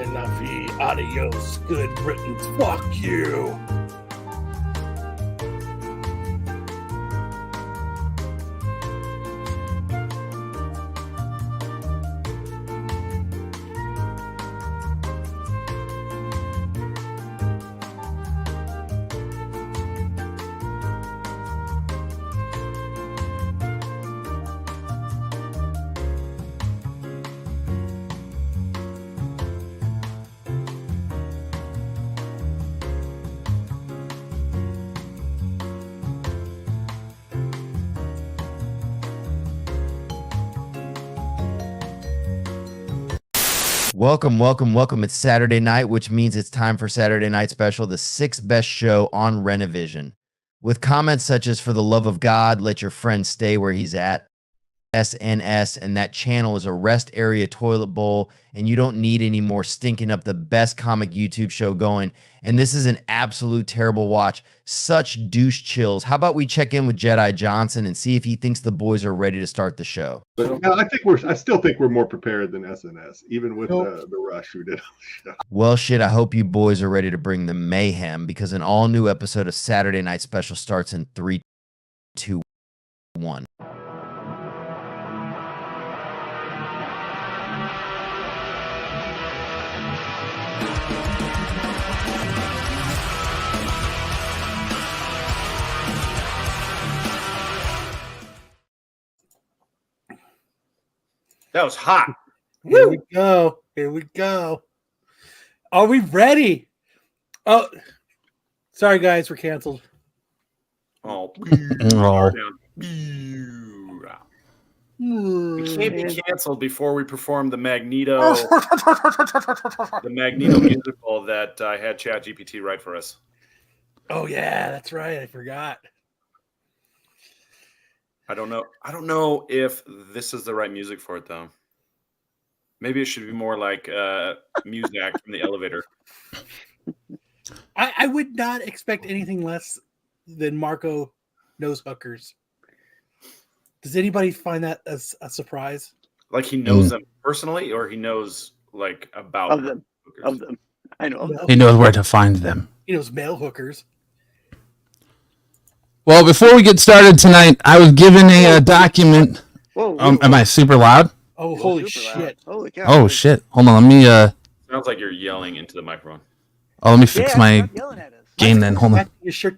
Nafi, adios, good Britons, fuck you. Welcome. It's Saturday night, which means it's time for Saturday Night Special, the sixth best show on Renovision. With comments such as, for the love of God, let your friend stay where he's at, SNS, and that channel is a rest area toilet bowl, and you don't need any more stinking up the best comic YouTube show going. And this is an absolute terrible watch. Such douche chills. How about we check in with Jedi Johnson and see if he thinks the boys are ready to start the show? But I still think we're more prepared than SNS, even with the rush we did on the show. Well, shit, I hope you boys are ready to bring the mayhem, because an all-new episode of Saturday Night Special starts in 3, 2, 1. That was hot. Here we go. Are we ready? Oh, sorry, guys. We're canceled. Oh. We We can't be canceled before we perform the Magneto musical that I had ChatGPT write for us. Oh, yeah, that's right. I forgot. I don't know if this is the right music for it, though. Maybe it should be more like music from the elevator. I would not expect anything less than Marco knows hookers. Does anybody find that as a surprise? Like he knows them personally, or he knows like about them. hookers? Of them. I know. He knows where to find them. He knows male hookers. Well, before we get started tonight, I was given a document. Whoa, Am I super loud? Oh, holy shit. Holy cow. Oh, shit. Hold on. Let me Sounds like you're yelling into the microphone. let me fix my stop yelling at us. gain then. Hold on.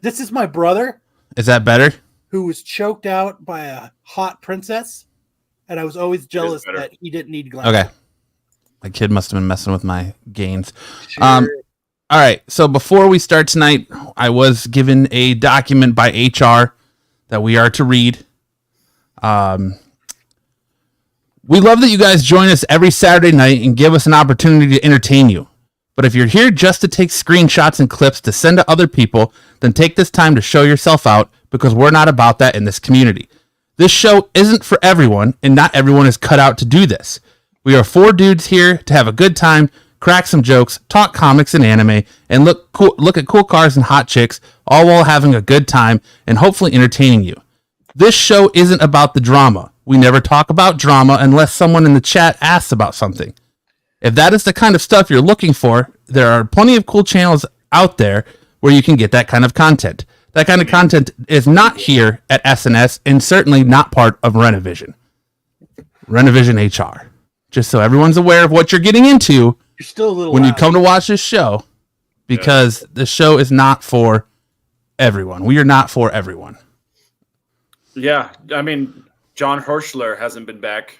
This is my brother Is that better? who was choked out by a hot princess, and I was always jealous better. that he didn't need glasses. Okay. My kid must have been messing with my gains. Sure. All right. So before we start tonight, I was given a document by HR that we are to read. We love that you guys join us every Saturday night and give us an opportunity to entertain you. But if you're here just to take screenshots and clips to send to other people, then take this time to show yourself out, because we're not about that in this community. This show isn't for everyone, and not everyone is cut out to do this. We are 4 dudes here to have a good time, crack some jokes, talk comics and anime, and look at cool cars and hot chicks, all while having a good time and hopefully entertaining you. This show isn't about the drama. We never talk about drama unless someone in the chat asks about something. If that is the kind of stuff you're looking for, there are plenty of cool channels out there where you can get that kind of content. That kind of content is not here at SNS, and certainly not part of Renovision. Renovision HR. Just so everyone's aware of what you're getting into You're still a little when you loud. come to watch this show, because the show is not for everyone. We are not for everyone. Yeah, I mean, John Hirschler hasn't been back.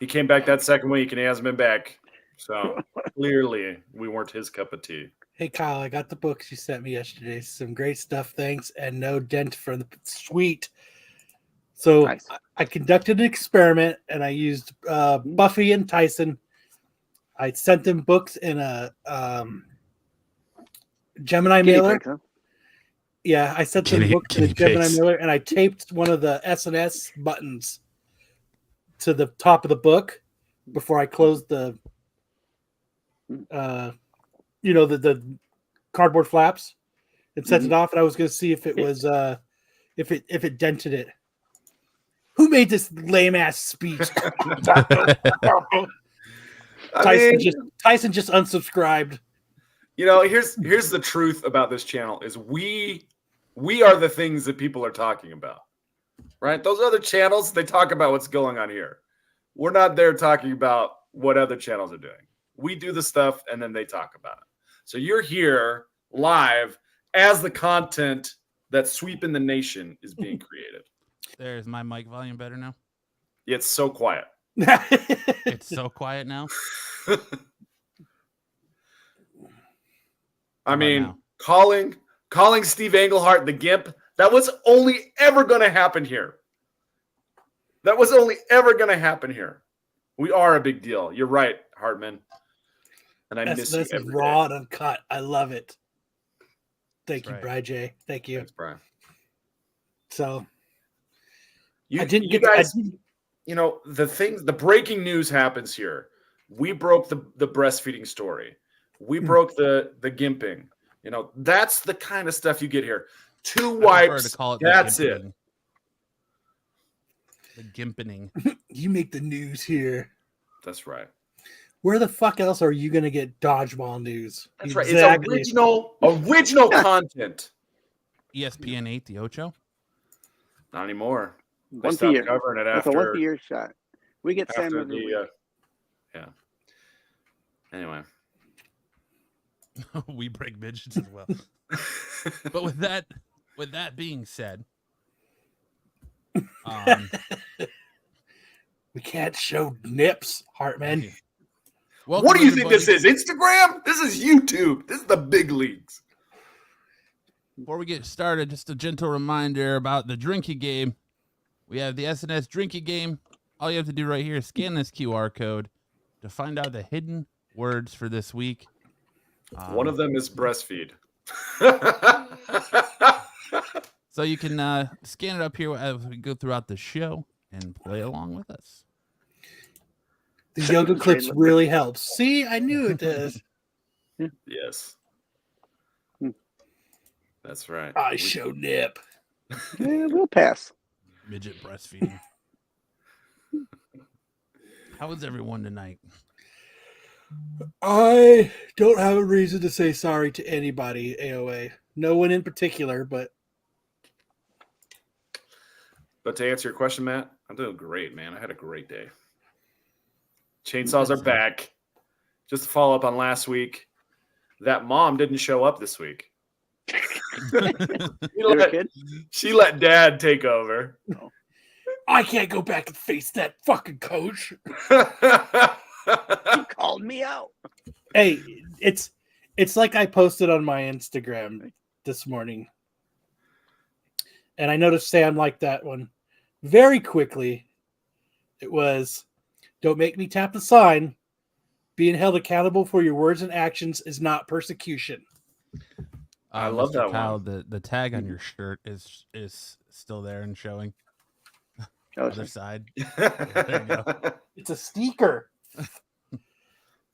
He came back that second week, and he hasn't been back. So clearly, we weren't his cup of tea. Hey, Kyle, I got the books you sent me yesterday. Some great stuff, thanks, and no dent for the sweet. So Nice. I conducted an experiment, and I used Buffy and Tyson. I sent them books in a Gemini Guinea mailer. pigs, huh? Yeah, I sent them books in a guinea Gemini pigs. mailer, and I taped one of the SNS buttons to the top of the book before I closed the, the cardboard flaps, and sent it off. And I was going to see if it was if it dented it. Who made this lame ass speech? Tyson just unsubscribed. You know, here's the truth about this channel is we are the things that people are talking about. Right? Those other channels, they talk about what's going on here. We're not there talking about what other channels are doing. We do the stuff and then they talk about it. So you're here live as the content that's sweeping the nation is being created. There's my mic volume better now. It's so quiet. It's so quiet now. I mean, calling Steve Englehart the Gimp, that was only ever going to happen here. That was only ever going to happen here. We are a big deal. You're right, Hartman. And I miss you This is every raw day. and uncut. I love it. Thank That's you, right. Bri J. Thank you. Thanks, Brian. So You I didn't you get guys, you know, the breaking news happens here. We broke the breastfeeding story. We broke the gimping. You know, that's the kind of stuff you get here. 2 I prefer wipes. to call it That's it. The gimpening. you make the news here. That's right. Where the fuck else are you going to get dodgeball news? That's right. Exactly. It's original content. ESPN 8, the Ocho. Not anymore. They Once a stopped year. covering it It's a after once-a-year shot. We get Sam after every week. yeah. Anyway. We break midgets as well. But with that being said, We can't show nips, Hartman. What do you think this is? Instagram? This is YouTube. This is the big leagues. Before we get started, just a gentle reminder about the drinking game. We have the SNS drinking game. All you have to do right here is scan this QR code to find out the hidden words for this week. One of them is breastfeed. So you can scan it up here as we go throughout the show and play along with us. The yoga clips really helps. See, I knew it does. Yes. That's right. I show nip. Yeah, we'll pass. Midget breastfeeding. How is everyone tonight? I don't have a reason to say sorry to anybody, AOA. No one in particular, but to answer your question, Matt, I'm doing great, man. I had a great day. Chainsaws are back. Just to follow up on last week, that mom didn't show up this week. She let Dad take over. I can't go back and face that fucking coach. He called me out. Hey, it's like I posted on my Instagram this morning. And I noticed Sam liked that one very quickly. It was, don't make me tap the sign. Being held accountable for your words and actions is not persecution. I love Mr. that Kyle, one. the tag on your shirt is still there and showing. Other side. There you go. It's a sticker.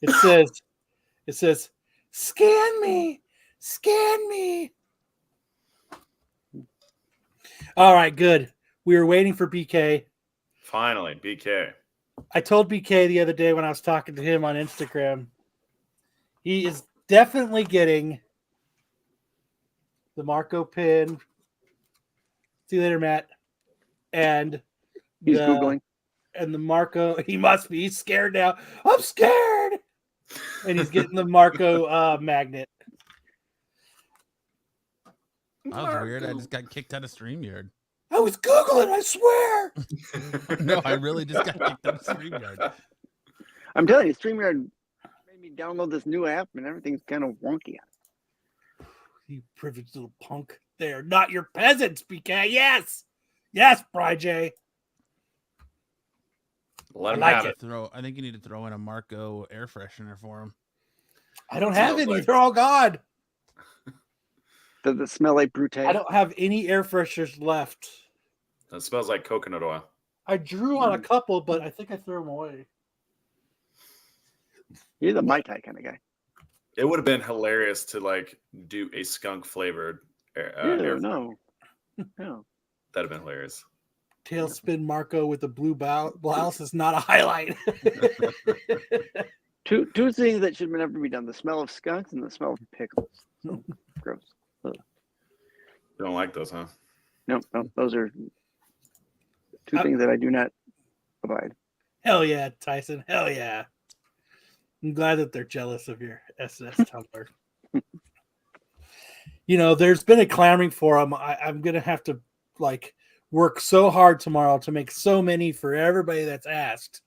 It says, scan me. All right, good. We were waiting for BK. Finally, BK. I told BK the other day when I was talking to him on Instagram, he is definitely getting the Marco pin. See you later, Matt. And He's Googling. And the Marco, he must be. He's scared now. I'm scared. And he's getting the Marco magnet. That was weird. I just got kicked out of StreamYard. I was Googling, I swear. No, I really just got kicked out of StreamYard. I'm telling you, StreamYard made me download this new app and everything's kind of wonky. You privileged little punk. They're not your peasants, BK. Yes. Yes, Bri J. Let him like have it. it. I think you need to throw in a Marco air freshener for him. I don't have any. like- They're all gone. Does it smell like Brute? I don't have any air fresheners left. It smells like coconut oil. I drew on a couple, but I think I threw them away. You're the Mai Tai kind of guy. It would have been hilarious to like do a skunk flavored air. No. No. That'd have been hilarious. Tailspin Marco with the blue blouse is not a highlight. Two things that should never be done: the smell of skunks and the smell of pickles. So gross. Ugh. You don't like those, huh? No, those are two things that I do not abide. Hell yeah, Tyson. Hell yeah. I'm glad that they're jealous of your SS tumbler. You know, there's been a clamoring for them. I'm going to have to work so hard tomorrow to make so many for everybody that's asked.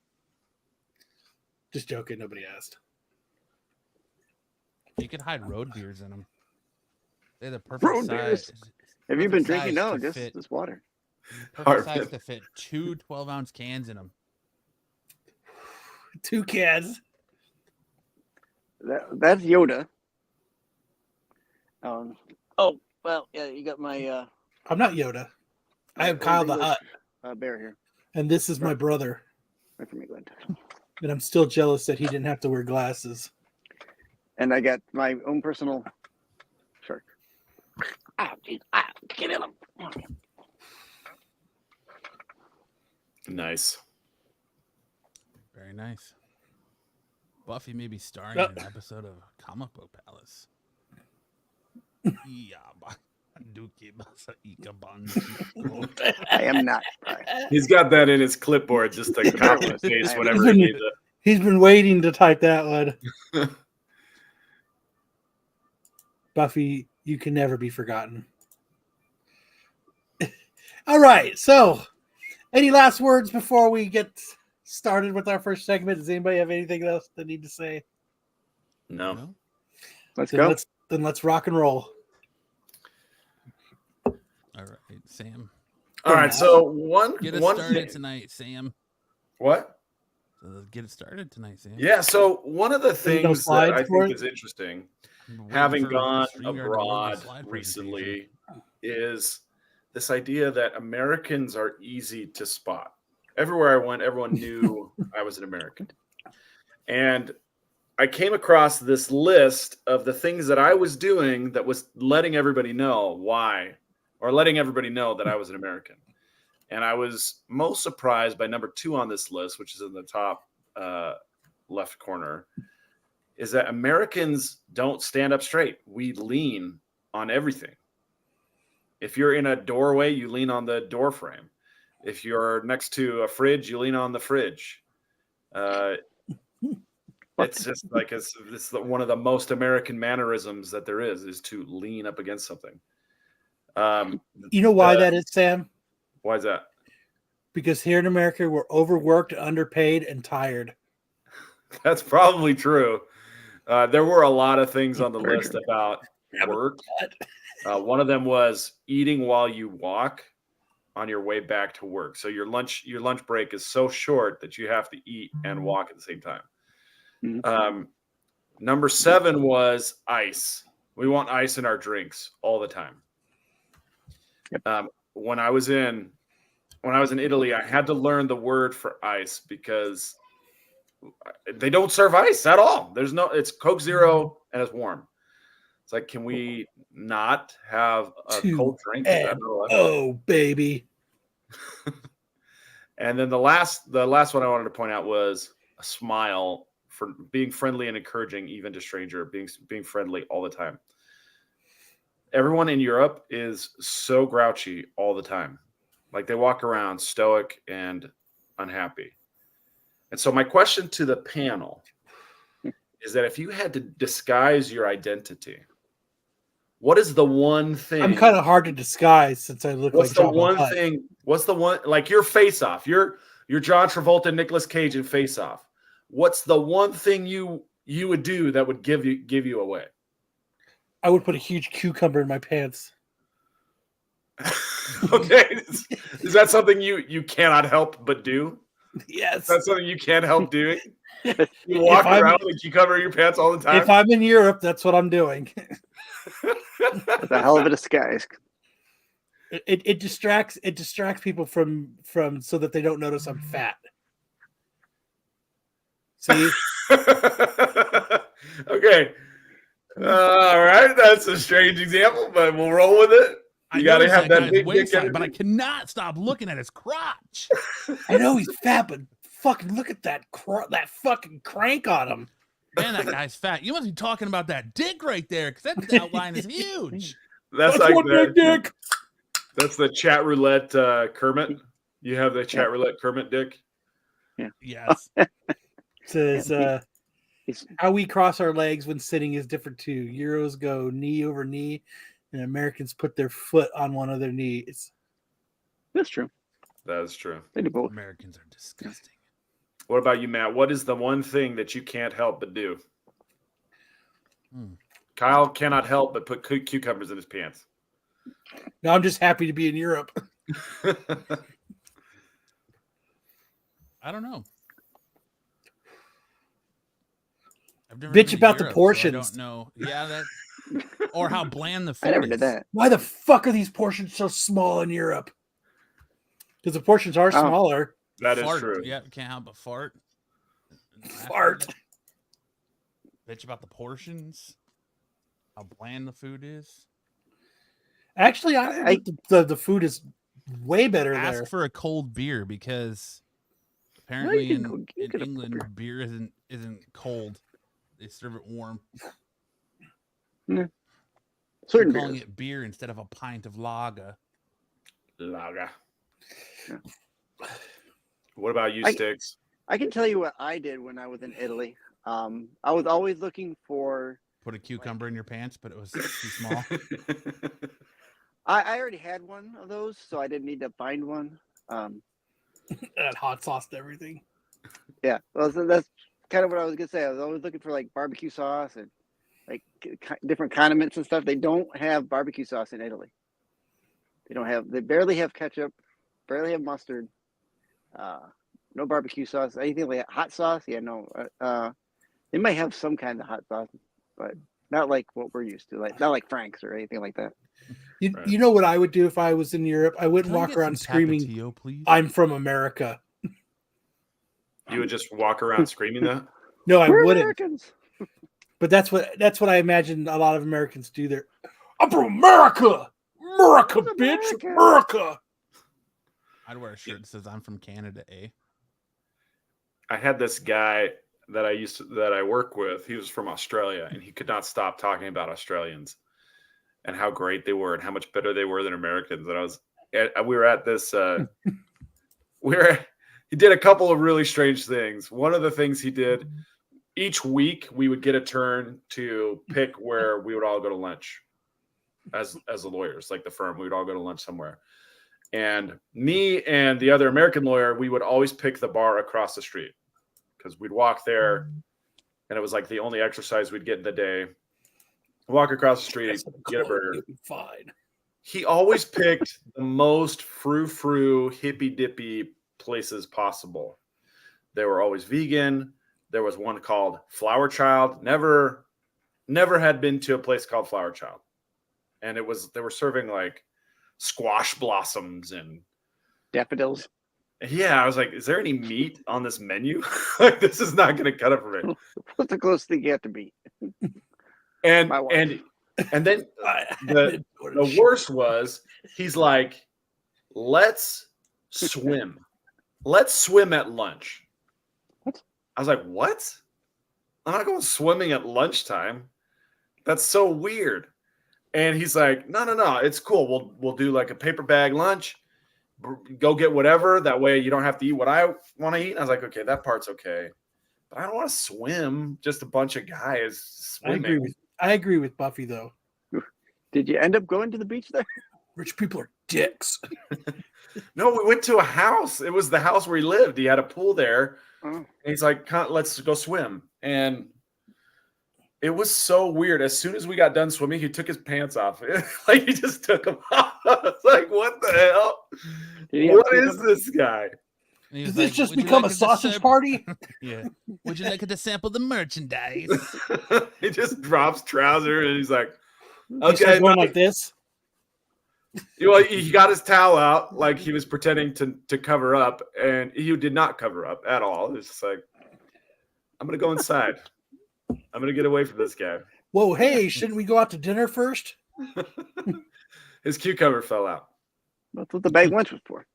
Just joking. Nobody asked. You could hide road beers in them. They're the perfect Road size. beers. Have you been perfect drinking? size No, to just fit- this water. Perfect size to fit 2 12-ounce cans in them. 2 cans. That's Yoda. Oh well, yeah. You got my. I'm not Yoda. I am Kyle the Hutt, bear here. and this is my brother. Right for me, Glenn. And I'm still jealous that he didn't have to wear glasses. And I got my own personal shark. Ah, jeez. Ah, get in him. Nice. Very nice. Buffy may be starring in an episode of Comic Book Palace. I am not. He's got that in his clipboard just to copy and paste whenever he needs it. He's been waiting to type that one. Buffy, you can never be forgotten. All right. So, any last words before we get started with our first segment? Does anybody have anything else they need to say? No. Let's go. Let's rock and roll. All right, Sam. All right. So Get it one started thing. tonight, Sam. What? Let's get it started tonight, Sam. Yeah. So one of the things that slides I for think it? is interesting, I'm waiting having for gone StreamYard to load the abroad slide presentation. recently, is this idea that Americans are easy to spot. Everywhere I went, everyone knew I was an American. And I came across this list of the things that I was doing that was letting everybody know why, or letting everybody know that I was an American. And I was most surprised by number 2 on this list, which is in the top left corner, is that Americans don't stand up straight. We lean on everything. If you're in a doorway, you lean on the door frame. If you're next to a fridge, you lean on the fridge. It's just like it's one of the most American mannerisms that there is to lean up against something. You know why that is, Sam? Why is that? Because here in America, we're overworked, underpaid, and tired. That's probably true. There were a lot of things on the list about work. One of them was eating while you walk on your way back to work. So your lunch break is so short that you have to eat and walk at the same time. Number 7 was ice. We want ice in our drinks all the time. Yep. When I was in Italy, I had to learn the word for ice because they don't serve ice at all. It's Coke Zero and it's warm. It's like, can we not have a cold drink? Oh, baby. And then the last one I wanted to point out was a smile, for being friendly and encouraging, even to stranger, being friendly all the time. Everyone in Europe is so grouchy all the time. Like they walk around stoic and unhappy. And so my question to the panel is that if you had to disguise your identity, what is the one thing? I'm kind of hard to disguise since I look What's like the Jabba one the Hutt. thing? What's the one, like your Face Off? You're John Travolta, Nicolas Cage in Face Off. What's the one thing you would do that would give you away? I would put a huge cucumber in my pants. Okay, is that something you cannot help but do? Yes. That's something you can't help doing. You walk around with a cucumber in your pants all the time. If I'm in Europe, that's what I'm doing. That's a hell of a disguise. It distracts people from so that they don't notice I'm fat. See? Okay. All right. That's a strange example, but we'll roll with it. You got to have that guy's big waist dick size, but I energy. cannot stop looking at his crotch. I know he's fat, but fucking look at that fucking crank on him. Man, that guy's fat. You must be talking about that dick right there, because that outline is huge. That's like one big dick. That's the chat roulette Kermit. You have the chat roulette Kermit dick. Yes. Says He's- how we cross our legs when sitting is different too. Euros go knee over knee, and Americans put their foot on one of their knees. That's true. That is true. They do both. Americans are disgusting. What about you, Matt? What is the one thing that you can't help but do? Kyle cannot help but put cucumbers in his pants. No, I'm just happy to be in Europe. I don't know. I've never Bitch been to about the Europe, so portions. I don't know. Yeah, that. Or how bland the food I never is. did that. Why the fuck are these portions so small in Europe? Because the portions are smaller. That is Fart. true. Yeah, can't help but fart. Fart. Bitch about the portions. How bland the food is. Actually, I think the food is way better Ask there. for a cold beer because apparently you in can get a England beer. beer isn't cold. They serve it warm. Certain They're calling beers. it beer instead of a pint of lager. Lager. What about you, I- Sticks? I can tell you what I did when I was in Italy. I was always looking for. Put a cucumber in your pants, but it was too small. I already had one of those, so I didn't need to find one. Add hot sauce to everything. Yeah, well, so that's kind of what I was gonna say. I was always looking for like barbecue sauce and like different condiments and stuff. They don't have barbecue sauce in Italy. They barely have ketchup, barely have mustard, no barbecue sauce. Anything like hot sauce? Yeah, no. They might have some kind of hot sauce, but not like what we're used to. Like not like Frank's or anything like that. You know what I would do if I was in Europe? I wouldn't Can I walk get around some screaming, Tapatio, please? "I'm from America." You would just walk around screaming that? No, I We're wouldn't. Americans. But that's what I imagine a lot of Americans do there. I'm from America, America, I'm bitch, American. America. I'd wear a shirt that says I'm from Canada, eh? I had this guy that I work with. He was from Australia, and he could not stop talking about Australians and how great they were and how much better they were than Americans. And we were at this. He did a couple of really strange things. One of the things he did, each week we would get a turn to pick where we would all go to lunch as the lawyers, like the firm. We would all go to lunch somewhere. And me and the other American lawyer, we would always pick the bar across the street because we'd walk there and it was like the only exercise we'd get in the day. Walk across the street, get a burger. You'll be fine. He always picked the most frou-frou, hippy-dippy places possible. They were always vegan. There was one called Flower Child. Never had been to a place called Flower Child. And they were serving like squash blossoms and Daffodils. yeah, I was like, is there any meat on this menu? Like, this is not going to cut it for me. What's the closest thing you have to be? And My wife. and then the worst was he's like, let's swim. Let's swim at lunch. What? I was like, what? I'm not going swimming at lunchtime. That's so weird. And he's like, no, it's cool. We'll do like a paper bag lunch. Go get whatever. That way you don't have to eat what I want to eat. And I was like, okay, that part's okay. But I don't want to swim. Just a bunch of guys swimming. I agree with Buffy though. Did you end up going to the beach there? Rich people are dicks. No, we went to a house. It was the house where he lived. He had a pool there. Oh. And he's like, let's go swim. And it was so weird. As soon as we got done swimming, he took his pants off. Like he just took them off. I was like, what the hell? What is this guy? Did this just become a sausage party? Yeah. Would you like it to sample the merchandise? He just drops trousers and he's like, He okay. starts going like this. Well, he got his towel out like he was pretending to cover up, and he did not cover up at all. It's just like, I'm going to go inside. I'm going to get away from this guy. Whoa, hey, shouldn't we go out to dinner first? His cucumber fell out. That's what the bag lunch was for.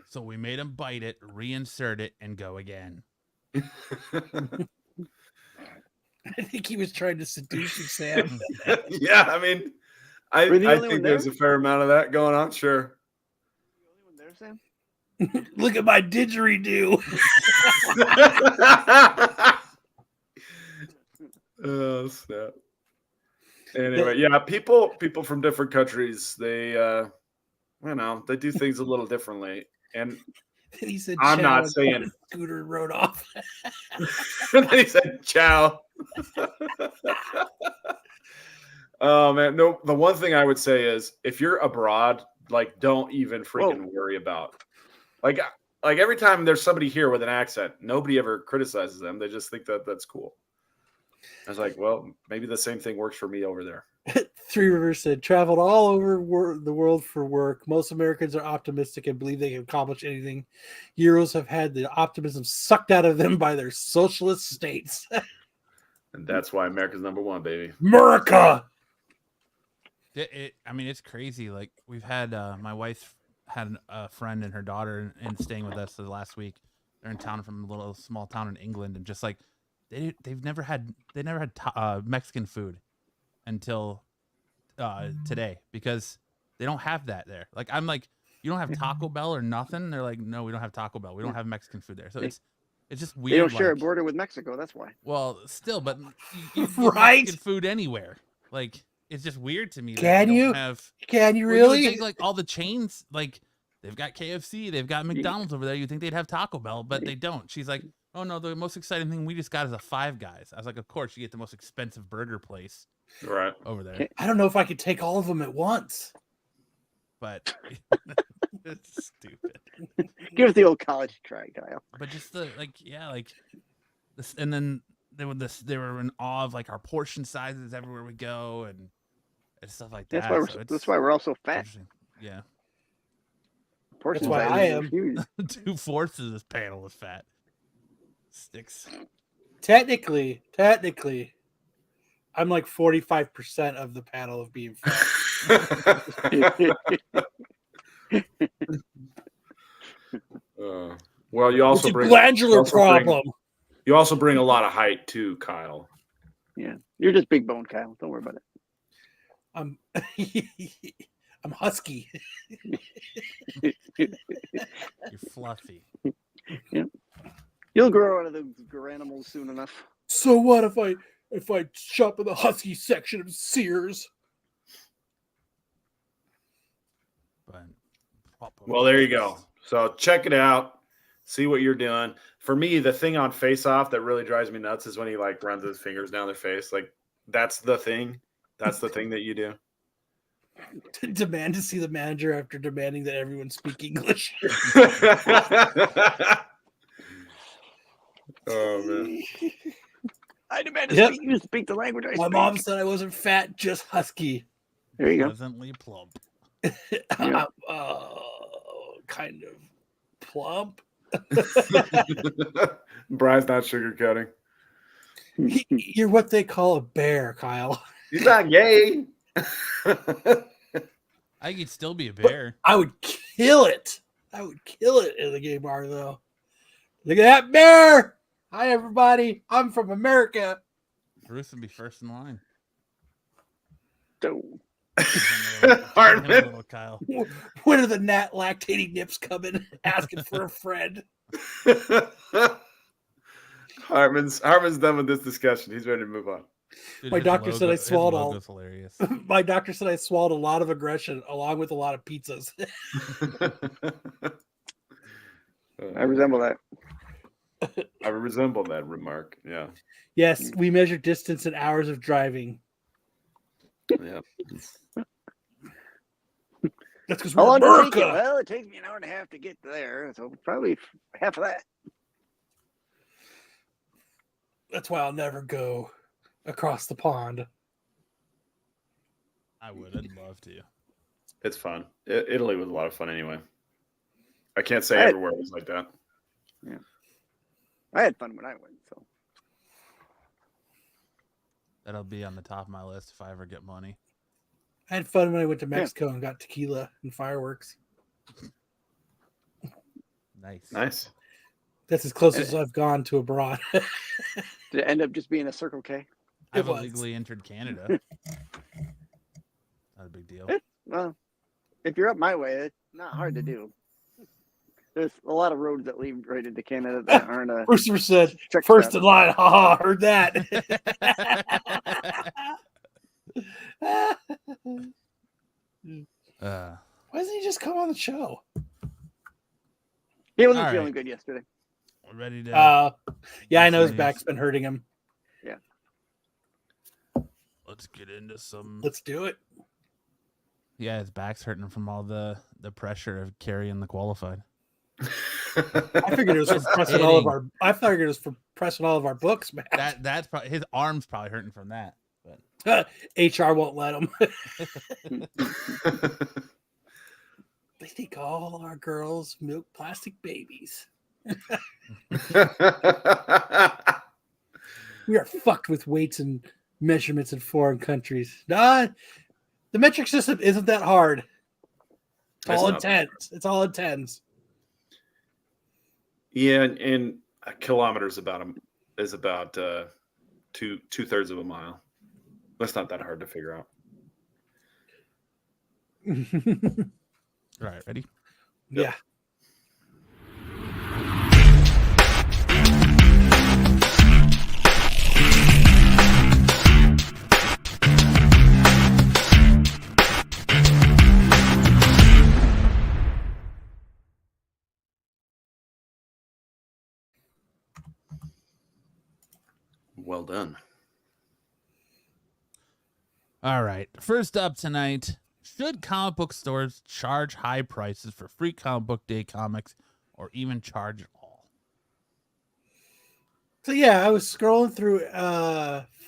So we made him bite it, reinsert it, and go again. I think he was trying to seduce you, Sam. Yeah, I mean, I Were you the only think one there's a there? fair amount of that going on. Sure. The only one there, Sam? Look at my didgeridoo. Oh snap! Anyway, yeah, people from different countries, they they do things a little differently, and And he said, I'm "Chow," not and saying- the scooter rode off. then he said, "Ciao." Oh man, no. The one thing I would say is, if you're abroad, like, don't even freaking worry about, like every time there's somebody here with an accent, nobody ever criticizes them. They just think that that's cool. I was like, well, maybe the same thing works for me over there. Three Rivers said, traveled all over the world for work. Most Americans are optimistic and believe they can accomplish anything. Euros have had the optimism sucked out of them by their socialist states. And that's why America's number one, baby. America! I mean, it's crazy. Like, we've had my wife had a friend and her daughter and staying with us the last week. They're in town from a little small town in England, and just like they never had Mexican food until today, because they don't have that there. Like, I'm like, you don't have Taco Bell or nothing? They're like, no, we don't have Taco Bell. We don't have Mexican food there. So it's just weird. They don't share a like- border with Mexico. That's why. Well, still, but you can get Right? Mexican food anywhere. Like, it's just weird to me. that Can they you? don't have? Can you Well, you would really? think, like, all the chains, like, they've got KFC, they've got McDonald's over there. You think they'd have Taco Bell, but they don't. She's like, oh no, the most exciting thing we just got is a Five Guys. I was like, of course, you get the most expensive burger place Right. over there, Okay. I don't know if I could take all of them at once. but it's stupid. Give it the old college try, Kyle. But just the this, and then they were in awe of like our portion sizes everywhere we go and stuff like that. That's why we're all so fat. interesting. Yeah. Portion why sizes I are am. huge. 2/4 of this panel is fat. Sticks. Technically, I'm like 45% of the panel of being fat. Well, you also It's a bring glandular you also bring- problem. You also bring a lot of height too, Kyle. Yeah, you're just big bone, Kyle. Don't worry about it. I'm I'm husky. You're fluffy. You'll grow out of those animals soon enough. So what if I shop in the husky section of Sears? But Well, there you go. So check it out. See what you're doing. For me, the thing on Face Off that really drives me nuts is when he like runs his fingers down their face. Like, that's the thing. That's the thing that you do. To demand to see the manager after demanding that everyone speak English. Oh man. I demand to Yep. speak. You speak the language I My speak. mom said I wasn't fat, just husky. There you go. pleasantly plump. Yeah. Kind of plump. Brian's not sugarcoating. You're what they call a bear, Kyle. He's not gay. I could still be a bear. I would kill it. I would kill it in the gay bar, though. Look at that bear. Hi, everybody. I'm from America. Bruce would be first in line. So, Hartman. Little Kyle. When are the lactating nips coming asking for a friend? Hartman's done with this discussion. He's ready to move on. Dude, My his doctor said I his swallowed all- logo's hilarious. My doctor said I swallowed a lot of aggression along with a lot of pizzas. I resemble that. I resemble that remark. Yeah. Yes, we measure distance in hours of driving. Yeah. That's because How we're long does it take you? America. Well, it takes me an hour and a half to get there, so probably half of that. That's why I'll never go across the pond. I would. I'd love to. It's fun. Italy was a lot of fun anyway. I can't say I had- everywhere was like that. I had fun when I went. So That'll be on the top of my list if I ever get money. I had fun when I went to Mexico and got tequila and fireworks. Nice. Nice. That's as close as I've gone to abroad. Did it end up just being a Circle K? I've It was. illegally entered Canada. Not a big deal. Well, if you're up my way, it's not hard to do. There's a lot of roads that lead right into Canada that aren't a Brewster said, check first stop. in line. Ha, heard that. Why doesn't he just come on the show? He wasn't All feeling right. good yesterday. We're ready to. Yeah, I know his Nice. back's been hurting him. Let's get into some. Let's do it. Yeah, his back's hurting from all the pressure of carrying the qualified. I figured it was for pressing all of our. I figured it was for pressing all of our books, man. That's probably his arm's probably hurting from that. HR won't let him. They think all our girls milk plastic babies. We are fucked with weights and measurements in foreign countries. Nah, the metric system isn't that hard. It's all in tens. It's all in tens. Yeah, and a kilometer is about 2/3 of a mile. That's not that hard to figure out. All right, ready? Yeah. Well done. All right. First up tonight, should comic book stores charge high prices for free comic book day comics or even charge at all? So yeah, I was scrolling through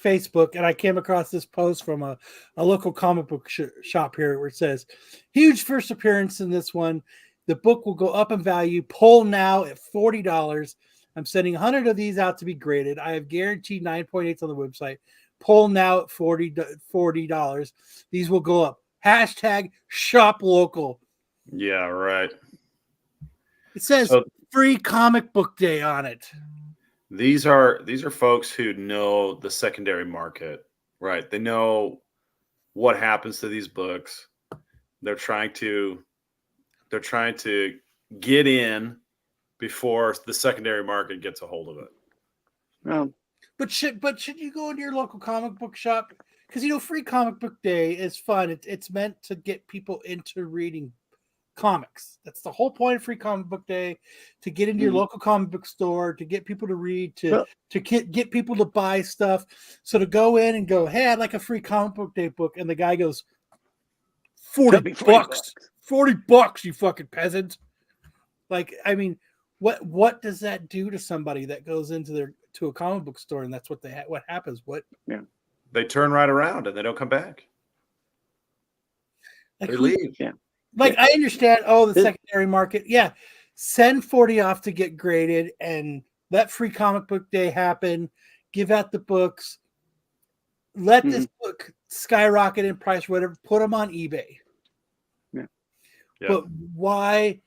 Facebook and I came across this post from a local comic book shop here where it says, huge first appearance in this one. The book will go up in value. Poll now at $40. I'm sending 100 of these out to be graded. I have guaranteed 9.8s on the website. Poll now at $40. These will go up. Hashtag shop local. Yeah, right. It says free comic book day on it. These are folks who know the secondary market, right? They know what happens to these books. They're trying to get in before the secondary market gets a hold of it. But should you go into your local comic book shop? Because free comic book day is fun. It's meant to get people into reading comics. That's the whole point of free comic book day, to get into your local comic book store, to get people to read, to get people to buy stuff. So to go in and go, hey, I'd like a free comic book day book, and the guy goes, $40 bucks. $40, you fucking peasant. Like, I mean, what does that do to somebody that goes into a comic book store and that's what what happens? They turn right around and they don't come back. Like, They leave. Yeah. Like, I understand, the secondary market. Yeah. Send 40 off to get graded and let free comic book day happen. Give out the books. Let this book skyrocket in price, whatever. Put them on eBay. Yeah. But why?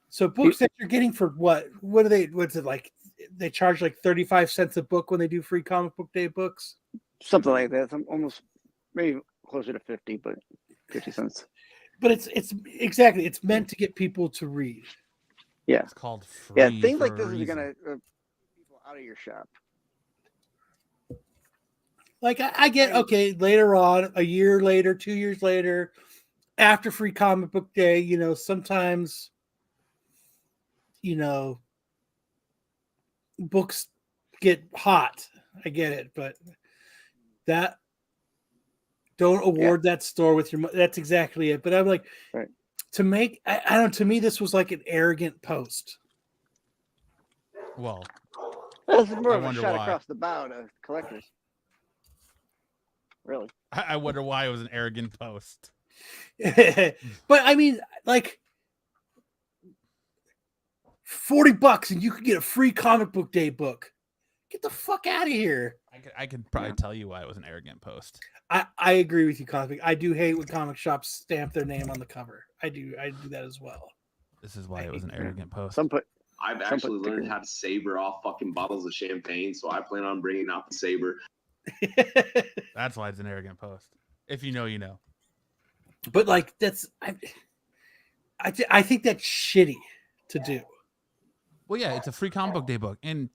So books that you're getting for what? What are they? What's it like? They charge like 35 cents a book when they do free comic book day books. Something like that. Almost maybe closer to 50, but 50 cents. But it's exactly. It's meant to get people to read. Yeah. It's called free. Yeah, things for like this a are reason. gonna people out of your shop. Like I get, okay, later on, a year later, 2 years later, after free comic book day, sometimes, books get hot. I get it, but don't award that store with your money. That's exactly it. But I'm like, right. To me, this was like an arrogant post. Well, That's more I of a wonder shot why. across the bow to collectors. Really? I wonder why it was an arrogant post. But I mean, like, $40 and you could get a free comic book day book. Get the fuck out of here. I could probably tell you why it was an arrogant post. I agree with you, Cosmic. I do hate when comic shops stamp their name on the cover. I do that as well. This is why it was an arrogant post. Some I've actually learned how to saber off fucking bottles of champagne, so I plan on bringing out the saber. That's why it's an arrogant post. If you know, you know. But like that's I think that's shitty to do. Well, yeah, it's a free comic book day book, and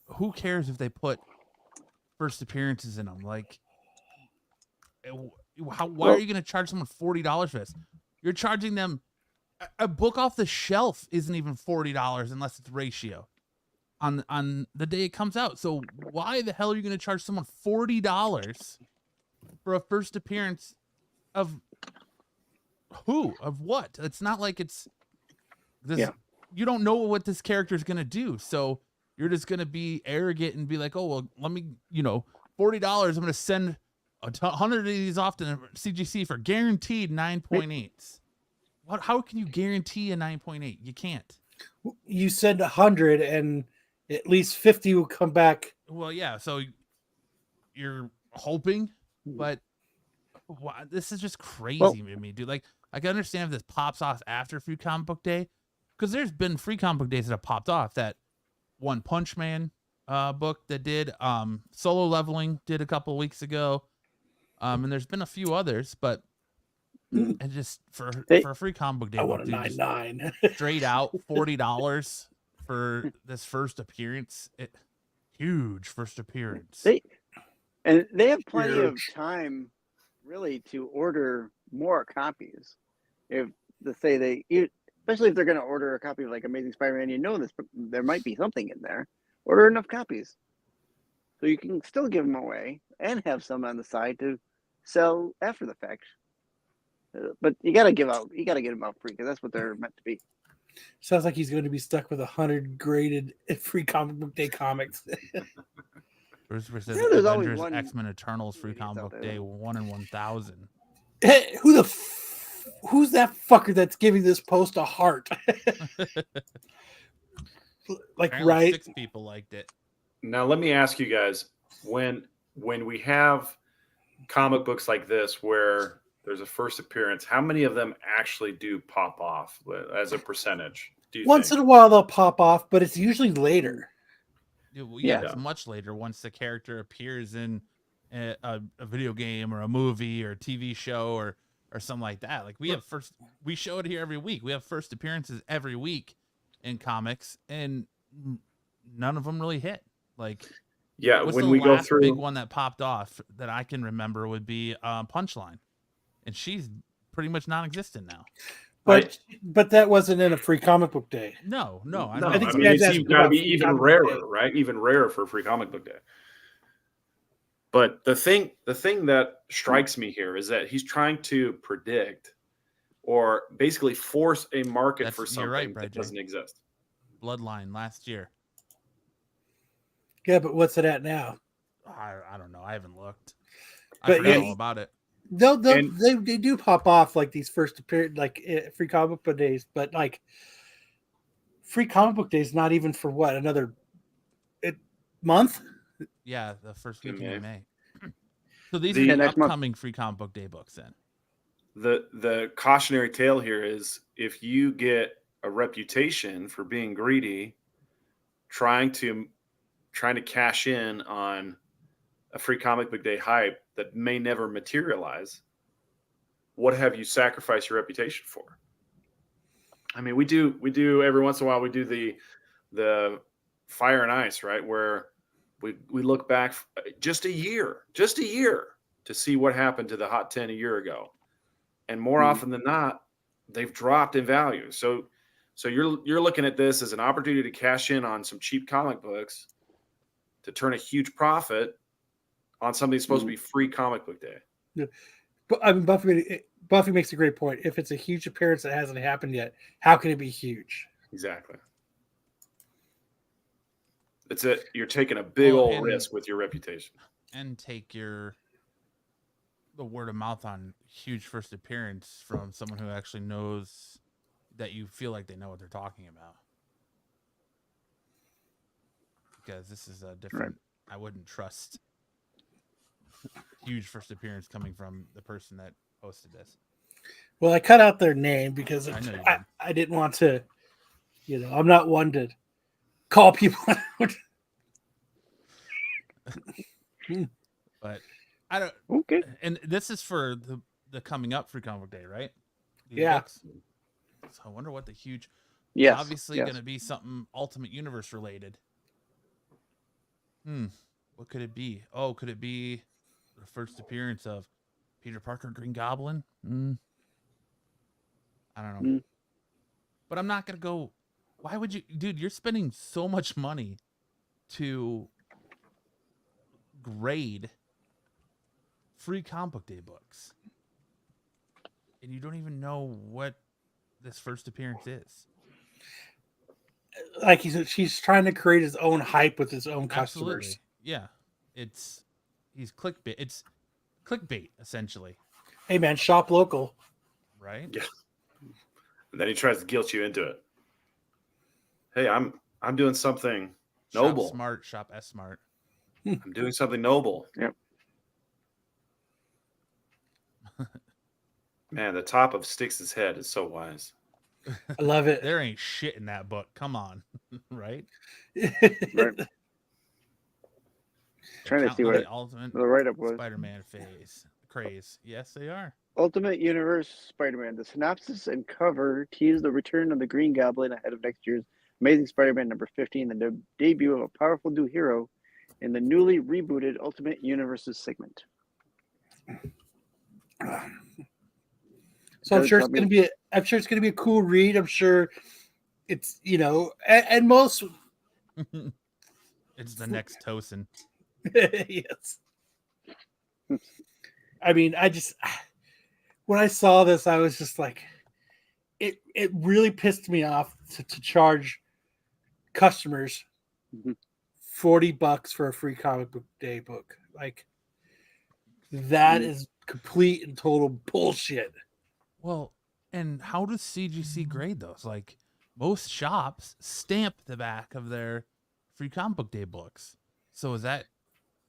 who cares if they put first appearances in them? Like, why are you going to charge someone $40 for this? You're charging them a book off the shelf isn't even $40 unless it's ratio on the day it comes out. So why the hell are you going to charge someone $40 for a first appearance of who? Of what? It's not like it's this. Yeah. You don't know what this character is going to do. So you're just going to be arrogant and be like, oh, well, let me, $40. I'm going to send 100 of these off to CGC for guaranteed 9.8s. How can you guarantee a 9.8? You can't. You send 100 and at least 50 will come back. Well, yeah. So you're hoping, but this is just crazy to me, dude. Like, I can understand if this pops off after Free Comic Book Day, because there's been Free Comic Book Days that have popped off. That One Punch Man book that did, Solo Leveling did a couple weeks ago, and there's been a few others, but and just for a Free Comic Book Day I book, want a dude, 9.9. straight out $40 for this first appearance. Huge first appearance. They have plenty of time, really, to order more copies. If let's say especially if they're going to order a copy of like Amazing Spider-Man, there might be something in there. Order enough copies, so you can still give them away and have some on the side to sell after the fact. But you got to get them out free because that's what they're meant to be. Sounds like he's going to be stuck with 100 graded Free Comic Book Day comics. There's there's always Avengers, one X-Men Eternals Free Comic Book Day 1 in 1,000. Hey, who's that fucker that's giving this post a heart? Like, Apparently right? 6 people liked it. Now let me ask you guys: when we have comic books like this where there's a first appearance, how many of them actually do pop off as a percentage? Do you Once think? in a while they'll pop off, but it's usually later. Yeah, it's much later once the character appears in a video game or a movie or a TV show or something like that. Like we show it here every week. We have first appearances every week in comics, and none of them really hit. Like, yeah, what's when the we go last through, big one that popped off that I can remember would be Punchline, and she's pretty much non-existent now. But that wasn't in a Free Comic Book Day. No, I No, know. I think mean, that's it's got to about be Free even Comic Book rarer, Day. right? Even rarer for Free Comic Book Day. But the thing that strikes me here is that he's trying to predict or basically force a market for You're something right, that doesn't exist. Bloodline last year. Yeah, but what's it at now? I don't know. I haven't looked. But I forgot yeah, all about it. They do pop off like these first appearance, like Free Comic Book Days, but like Free Comic Book Days not even for what, another month? Yeah, the first week In in May. May. So these The are the next month. upcoming Free Comic Book Day books then. The cautionary tale here is if you get a reputation for being greedy, trying to cash in on a Free Comic Book Day hype that may never materialize, what have you sacrificed your reputation for? I mean, we do every once in a while, we do the Fire and Ice, right? Where we look back just a year to see what happened to the Hot 10 a year ago. And more often than not, they've dropped in value. So you're looking at this as an opportunity to cash in on some cheap comic books to turn a huge profit on something that's supposed to be Free Comic Book Day. Yeah. But I mean, Buffy makes a great point. If it's a huge appearance that hasn't happened yet, how can it be huge? Exactly. It's you're taking a big old risk with your reputation. And take the word of mouth on huge first appearance from someone who actually knows that you feel like they know what they're talking about. Because this is a different, I wouldn't trust huge first appearance coming from the person that posted this. Well, I cut out their name because I know you I didn't want to I'm not one to call people out. But I don't. Okay. And this is for the coming up Free Comic Book Day, right? These Yeah. books. So I wonder what the huge. Yes. It's obviously going to be something Ultimate Universe related. What could it be? Oh, could it be the first appearance of Peter Parker, Green Goblin? I don't know. But I'm not going to go. Why would you, dude? You're spending so much money to grade Free Comic Book Day books, and you don't even know what this first appearance is. Like she's trying to create his own hype with his own customers. Absolutely. Yeah, he's clickbait. It's clickbait essentially. Hey man, shop local, right? Yeah. And then he tries to guilt you into it. Hey, I'm doing something noble. Shop smart, shop S smart. I'm doing something noble. Yep. Man, the top of Styx's head is so wise. I love it. There ain't shit in that book. Come on, right? Right. Trying to see what the ultimate the write-up was. Spider-Man craze. Yes, they are. Ultimate Universe Spider-Man. The synopsis and cover tease the return of the Green Goblin ahead of next year's Amazing Spider-Man number 15, the debut of a powerful new hero in the newly rebooted Ultimate Universes segment. So I'm sure it's going to be a cool read. I'm sure it's, and most it's the next Tosin. Yes. I mean, when I saw this, I was just like, it really pissed me off to charge customers $40 for a Free Comic Book Day book. Like, that is complete and total bullshit. Well, and how does CGC grade those? Like, most shops stamp the back of their Free Comic Book Day books. So is that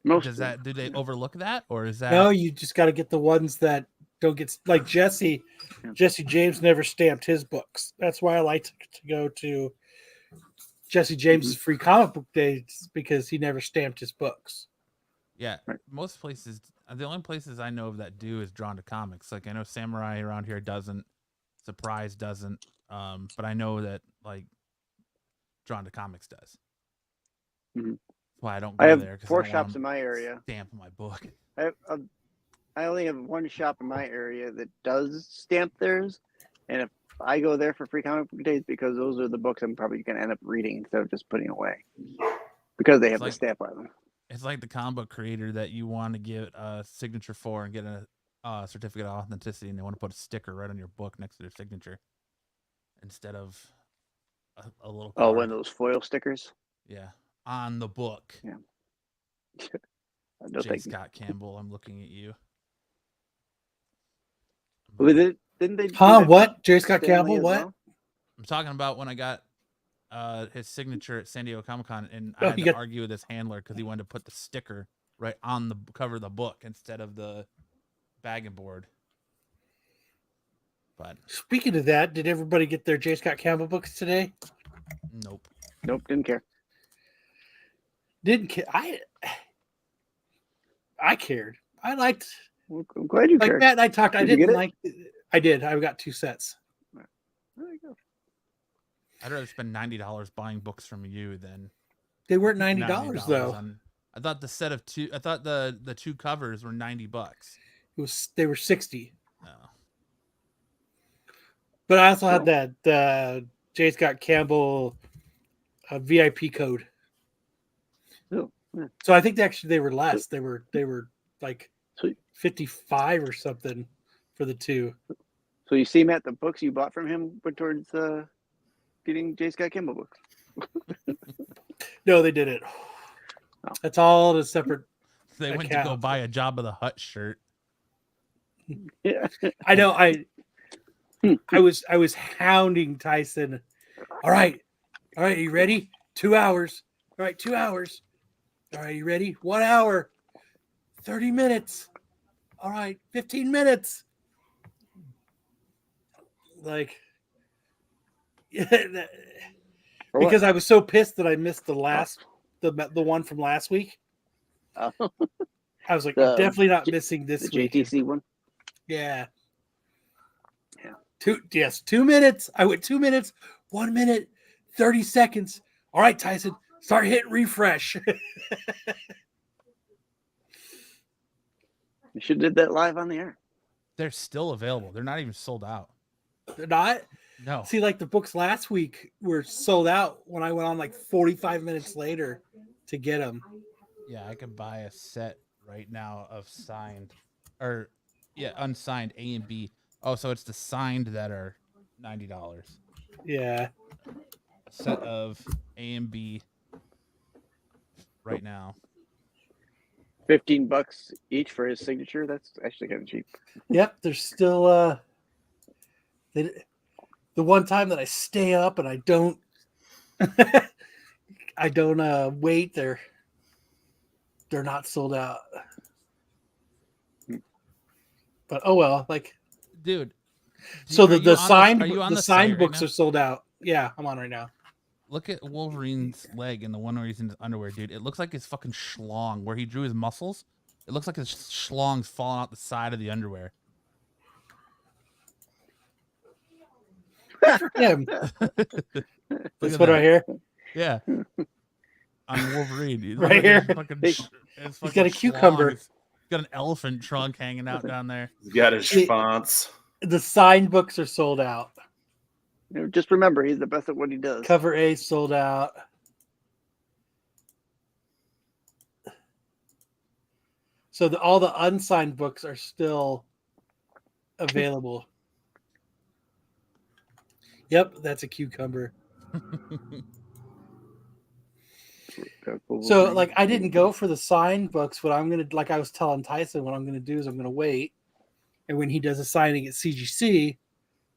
do they overlook that, or is that? No, you just got to get the ones that don't get, like Jesse James never stamped his books. That's why I like to go to Jesse James's Free Comic Book Days, because he never stamped his books. Yeah, most places, the only places I know of that do is Drawn to Comics. Like, I know Samurai around here doesn't, Surprise doesn't, but I know that like Drawn to Comics does. Mm-hmm. Why I don't go there? I have 4 shops in my area. Stamp my book. I only have 1 shop in my area that does stamp theirs, and if I go there for Free Comic Book Days, because those are the books I'm probably going to end up reading instead of just putting away, because they have the stamp on them. It's like the comic book creator that you want to get a signature for and get a certificate of authenticity, and they want to put a sticker right on your book next to their signature instead of a little card. Oh, one of those foil stickers? Yeah, on the book. Yeah. J. Scott Campbell, I'm looking at you. Didn't they? What? J. Scott Campbell? What? Well? I'm talking about when I got his signature at San Diego Comic-Con, and I had to argue with his handler because he wanted to put the sticker right on the cover of the book instead of the bag and board. But speaking of that, did everybody get their J. Scott Campbell books today? Nope, didn't care. Didn't care. I cared. I liked. Well, I'm glad you cared. Matt and I talked. I didn't like. I did. I got 2 sets. There you go. I'd rather spend $90 buying books from you than. They weren't $90 though. I thought the set of 2. I thought the 2 covers were $90. They were 60. Oh. But I also had that J. Scott Campbell VIP code. Oh, yeah. So I think they were less. They were like 55 or something for the 2. So you see, Matt, the books you bought from him went towards getting J. Scott Campbell books. No, they didn't. Oh. That's all the separate. They went to go buy a Jabba the Hutt shirt. Yeah, I know. I was hounding Tyson. All right, are you ready? 2 hours. All right, 2 hours. All right, you ready? 1 hour. 30 minutes. All right, 15 minutes. Like, For what? because I was so pissed that I missed the one from last week. Oh, I was like, The I'm definitely not J- missing the this week. JTC one. Yeah. Yeah. 2 minutes. I went 2 minutes, 1 minute, 30 seconds. All right, Tyson, start hitting refresh. You should have did that live on the air. They're still available. They're not even sold out. They're not. No. See, like the books last week were sold out when I went on like 45 minutes later to get them. Yeah, I could buy a set right now of signed, or unsigned A and B. Oh, so it's the signed that are $90. Yeah. A set of A and B right now. $15 each for his signature. That's actually kind of cheap. Yep. There's still the one time that I stay up and I don't wait, they're not sold out. But oh well, like Dude. so are you the on signed are you on the the signed site right books now? are sold out. Yeah, I'm on right now. Look at Wolverine's leg and the one where he's in his underwear, dude. It looks like his fucking schlong where he drew his muscles. It looks like his schlong's falling out the side of the underwear. Him. Look This at one that. right here. Yeah. On Wolverine, dude. Right Look at here. his He's fucking got a schlong. cucumber. He's got an elephant trunk hanging out down there. He's got his See- fonts. The signed books are sold out. Just remember, he's the best at what he does. Cover A sold out. So all the unsigned books are still available. Yep, that's a cucumber. So like I didn't go for the signed books. What I'm gonna, like I was telling Tyson, what I'm gonna do is I'm gonna wait, and when he does a signing at CGC,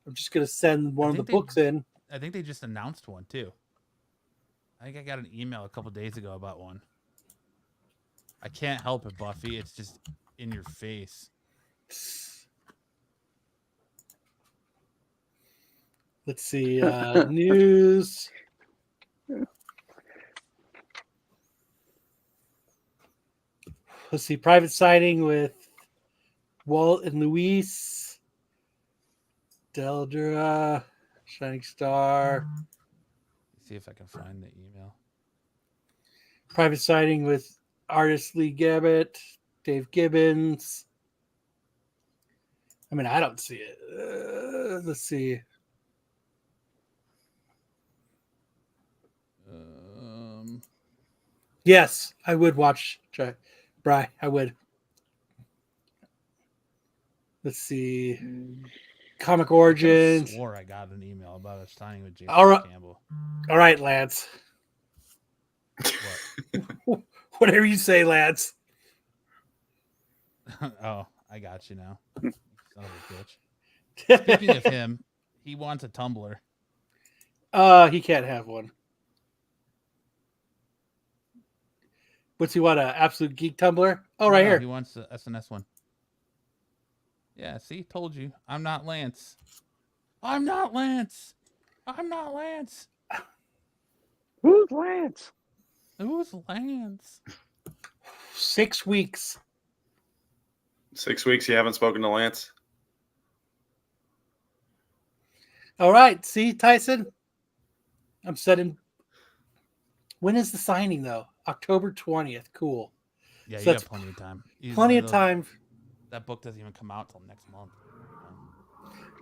I'm just gonna send one of the think books in. I think they just announced one too. I think I got an email a couple days ago about one. I can't help it, Buffy. It's just in your face. Let's see, news. Let's see, private signing with Walt and Luis, Deldra, Shining Star. See if I can find the email. Private signing with artist Lee Gabbett, Dave Gibbons. I mean, I don't see it. Let's see. Yes, I would watch Bry. I would. Let's see. Comic I Origins. swore I got an email about a signing with Jason All right. Campbell. All right, Lance. What? Whatever you say, Lance. Oh, I got you now. Son of a bitch. Speaking of him, he wants a Tumblr. He can't have one. What's he want? An Absolute Geek Tumblr? Oh, right No, here. He wants the SNS one. Yeah, see, told you. I'm not Lance. I'm not Lance. I'm not Lance. Who's Lance? Who's Lance? 6 weeks. 6 weeks you haven't spoken to Lance? All right. See, Tyson? I'm setting. When is the signing, though? October 20th. Cool. Yeah, So you that's got plenty of time. Plenty of time. That book doesn't even come out till next month.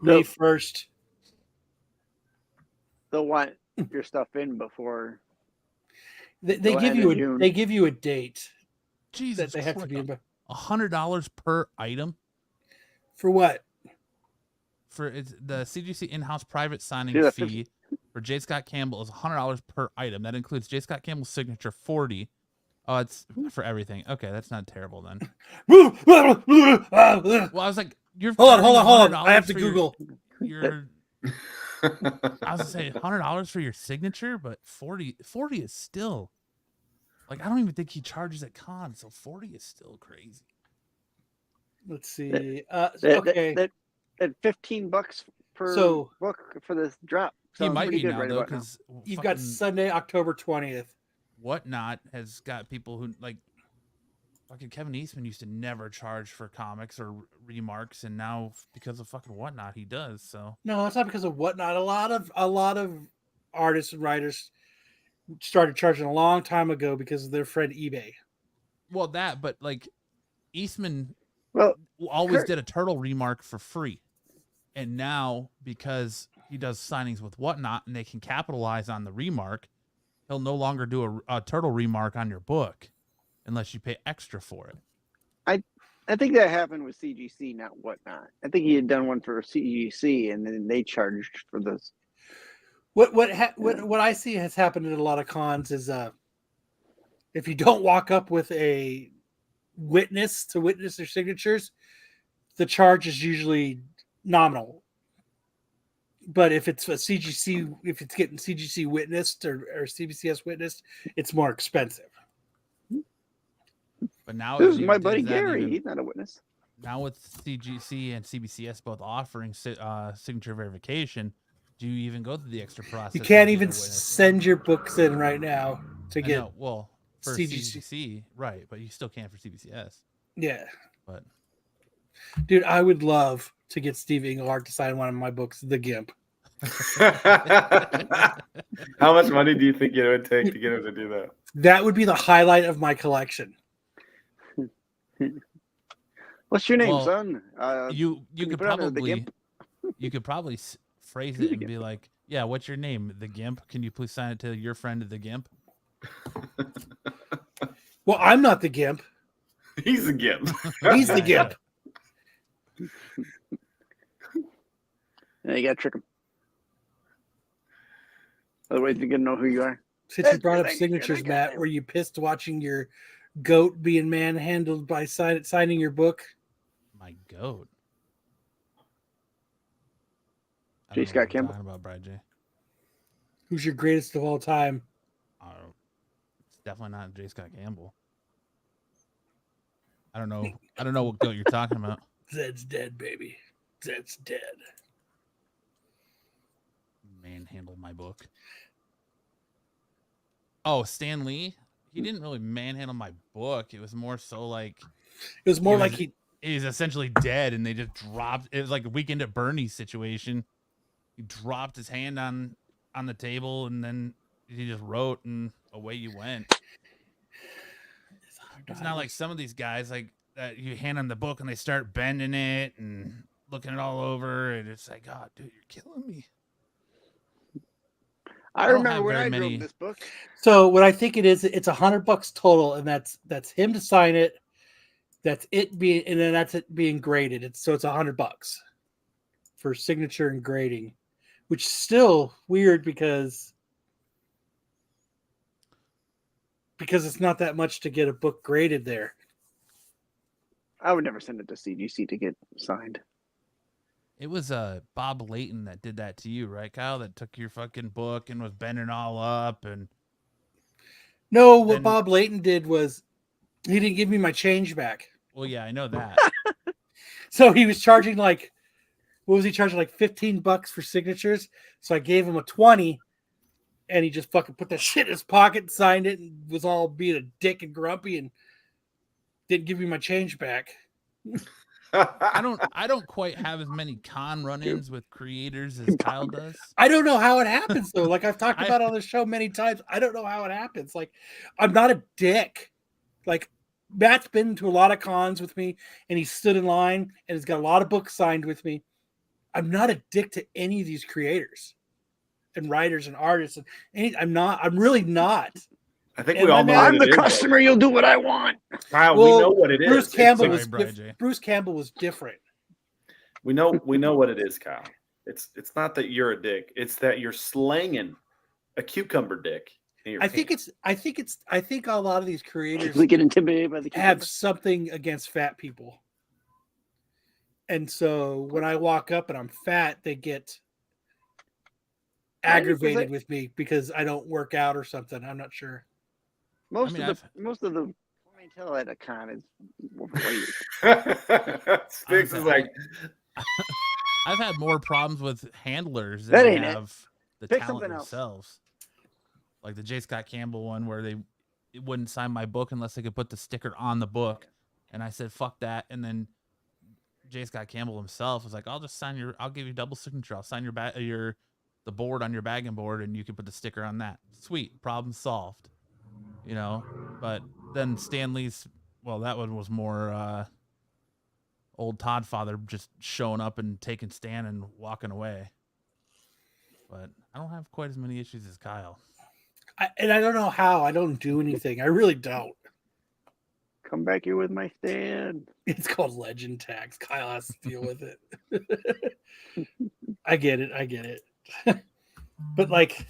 May 1st. They'll want your stuff in before. They Go give ahead you in a June. they give you a date Jesus, that they have to be in. $100 per item For what? for the CGC in-house private signing See, that's fee for J. Scott Campbell is $100 per item. That includes J. Scott Campbell's signature, $40. Oh, it's for everything. Okay, that's not terrible then. Well, Well, I was like, you're hold on. $100 I have to for Google. your I was gonna say $100 for your signature, but 40 is still like I don't even think he charges at cons, so 40 is still crazy. Let's see. That, Okay. that $15 per So- book for this drop. He Sounds might pretty be good now right though, about now. because You've got Sunday, October 20th. Whatnot has got people who like fucking Kevin Eastman used to never charge for comics or remarks, and now because of fucking Whatnot, he does. So No, it's not because of Whatnot. A lot of artists and writers started charging a long time ago because of their friend eBay. well that, but like Eastman Well, always Kurt- did a turtle remark for free, and now because he does signings with Whatnot and they can capitalize on the remark, he'll no longer do a turtle remark on your book unless you pay extra for it. I think that happened with CGC, not Whatnot. I think he had done one for CGC, and then they charged for this. What I see has happened at a lot of cons is if you don't walk up with a witness to witness their signatures, the charge is usually nominal. But if it's a CGC, if it's getting CGC witnessed or CBCS witnessed, it's more expensive. But now This is it my does buddy that Gary. even- He's not a witness. now with CGC and CBCS both offering signature verification, do you even go through the extra process? You of can't getting even a witness? send your books in right now to I get. know, well, for CGC. CGC, right? But you still can for CBCS. Yeah, But dude, I would love to get Steve Englehart to sign one of my books, The Gimp. How much money do you think it would take to get him to do that? That would be the highlight of my collection. What's your name, Well, son? you can could put on there the probably Gimp? you could probably phrase Who's it the and Gimp? be like, yeah, what's your name? The Gimp. Can you please sign it to your friend the Gimp? Well, I'm not the Gimp. He's a gimp. He's the Gimp. Yeah, you gotta trick him. Otherwise, you're gonna know who you are. Since you That's brought your up thing, signatures, yeah, Matt, were you pissed watching your goat being manhandled by signing your book? My goat. I J. don't know Scott what you're Campbell? talking about, Brad J. Who's your greatest of all time? It's definitely not J. Scott Campbell. I don't know what goat you're talking about. Zed's dead, baby. Zed's dead. Manhandle my book. Oh, Stan Lee? He didn't really manhandle my book. It was more so like It was more He like was- he. he's essentially dead and they just dropped. It was like a Weekend at Bernie's situation. He dropped his hand on the table and then he just wrote and away you went. It's not like some of these guys like that you hand them the book and they start bending it and looking it all over and it's like, oh, dude, you're killing me. I don't remember have when very I many- drove this book. So what I think it is, it's $100 total, and that's him to sign it. That's it being, and then that's it being graded. It's $100 for signature and grading, which is still weird because it's not that much to get a book graded there. I would never send it to CGC to get signed. It was Bob Layton that did that to you, right, Kyle? That took your fucking book and was bending all up and No, what Then- Bob Layton did was he didn't give me my change back. well, yeah, I know that. So he was charging like, what was he charging? Like $15 for signatures. So I gave him a 20, and he just fucking put that shit in his pocket, and signed it, and was all being a dick and grumpy, and didn't give me my change back. I don't quite have as many con run-ins with creators as Kyle does. I don't know how it happens though. Like I've talked I- about on the show many times. I don't know how it happens. Like I'm not a dick. Like Matt's been to a lot of cons with me, and he stood in line and has got a lot of books signed with me. I'm not a dick to any of these creators and writers and artists. And I'm really not. I think And we all my know man- what I'm it the is, though. customer. You'll do what I want. Kyle, Well, we know what it is. Bruce It's Campbell like- was Sorry, Brian J. Bruce Campbell was different. we know what it is, Kyle. It's not that you're a dick. It's that you're slanging a cucumber dick in your I think pants. I think a lot of these creators We get intimidated by the have cucumber. something against fat people. And so when I walk up and I'm fat, they get 90%. aggravated with me because I don't work out or something. I'm not sure. Most mean, of the clientele at a con is overweight. Sticks is Honestly, like, I've had more problems with handlers That than I ain't it. have the Pick talent something else. themselves. Like the J. Scott Campbell one where it wouldn't sign my book unless they could put the sticker on the book. And I said, fuck that. And then J. Scott Campbell himself was like, I'll give you double signature. I'll sign the board on your bagging board and you can put the sticker on that. Sweet. Problem solved. You know, but then Stanley's, well, that one was more old Todd father just showing up and taking Stan and walking away. But I don't have quite as many issues as Kyle. And I don't know how. I don't do anything. I really don't. Come back here with my stand. It's called legend tax. Kyle has to deal with it. I get it. But like,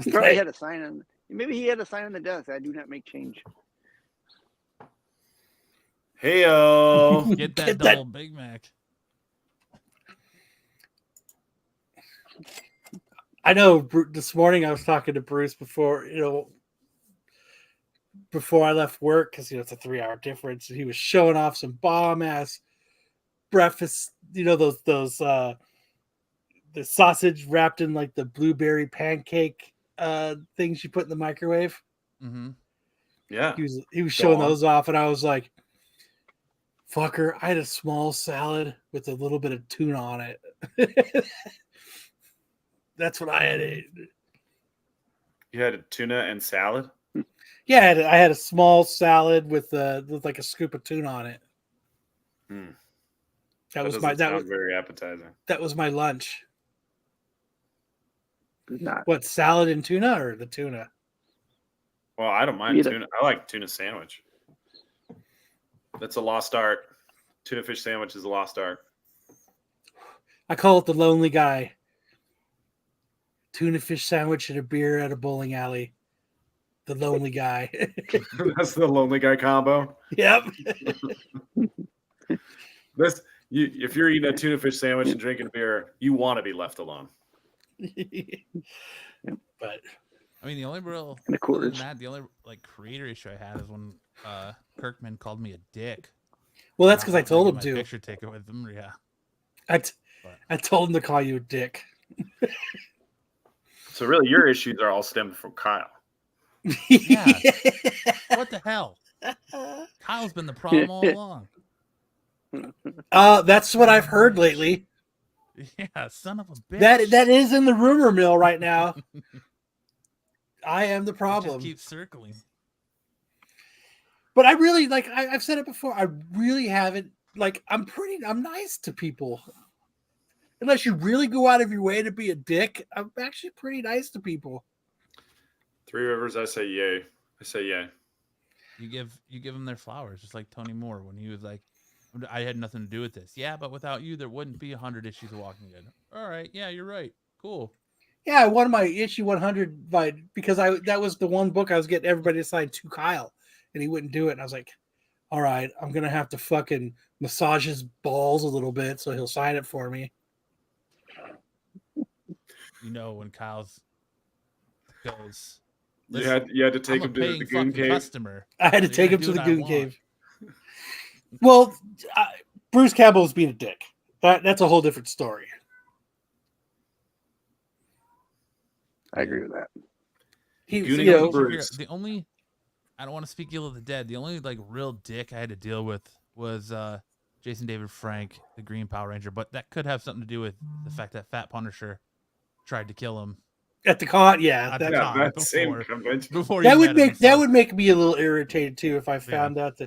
He probably had a sign on. Maybe he had a sign on the desk. I do not make change. Heyo. Get that double Big Mac. I know this morning I was talking to Bruce before I left work because it's a 3-hour difference. And he was showing off some bomb ass breakfast. Those the sausage wrapped in like the blueberry pancake things you put in the microwave. Mm-hmm. Yeah. He was showing those off, and I was like, "Fucker!" I had a small salad with a little bit of tuna on it. That's what I had ate. You had a tuna and salad? Yeah, I had a small salad with like a scoop of tuna on it. That was very appetizing. That was my lunch. Not. What, salad and tuna or the tuna? Well, I don't mind tuna. I like tuna sandwich. That's a lost art. Tuna fish sandwich is a lost art. I call it the lonely guy. Tuna fish sandwich and a beer at a bowling alley. The lonely guy. That's the lonely guy combo. Yep. If you're eating a tuna fish sandwich and drinking beer, you want to be left alone. But I mean, the only real the only like creator issue I had is when Kirkman called me a dick. Well, that's because I told him to. Picture taken with him, yeah. I told him to call you a dick. So really, your issues are all stemmed from Kyle. Yeah. What the hell? Kyle's been the problem all along. That's what I've heard lately. Yeah, son of a bitch. That is in the rumor mill right now. I am the problem. Just keep circling. But I really I've said it before. I really haven't I'm nice to people. Unless you really go out of your way to be a dick, I'm actually pretty nice to people. Three Rivers, I say yay. I say yay. You give them their flowers, just like Tony Moore when he was like, I had nothing to do with this. Yeah, but without you, there wouldn't be 100 issues of Walking Dead. All right, yeah, you're right. Cool. Yeah, I won my issue 100 because that was the one book I was getting everybody to sign to Kyle, and he wouldn't do it. And I was like, all right, I'm gonna have to fucking massage his balls a little bit so he'll sign it for me. When Kyle's goes, you had to take him to the Goon Cave. Customer, I had to take him to the Goon Cave. Well, Bruce Campbell was being a dick. That's a whole different story. I agree with that. The only, I don't want to speak ill of the dead. The only real dick I had to deal with was Jason David Frank, the Green Power Ranger. But that could have something to do with the fact that Fat Punisher tried to kill him at the con. Yeah, before that would make me a little irritated too if I found out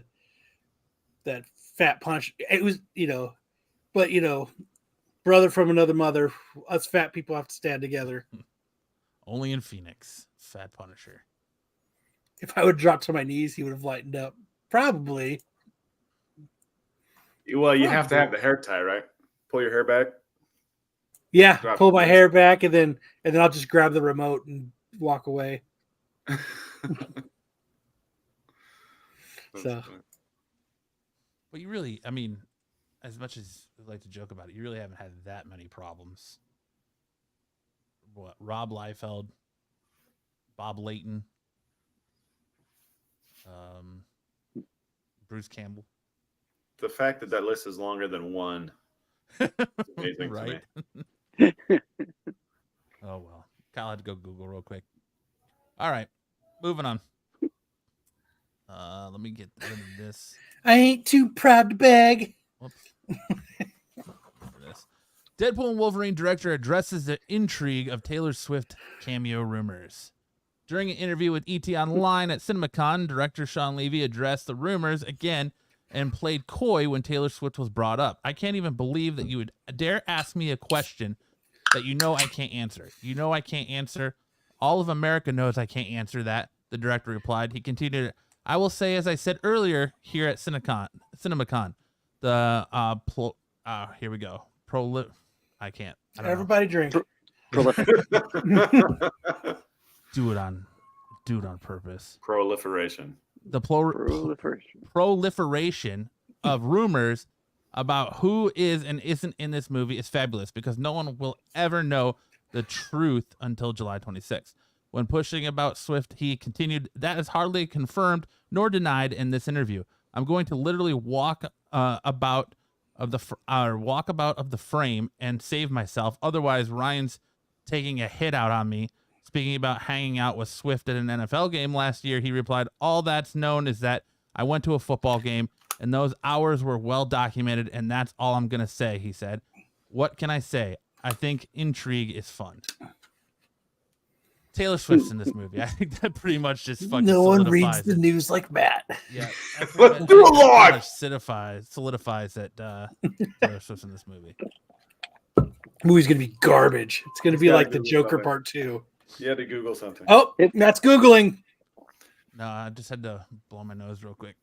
that Fat Punch. It was but brother from another mother. Us fat people have to stand together. Only in Phoenix, Fat Punisher. If I would drop to my knees, he would have lightened up. Probably. Well, you have to have the hair tie, right? Pull your hair back. Yeah, pull my hair back, and then I'll just grab the remote and walk away. So, but you really, I mean, as much as I like to joke about it, you really haven't had that many problems. What, Rob Liefeld, Bob Layton, Bruce Campbell. The fact that list is longer than one Amazing Right. to me. Oh well, Kyle had to go Google real quick. All right, moving on. Let me get rid of this. I ain't too proud to beg. Whoops. This. Deadpool and Wolverine director addresses the intrigue of Taylor Swift cameo rumors. During an interview with ET Online at CinemaCon, director Sean Levy addressed the rumors again and played coy when Taylor Swift was brought up. I can't even believe that you would dare ask me a question that you know I can't answer. You know I can't answer. All of America knows I can't answer that, the director replied. He continued, I will say, as I said earlier here at CinemaCon, the, here we go. I can't. I don't Everybody drink. Prolific. do it on purpose. Proliferation. The Proliferation. proliferation of rumors about who is and isn't in this movie is fabulous because no one will ever know the truth until July 26th. When pushing about Swift, he continued, that is hardly confirmed nor denied in this interview. I'm going to literally walk about of the frame and save myself. Otherwise, Ryan's taking a hit out on me. Speaking about hanging out with Swift at an NFL game last year, he replied, all that's known is that I went to a football game and those hours were well documented, and that's all I'm going to say, he said. What can I say? I think intrigue is fun. Taylor Swift's in this movie. I think that pretty much just fucking No one solidifies reads the it. news like Matt. Yeah. Let's do it live! Solidifies that Taylor Swift's in this movie. Movie's gonna be garbage. It's gonna be gotta like the Google Joker something. Part 2. You had to Google something. Oh, Matt's googling. No, I just had to blow my nose real quick.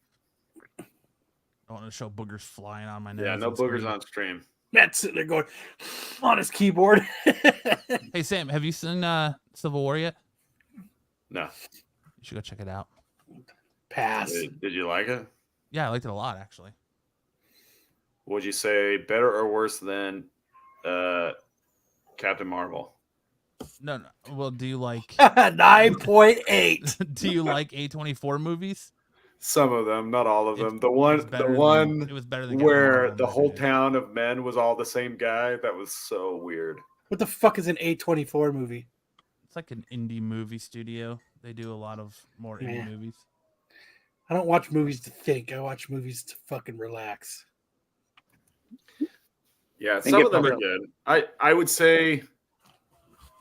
I want to show boogers flying on my nose. Yeah, no on boogers screen. on stream. Matt's sitting there going on his keyboard. Hey, Sam, have you seen Civil War yet? No. You should go check it out. Pass. Did you like it? Yeah, I liked it a lot, actually. Would you say better or worse than Captain Marvel? No. Well, do you like 9.8. do you like A24 movies? Some of them, not all of them. It was The better one than Captain Marvel, where in the my whole opinion. town of men was all the same guy. That was so weird. What the fuck is an A24 movie? It's like an indie movie studio. They do a lot of more indie Yeah. movies. I don't watch movies to think. I watch movies to fucking relax. Yeah, And some get of them are pumped good. I would say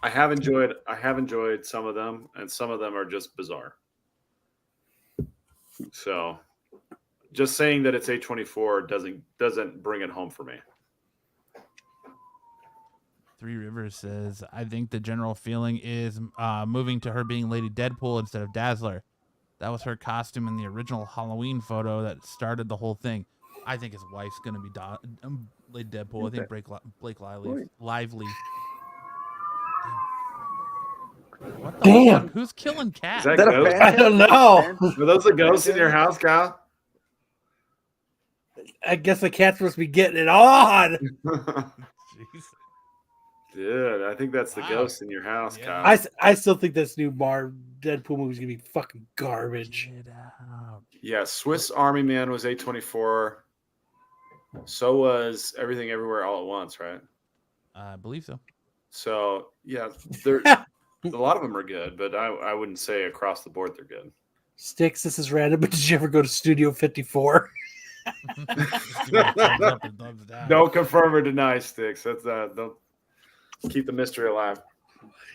I have enjoyed some of them, and some of them are just bizarre. So just saying that it's A24 doesn't bring it home for me. Three Rivers says, I think the general feeling is moving to her being Lady Deadpool instead of Dazzler. That was her costume in the original Halloween photo that started the whole thing. I think his wife's going to be Lady Deadpool. I think Blake Lively. What the Damn. fuck? Who's killing cats? Is Is that a ghost? fan? I don't know. Are those the ghosts in your house, Kyle? I guess the cat's supposed to be getting it on. Jeez. Dude, I think that's the Wow. ghost in your house, Yeah. Kyle. I still think this new Deadpool movie is gonna be fucking garbage. Get out. Yeah, Swiss Army Man was A24. So was Everything Everywhere All at Once, right? I believe so. So yeah, a lot of them are good, but I wouldn't say across the board they're good. Sticks, this is random, but did you ever go to Studio 54? Don't confirm or deny, Sticks. That's don't keep the mystery alive.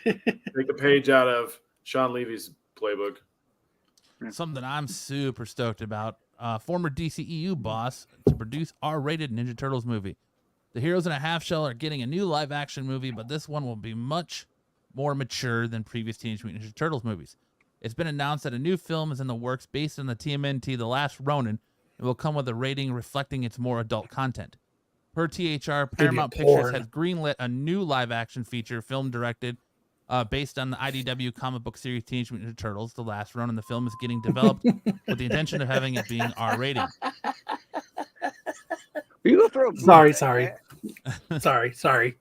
Take a page out of Sean Levy's playbook. Something I'm super stoked about. Former DCEU boss to produce R-rated Ninja Turtles movie. The Heroes in a Half Shell are getting a new live-action movie, but this one will be much more mature than previous Teenage Mutant Ninja Turtles movies. It's been announced that a new film is in the works based on the TMNT The Last Ronin and will come with a rating reflecting its more adult content. Per THR, Paramount Pictures porn. has greenlit a new live-action feature film directed based on the IDW comic book series Teenage Mutant Ninja Turtles. The Last Ronin. The film is getting developed with the intention of having it being R-rated. You go throw a Sorry, boot, sorry. man. Sorry.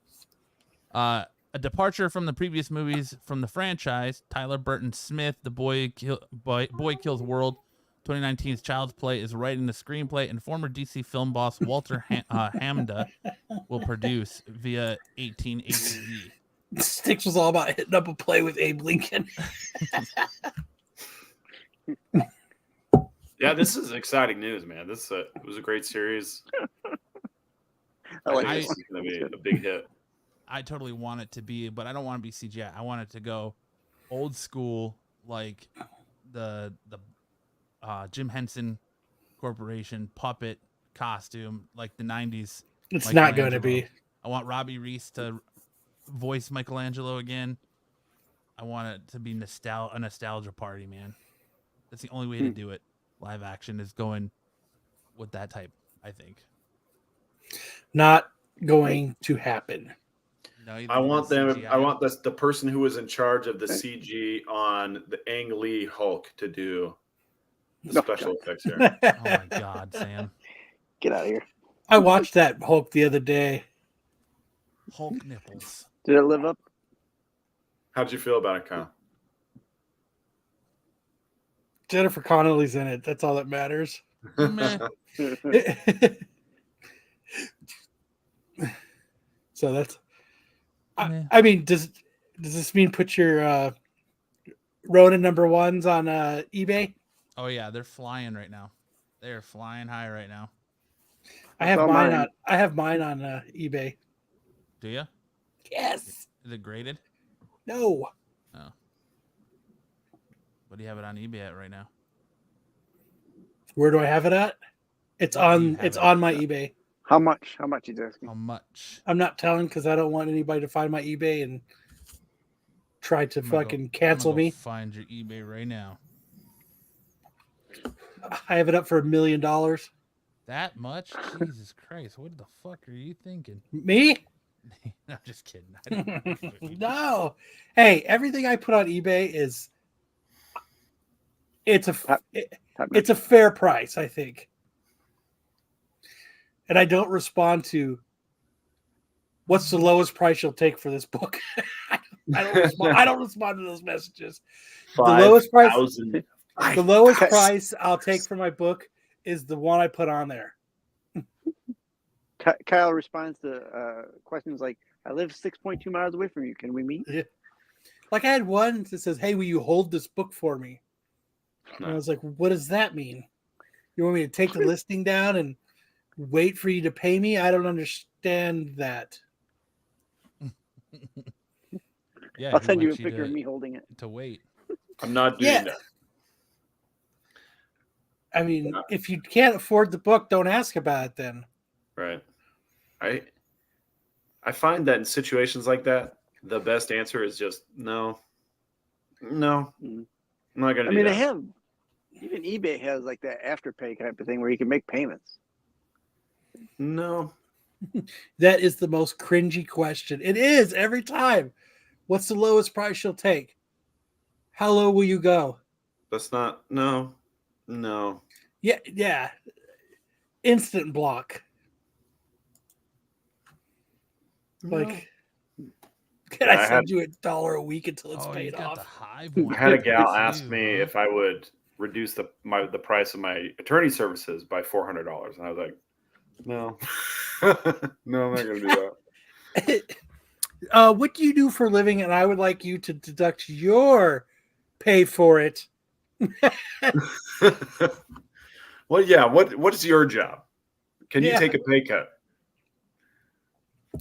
A departure from the previous movies from the franchise, Tyler Burton Smith, The Boy Kills World, 2019's Child's Play is writing the screenplay, and former DC film boss Walter Hamda will produce via 18ATV. Sticks was all about hitting up a play with Abe Lincoln. Yeah, this is exciting news, man. This it was a great series. I like think this this one. is gonna be a big hit. I totally want it to be, but I don't want to be CGI. I want it to go old school, like the Jim Henson Corporation puppet costume, like the 90s. It's not going to be. I want Robbie Reese to voice Michelangelo again. I want it to be a nostalgia party, man. That's the only way to do it. Live action is going with that type, I think. Not going to happen. No, I want them. CGI. I want the person who was in charge of the CG on the Ang Lee Hulk to do the special effects here. Oh my God, Sam. Get out of here. I watched that Hulk the other day. Hulk nipples. Did it live up? How'd you feel about it, Kyle? Jennifer Connelly's in it. That's all that matters. Meh. So that's. Meh. I mean, does this mean put your Ronin #1s on eBay? Oh yeah, they're flying right now. They are flying high right now. I have Saw mine mine. on. I have mine on eBay. Do you? Yes. Is it graded? No. Oh. What do you have it on eBay at right now? Where do I have it at? It's Where do you on. have It's it on at? my eBay. How much? How much is asking? How much? I'm not telling because I don't want anybody to find my eBay and try to I'm gonna fucking go- cancel I'm gonna me. go Find your eBay right now. I have it up for $1 million. That much? Jesus Christ! What the fuck are you thinking? Me? I'm just kidding. I don't know. No. Hey, everything I put on eBay is it's a Top it's a fair price, I think. And I don't respond to what's the lowest price you'll take for this book. I don't respond to those messages. The lowest price 5,000. the lowest price I'll take for my book is the one I put on there. Kyle responds to questions like, "I live 6.2 miles away from you. Can we meet?" Like I had one that says, "Hey, will you hold this book for me?" And I was like, "What does that mean? You want me to take the listing down and wait for you to pay me? I don't understand that." Yeah, I'll he send you a wants picture of me holding it. to wait. I'm not doing Yeah. that. I mean, if you can't afford the book, don't ask about it then. Right. I find that in situations like that, the best answer is just no. No. I'm not gonna I do mean, that. they have even eBay has like that afterpay type of thing where you can make payments. No. That is the most cringy question. It is every time. What's the lowest price you'll take? How low will you go? That's not no. Yeah. Instant block. Like, can I send you $1 a week until it's Oh, you paid got the off? hive one. I had a gal That's ask you, me huh? if I would reduce the price of my attorney services by $400, and I was like, no, no, I'm not gonna do that. What do you do for a living? And I would like you to deduct your pay for it. Well, yeah. What is your job? Can you Yeah. take a pay cut?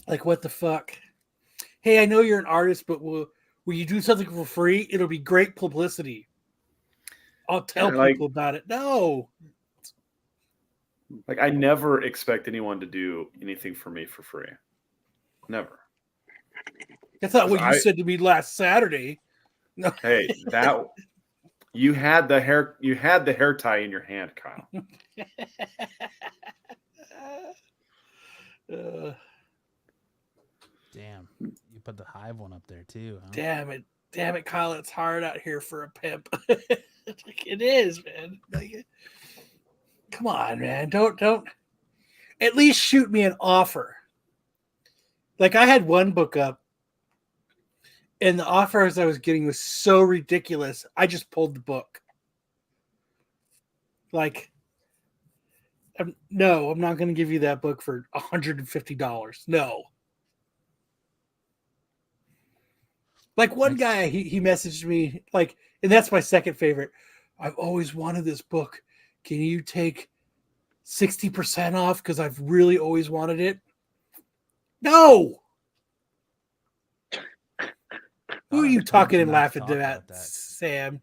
Like, what the fuck? Hey, I know you're an artist, but will you do something for free? It'll be great publicity. I'll tell people about it. No. Like, I never expect anyone to do anything for me for free. Never. That's not what you I- said to me last Saturday. No. Hey, that you had the hair tie in your hand, Kyle. Damn, you put the hive one up there too. Huh? Damn it, Kyle! It's hard out here for a pimp. It is, man. Like, come on, man. Don't. At least shoot me an offer. Like I had one book up, and the offers I was getting was so ridiculous. I just pulled the book. Like, no, I'm not going to give you that book for $150. No. Like one guy, he messaged me like, and that's my second favorite. I've always wanted this book. Can you take 60% off? Because I've really always wanted it. No. Who are you talking and laughing to that, Sam?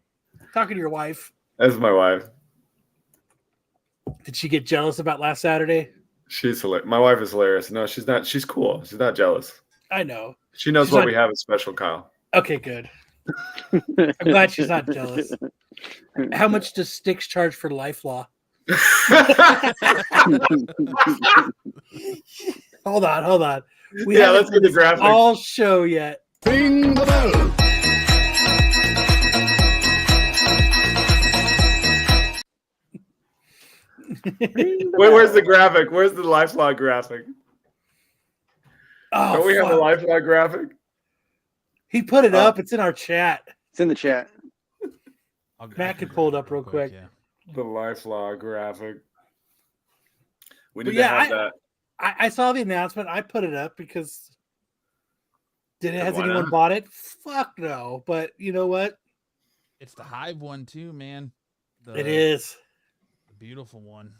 Talking to your wife. That's my wife. Did she get jealous about last Saturday? She's hilarious. My wife is hilarious. No, she's not. She's cool. She's not jealous. I know. She knows She's what not- we have is special, Kyle. Okay, good. I'm glad she's not jealous. How much does Styx charge for life law? Hold on. We Yeah, haven't let's get the done graphic. all show yet. Ring the bell. Wait, where's the graphic? Where's the lifelog graphic? Oh, Don't we have a fuck. lifelog graphic? He put it Oh. up. It's in our chat. It's in the chat. Matt can pull it up real quick. Yeah. The lifelog graphic. We But need yeah, to have that. I saw the announcement. I put it up because has Why anyone not? bought it? Fuck no. But you know what? It's the Hive one too, man. It is. The beautiful one.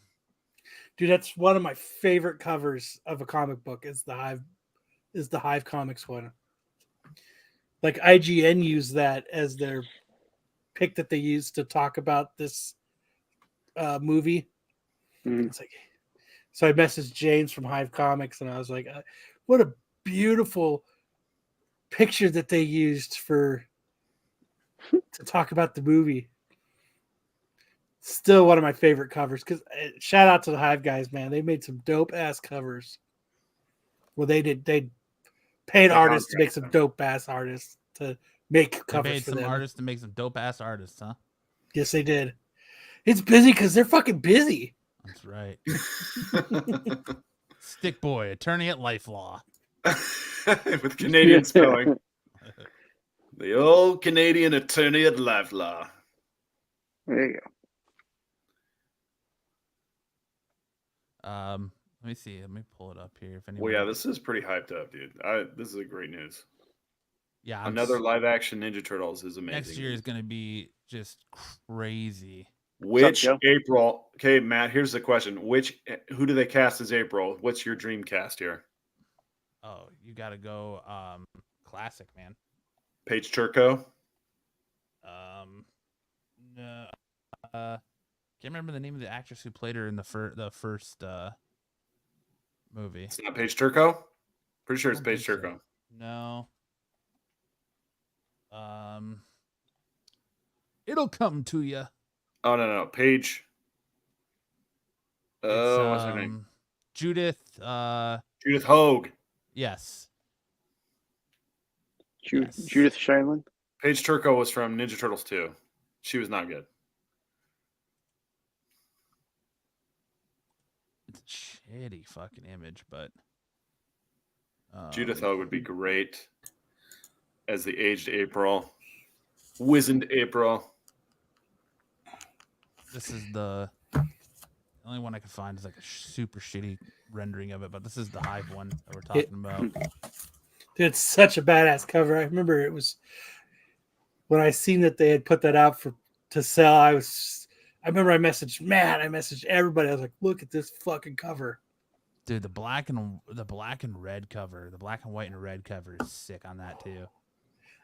Dude, that's one of my favorite covers of a comic book is the Hive Comics one. Like IGN used that as their pick that they used to talk about this movie. Mhm. It's like, so I messaged James from Hive Comics and I was like, what a beautiful picture that they used to talk about the movie. Still one of my favorite covers because shout out to the Hive guys, man. They made some dope ass covers. Well, they paid artists to make some dope ass artists to make They covers paid for some them. artists to make some dope ass artists, huh? Yes, they did. It's busy because they're fucking busy. That's right. Stick Boy, attorney at Life Law. With Canadian spelling. The old Canadian attorney at life law. There you go. Let me see. Let me pull it up here. If anyone... Well, yeah, this is pretty hyped up, dude. This is a great news. yeah, Another live action Ninja Turtles is amazing. next year is going to be just crazy. Which Joe? April? Okay, Matt. Here's the question: who do they cast as April? What's your dream cast here? Oh, you got to go classic, man. Paige Turco. No, can't remember the name of the actress who played her in the first movie. It's not Paige Turco. Pretty sure it's I don't Paige think so. Turco. No. It'll come to you. Oh no, Paige. Oh, what's her name? Judith. Judith Hogue. Yes. Judith Yes. Shineland. Paige Turco was from Ninja Turtles 2. She was not good. It's a shitty fucking image, but Judith Hogue would be great as the aged April, wizened April. this is the only one I could find is like a super shitty rendering of it, but this is the Hive one that we're talking about. Dude, it's such a badass cover. I remember it was when I seen that they had put that out to sell. I remember I messaged Matt. I messaged everybody. I was like, "Look at this fucking cover." Dude, the black and red cover, the black and white and red cover is sick on that too.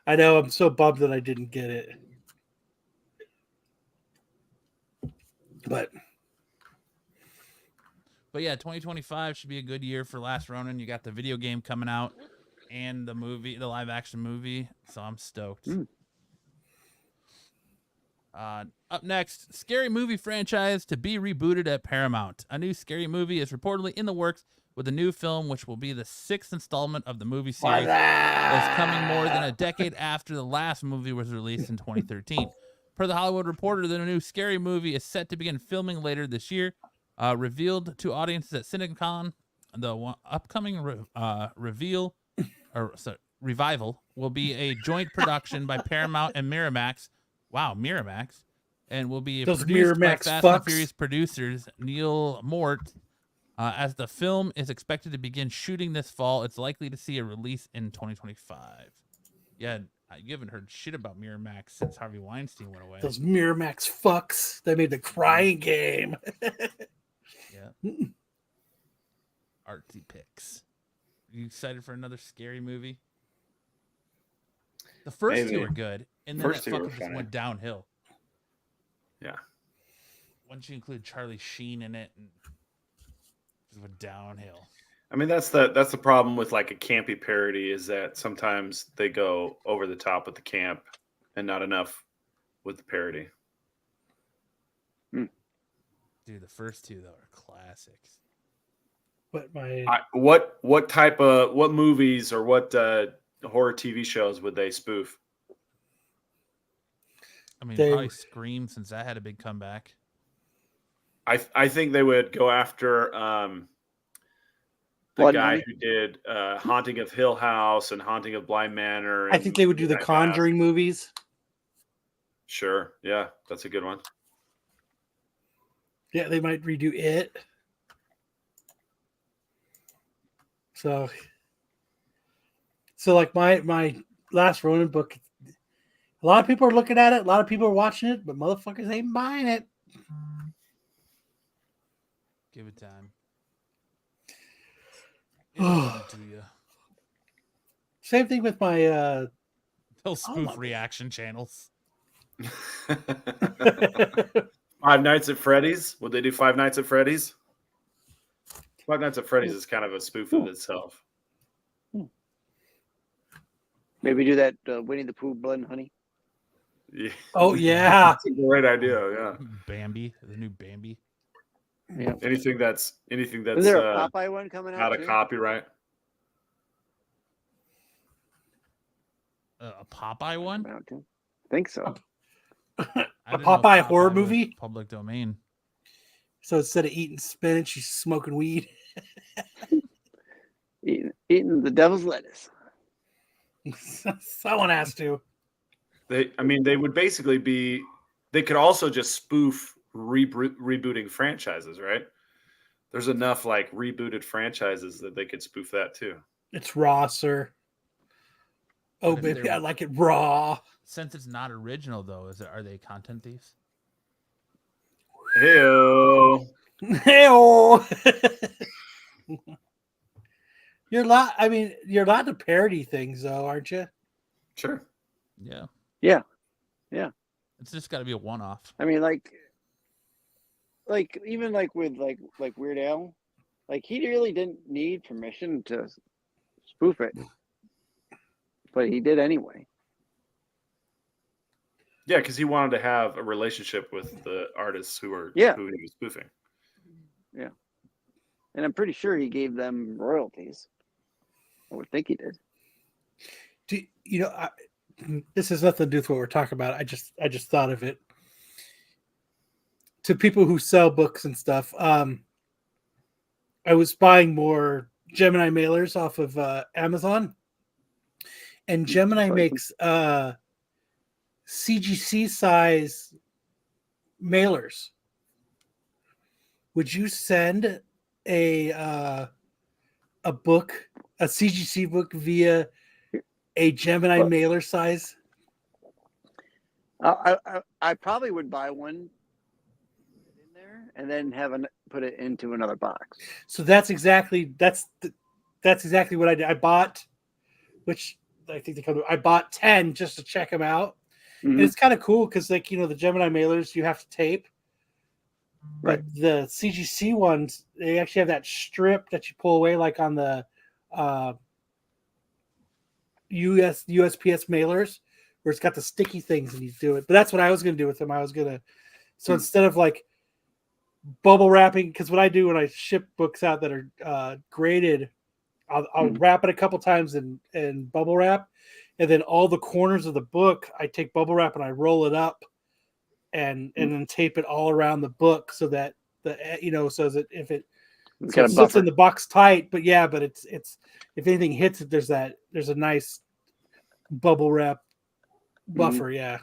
I know. I'm so bummed that I didn't get it, but yeah, 2025 should be a good year for Last Ronin. You got the video game coming out and the movie, the live action movie. So I'm stoked. Up next, scary movie franchise to be rebooted at Paramount. A new scary movie is reportedly in the works with a new film, which will be the 6th installment of the movie series. That is coming more than a decade after the last movie was released in 2013. Per the Hollywood Reporter, the new scary movie is set to begin filming later this year. Revealed to audiences at CinemaCon, the upcoming revival will be a joint production by Paramount and Miramax. Wow, Miramax. and will be Those produced by Miramax Fast and fucks. Furious producers Neil Mort. As the film is expected to begin shooting this fall, it's likely to see a release in 2025. Yeah, you haven't heard shit about Miramax since Harvey Weinstein went away. Those Miramax fucks. They made the crying game. Yeah. Artsy picks. Are you excited for another scary movie? The first Maybe. two are good, and then First that two were fucker just funny. went downhill. Yeah. Once you include Charlie Sheen in it, and just went downhill. I mean, that's the problem with like a campy parody is that sometimes they go over the top with the camp and not enough with the parody. Dude, the first two though are classics. But my What movies or what horror TV shows would they spoof? I mean, They- probably Scream, since that had a big comeback. I think they would go after the Blood guy Money? who did Haunting of Hill House and Haunting of Bly Manor. I think they would do the Midnight Mass. Conjuring movies. Sure, yeah, that's a good one. Yeah, they might redo it. So like my last Ronin book, a lot of people are looking at it, a lot of people are watching it, but motherfuckers ain't buying it. Give it time. It'll come to you. Same thing with my They'll spoof my- reaction channels. Five Nights at Freddy's. Would they do Five Nights at Freddy's? Five Nights at Freddy's is kind of a spoof of itself. Maybe do that Winnie the Pooh Blood and Honey. Yeah. Oh yeah. That's a great idea. Yeah. Bambi, the new Bambi. Yeah. Anything that's Is there a Popeye one coming out? not a too? copyright. A Popeye one? Coming out too? I think so. I A didn't know Popeye horror was movie? Public domain. So instead of eating spinach, she's smoking weed. Eating the devil's lettuce. Someone has to. They would basically be. They could also just spoof rebooting franchises, right? There's enough like rebooted franchises that they could spoof that too. It's raw, sir. Oh But if baby, they're- I like it raw. Since it's not original, though, are they content thieves? Hey, Hey-oh. You're allowed to parody things though, aren't you? sure. Yeah. Yeah. Yeah. It's just got to be a one-off. I mean, like even like with like Weird Al, like he really didn't need permission to spoof it, but he did anyway. Yeah, because he wanted to have a relationship with the artists who were Yeah. who he was spoofing. And I'm pretty sure he gave them royalties. I would think he did. This has nothing to do with what we're talking about. I just thought of it. To people who sell books and stuff, I was buying more Gemini mailers off of Amazon, and Gemini makes CGC size mailers. Would you send a book, a CGC book, via a Gemini mailer size? I probably would buy one in there and then put it into another box. So that's exactly what I did. I bought, which I think I bought 10 just to check them out. Mhm. And it's kind of cool because, like, the Gemini mailers you have to tape. Right. But the CGC ones, they actually have that strip that you pull away, like on the USPS mailers, where it's got the sticky things and you do it. But that's what I was going to do with them. So instead of like bubble wrapping, because what I do when I ship books out that are graded, I'll wrap it a couple times in bubble wrap, and then all the corners of the book, I take bubble wrap and I roll it up and then tape it all around the book so that so that if it It's so got it a sits buffer. in the box tight, but it's if anything hits it, there's a nice bubble wrap buffer. Yeah.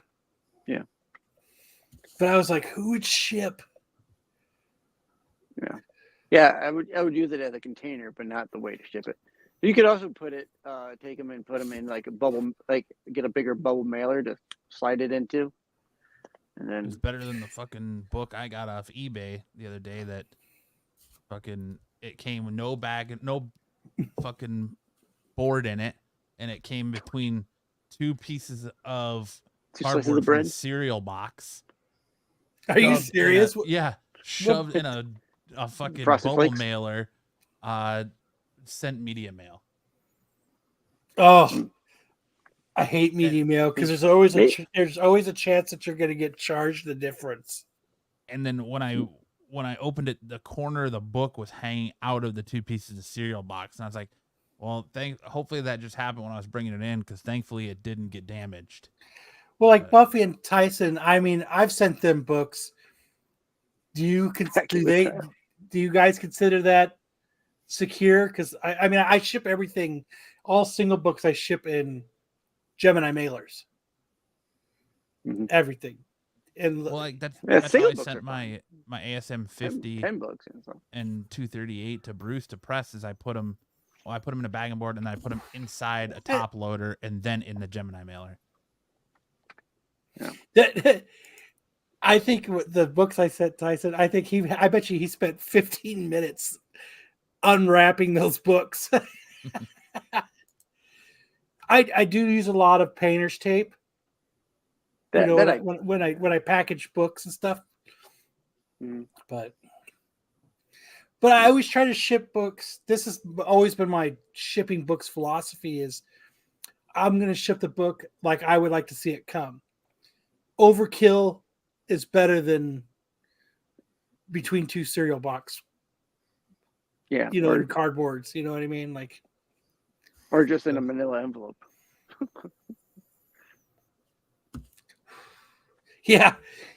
But I was like, who would ship? Yeah, I would use it as a container, but not the way to ship it. You could also put it, take them and put them in like a bubble, like get a bigger bubble mailer to slide it into, and then It's better than the fucking book I got off eBay the other day that fucking it came with no bag, no fucking board in it, and it came between two pieces of two slices cardboard of from a bread. cereal box. Are you Shoved in serious? yeah, shoved in a fucking Frosted bubble Flakes? mailer, sent media mail. Oh, I hate media mail because there's always a chance that you're going to get charged the difference. And then when I opened it, the corner of the book was hanging out of the two pieces of cereal box, and I was like, "Well, hopefully that just happened when I was bringing it in, because thankfully it didn't get damaged." Well, like Buffy and Tyson, I mean, I've sent them books. Do you guys consider that secure? Because I mean, I ship everything, all single books I ship in Gemini mailers, everything. And Well, like that's how single I books sent are my ASM 50 10 books and stuff. and 238 to Bruce to press. As I put them in a bag and board, and then I put them inside a top loader, and then in the Gemini mailer. Yeah. I think the books I sent Tyson, I bet you he spent 15 minutes unwrapping those books. I do use a lot of painter's tape. When I package books and stuff. But I always try to ship books. This has always been my shipping books philosophy is I'm going to ship the book like I would like to see it come. Overkill is better than between two cereal box. Yeah. Or cardboards, you know what I mean? Like, or just in a manila envelope. Yeah,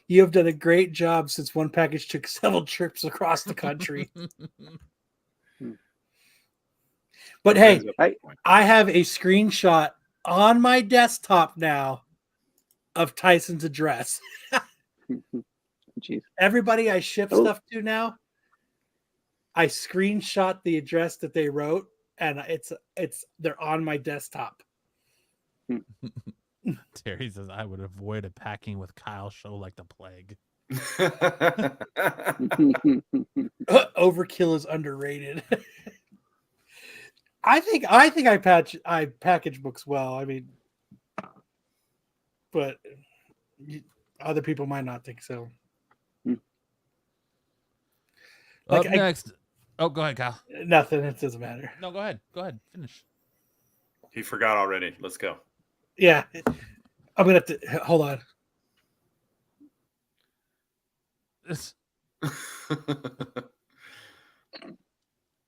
you have done a great job since one package took several trips across the country. But hey, I have a screenshot on my desktop now of Tyson's address. Jeez. Everybody I ship stuff to now, I screenshot the address that they wrote, and they're on my desktop. Terry says I would avoid a packing with Kyle show like the plague. Overkill is underrated. I think I package books well. I mean, but other people might not think so. Up next. Oh, go ahead, Kyle. Nothing. It doesn't matter. No, go ahead. Go ahead. Finish. He forgot already. Let's go. Yeah. I'm going to have to hold on.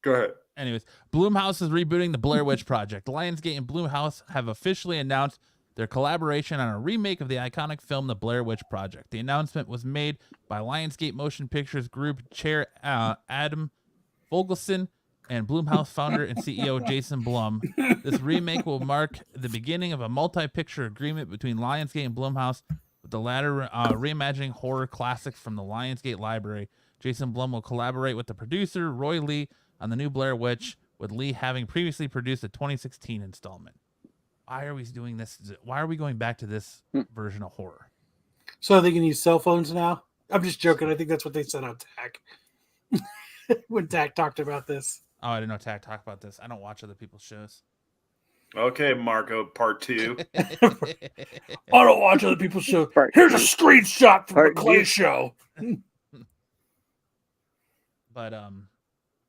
Go ahead. Anyways, Blumhouse is rebooting the Blair Witch Project. Lionsgate and Blumhouse have officially announced their collaboration on a remake of the iconic film The Blair Witch Project. The announcement was made by Lionsgate Motion Pictures Group Chair Adam Fogelson and Blumhouse founder and CEO Jason Blum. This remake will mark the beginning of a multi-picture agreement between Lionsgate and Blumhouse, with the latter reimagining horror classics from the Lionsgate library. Jason Blum will collaborate with the producer, Roy Lee, on the new Blair Witch, with Lee having previously produced a 2016 installment. Why are we doing this? Why are we going back to this version of horror? So they can use cell phones now? I'm just joking. I think that's what they said on TAC. When TAC talked about this. Oh, I didn't know TAC talked about this. I don't watch other people's shows. Okay, Marco, part 2. I don't watch other people's shows. Here's a screenshot from the Clay show. But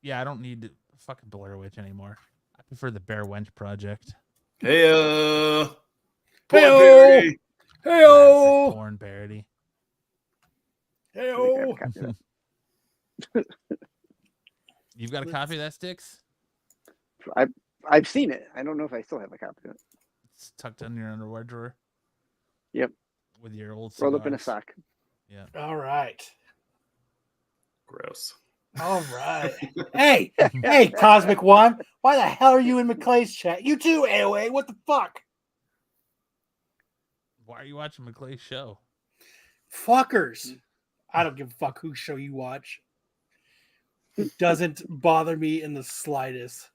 yeah, I don't need fucking Blair Witch anymore. I prefer the Bear Wench Project. Hey, Hey-o! Hey-o! Porn parody. Hey-o! You've got a copy of that, Sticks? I've seen it. I don't know if I still have a copy of it. It's tucked in your underwear drawer. Yep. With your old rolled up in a cigars. sock. Yeah. All right. Gross. All right. Hey, Cosmic One. Why the hell are you in McClay's chat? You too, AOA. What the fuck? Why are you watching McClay's show? Fuckers. I don't give a fuck whose show you watch. It doesn't bother me in the slightest.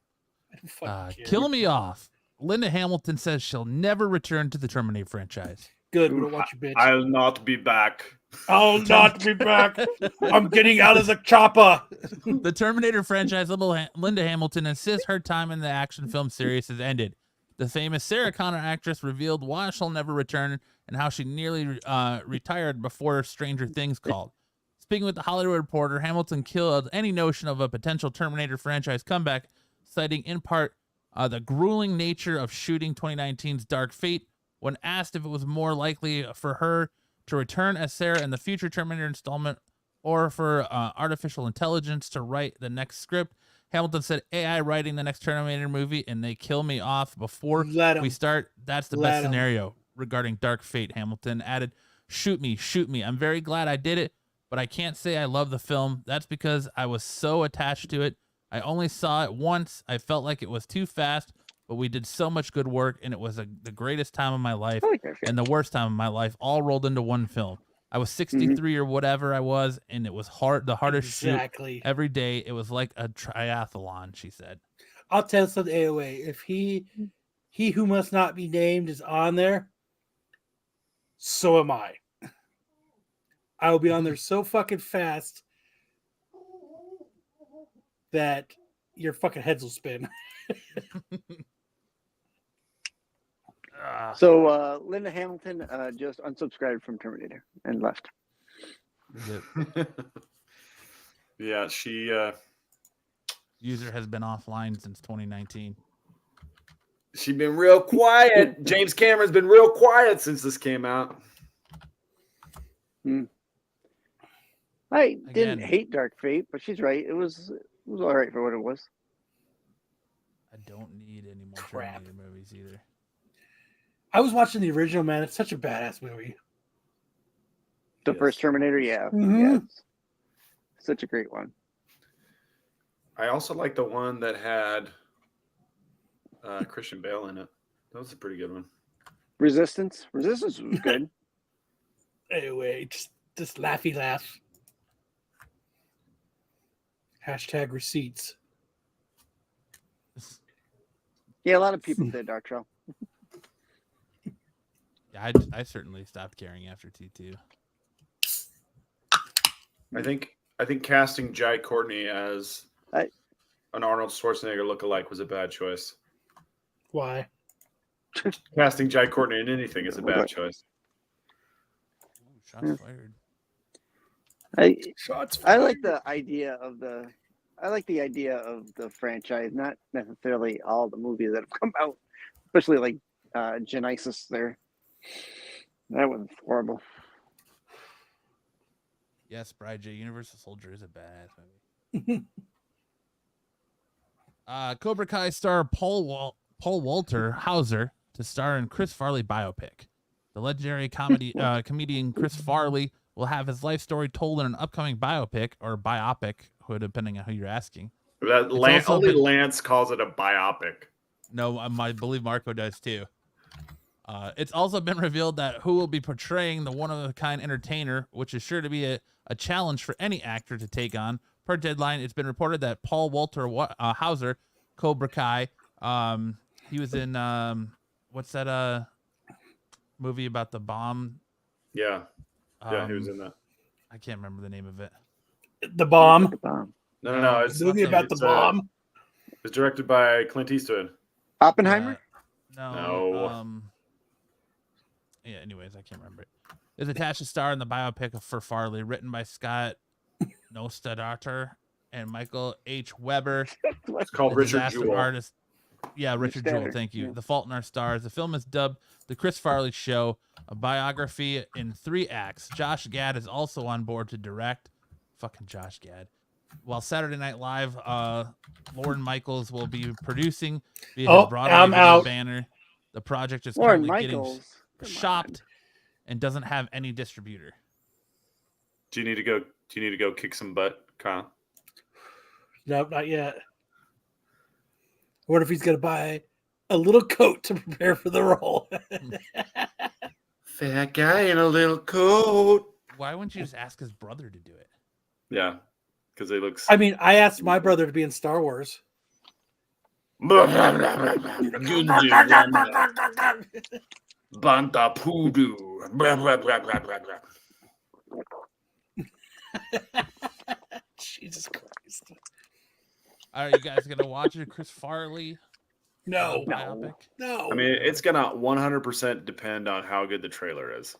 I don't fucking care. Kill me off. Linda Hamilton says she'll never return to the Terminator franchise. Good, we don't want you, bitch. I'll not be back. I'll not be back. I'm getting out of the chopper. The Terminator franchise, Linda Hamilton insists her time in the action film series has ended. The famous Sarah Connor actress revealed why she'll never return and how she nearly retired before Stranger Things called. Speaking with the Hollywood Reporter, Hamilton killed any notion of a potential Terminator franchise comeback, citing in part the grueling nature of shooting 2019's Dark Fate. When asked if it was more likely for her to return as Sarah in the future Terminator installment or for artificial intelligence to write the next script, Hamilton said AI writing the next Terminator movie and they kill me off before we start. That's the best scenario regarding Dark Fate. Hamilton added, shoot me. I'm very glad I did it, but I can't say I love the film. That's because I was so attached to it. I only saw it once. I felt like it was too fast, but we did so much good work, and it was the greatest time of my life and the worst time of my life all rolled into one film. I was 63 or whatever I was, and it was the hardest shoot every day. It was like a triathlon, she said. I'll tell some AOA. If he who must not be named is on there, so am I. I will be on there so fucking fast that your fucking heads will spin. So Linda Hamilton just unsubscribed from Terminator and left. Yeah, she user has been offline since 2019. She's been real quiet. James Cameron's been real quiet since this came out. I didn't hate Dark Fate, but she's right. It was all right for what it was. I don't need any more Terminator movies either. I was watching the original, man. It's such a badass movie. The first Terminator, yeah. Mm-hmm. Yeah. Such a great one. I also like the one that had Christian Bale in it. That was a pretty good one. Resistance was good. Anyway, just laughy laugh. Hashtag receipts. Yeah, a lot of people did Dark Trail. Yeah, I certainly stopped caring after T2. I think casting Jai Courtney as an Arnold Schwarzenegger lookalike was a bad choice. Why? Casting Jai Courtney in anything is a bad choice. Ooh, shots fired. I like the idea of the franchise, not necessarily all the movies that have come out, especially like Genesis there. That was horrible. Yes, Bride J. Universal Soldier is a badass movie. Cobra Kai star Paul Walter Hauser to star in Chris Farley biopic. The legendary comedian Chris Farley will have his life story told in an upcoming biopic or biopic, depending on who you're asking. Lance calls it a biopic. No, I believe Marco does too. It's also been revealed that who will be portraying the one-of-a-kind entertainer, which is sure to be a challenge for any actor to take on. Per Deadline, it's been reported that Paul Walter Hauser, Cobra Kai, he was in what's that movie about the bomb? Yeah, he was in that. I can't remember the name of it. The Bomb. No. It's movie about the bomb. It's directed by Clint Eastwood. Oppenheimer? No. Yeah, anyways, I can't remember it. Is attached to star in the biopic for Farley, written by Scott Nostadater and Michael H. Weber. It's called Richard Jewell. Artist. Yeah, Richard Jewell, thank you. Yeah. The Fault in Our Stars. The film is dubbed The Chris Farley Show, a biography in 3 acts. Josh Gad is also on board to direct. Fucking Josh Gad. While Saturday Night Live, Lorne Michaels will be producing via his Broadway video banner. The project is currently getting shopped and doesn't have any distributor. Do you need to go kick some butt, Kyle? Nope, not yet. What if he's gonna buy a little coat to prepare for the role? Fat guy in a little coat. Why wouldn't you just ask his brother to do it? Yeah, because he looks. I mean, I asked my brother to be in Star Wars. Banta Poodoo. Jesus Christ. Are you guys gonna watch it, Chris Farley? No. Biopic? No. I mean, it's gonna 100% depend on how good the trailer is.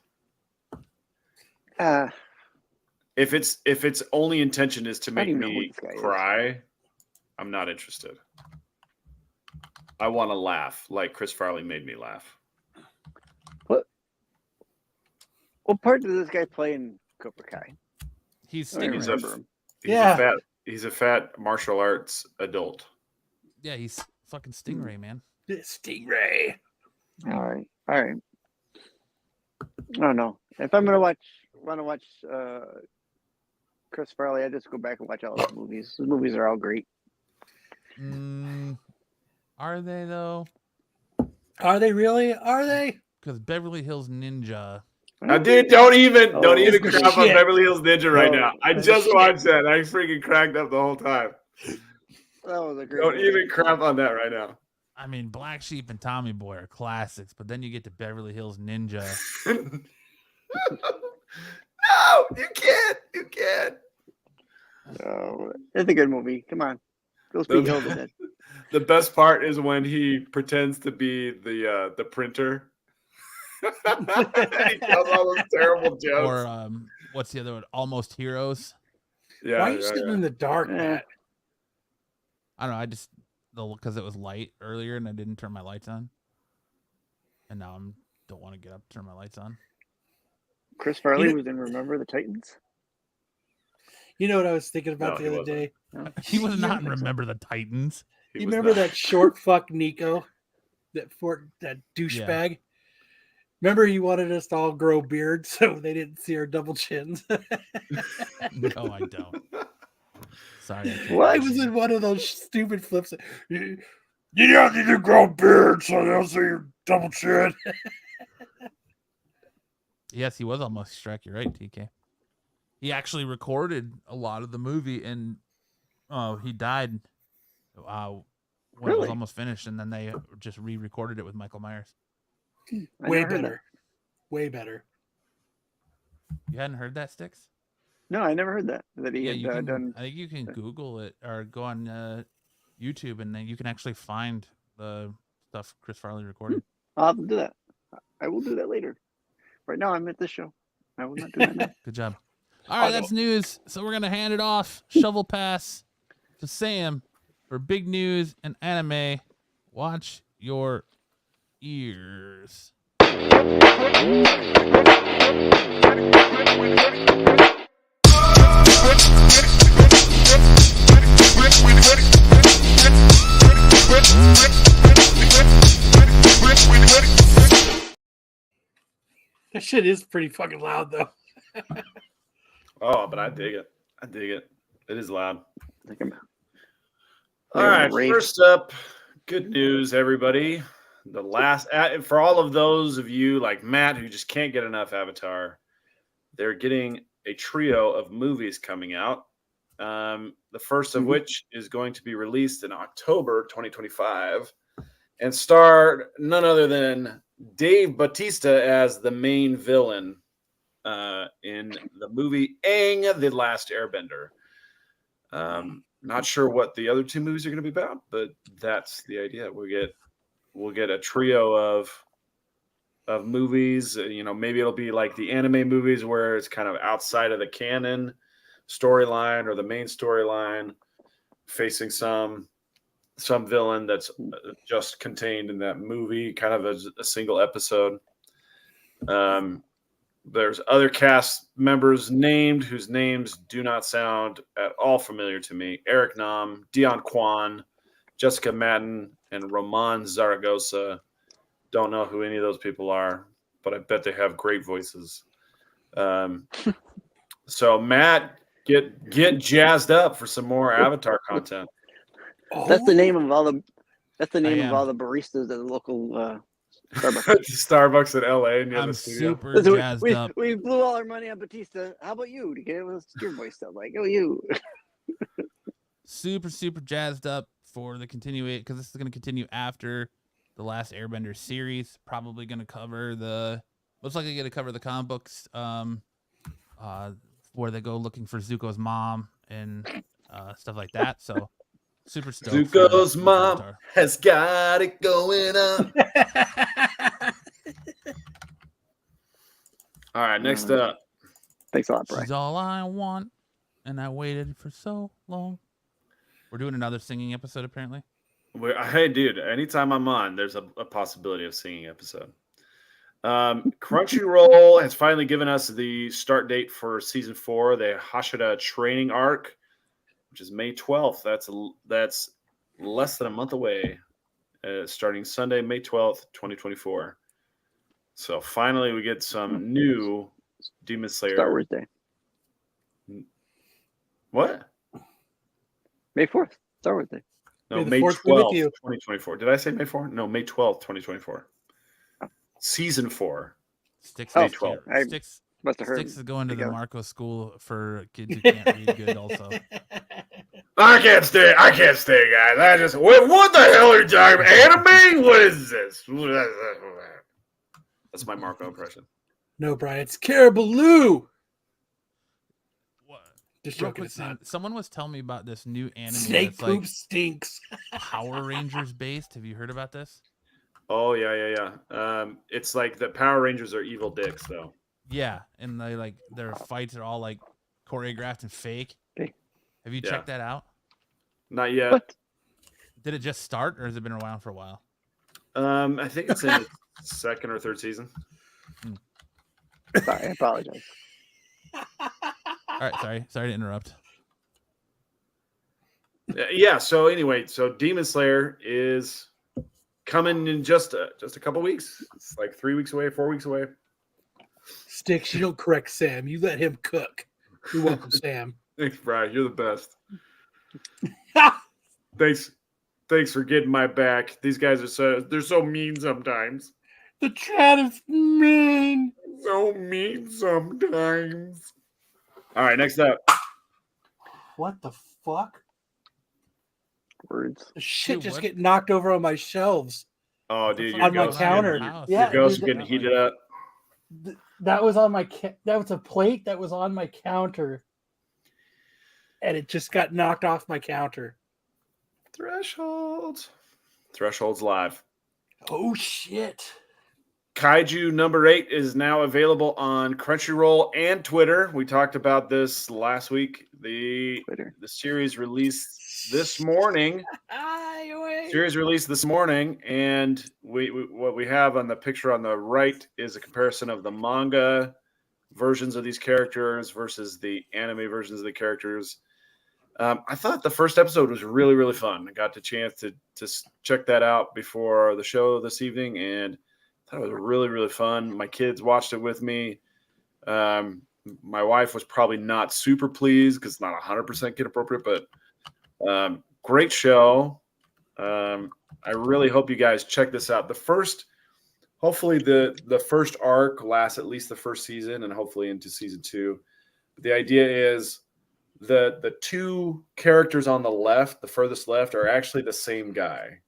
If its only intention is to make don't even know who me this guy is. cry, I'm not interested. I want to laugh like Chris Farley made me laugh. What part does this guy play in Cobra Kai? He's I don't Stingray. remember him. He's a fat martial arts adult. Yeah, he's fucking Stingray, man. Stingray. All right. I don't know. If I'm gonna want to watch Chris Farley, I just go back and watch all his movies. His movies are all great. Are they though? Are they really? Are they? Because Beverly Hills Ninja. Dude, don't even it's the crap on shit. Beverly Hills Ninja right No, now. I that's just shit. watched that. And I freaking cracked up the whole time. That was a great. Don't movie. even crap on that right now. I mean, Black Sheep and Tommy Boy are classics, but then you get to Beverly Hills Ninja. No, you can't. You can't. No, it's a good movie. Come on, go speak Hilda then. The best part is when he pretends to be the printer. And he tells all those terrible jokes. Or what's the other one? Almost Heroes. Yeah, Why are you sitting in the dark, Matt? I don't know. I just because it was light earlier and I didn't turn my lights on, and now I don't want to get up to turn my lights on. Chris Farley was in Remember the Titans. You know what I was thinking about No, the he other wasn't. day? No? He was not in think so. Remember the Titans. He You was remember not. that short fuck Nico? That douchebag? Remember he wanted us to all grow beards so they didn't see our double chins? No, I don't. Sorry. I can't. What? I was in one of those stupid flips. You don't need to grow beards so they don't see your double chin. Yes, he was almost Shrek. You're right, TK. He actually recorded a lot of the movie, and he died when it was Really? almost finished, and then they just re-recorded it with Michael Myers. I Way never heard better. Way better. You hadn't heard that, Sticks? that. No, I never heard that he Yeah, had you can, done. I think you can Google it or go on YouTube, and then you can actually find the stuff Chris Farley recorded. I'll have to do that. I will do that later. Right now, I'm at this show. I will not do that now. Good job. All right, that's news. So we're gonna hand it off. Shovel pass to Sam for big news and anime. Watch your ears. That shit is pretty fucking loud, though. Oh, but I dig it. I dig it. It is loud. Like I'm- All I'm right, rave. first up, good news, everybody. The last for all of those of you like Matt who just can't get enough Avatar, they're getting a trio of movies coming out. The first of which is going to be released in October 2025 and star none other than Dave Bautista as the main villain in the movie Aang, The Last Airbender. Not sure what the other two movies are going to be about, but that's the idea. We'll get a trio of movies. You know, maybe it'll be like the anime movies where it's kind of outside of the canon storyline or the main storyline, facing some villain that's just contained in that movie, kind of as a single episode. There's other cast members named whose names do not sound at all familiar to me. Eric Nam, Dion Kwan, Jessica Madden, and Roman Zaragoza. Don't know who any of those people are, but I bet they have great voices. So Matt, get jazzed up for some more Avatar content. That's the name of all the. That's the name I of am. all the baristas at the local Starbucks in LA near I'm the studio. super Listen, jazzed up. we blew all our money on Batista. How about you to get your voice stuff? Like, oh, you. Super jazzed up for the continuation, because this is going to continue after the last Airbender series. Probably going to cover most likely going to cover the comic books, where they go looking for Zuko's mom and stuff like that. So super stoked. Zuko's mom has got it going on. All right, next up. Thanks a lot, Brian. She's all I want, and I waited for so long. We're doing another singing episode, apparently. Hey, dude, anytime I'm on, there's a possibility of singing episode. Crunchyroll has finally given us the start date for season 4, the Hashira training arc, which is May 12th. That's less than a month away, starting Sunday, May 12th, 2024. So finally, we get some new Demon Slayer. Star Wars Day. What? May 4th. Star Wars Day. No, May the May Fourth be with 12th, you. 2024. Did I say May 4th? No, May 12th, 2024. Season 4. Sticks, May is- 12th. I Sticks, must have heard. Sticks is going to the together. Marco School for kids who can't read good. Also, I can't stay, guys. What the hell are you talking about? Anime? What is this? That's my Marco impression. No, Brian, it's Caribou. what? Just Real joking. quick, It's not. someone was telling me about this new anime Snake that's poop like stinks. Power Rangers based. Have you heard about this? Oh, yeah. It's like the Power Rangers are evil dicks, though. Yeah, and their fights are all like choreographed and fake. Fake. Have you Yeah. checked that out? Not yet. What? Did it just start, or has it been around for a while? I think it's in its second or third season. Sorry, I apologize. All right, sorry to interrupt. Yeah. So anyway, Demon Slayer is coming in just a couple weeks. It's like 3 weeks away, 4 weeks away. Sticks, you don't correct Sam. You let him cook. You're welcome, Sam. Thanks, Brian. You're the best. Thanks for getting my back. These guys are they're so mean sometimes. The chat is mean. So mean sometimes. All right, next up. What the fuck? Words. The shit Dude, just what? get knocked over on my shelves. Oh, dude, On my counter. Yeah, Your ghosts dude, are getting heated up. That was on my that was a plate that was on my counter, and it just got knocked off my counter. Thresholds live. Oh shit! Kaiju number 8 is now available on Crunchyroll and Twitter. We talked about this last week. The series released this morning. And what we have on the picture on the right is a comparison of the manga versions of these characters versus the anime versions of the characters. I thought the first episode was really, really fun. I got the chance to check that out before the show this evening, and I thought it was really, really fun. My kids watched it with me. My wife was probably not super pleased because it's not 100% kid appropriate, but great show. I really hope you guys check this out. Hopefully the first arc lasts at least the first season and hopefully into season 2. But the idea is the two characters on the left, the furthest left, are actually the same guy.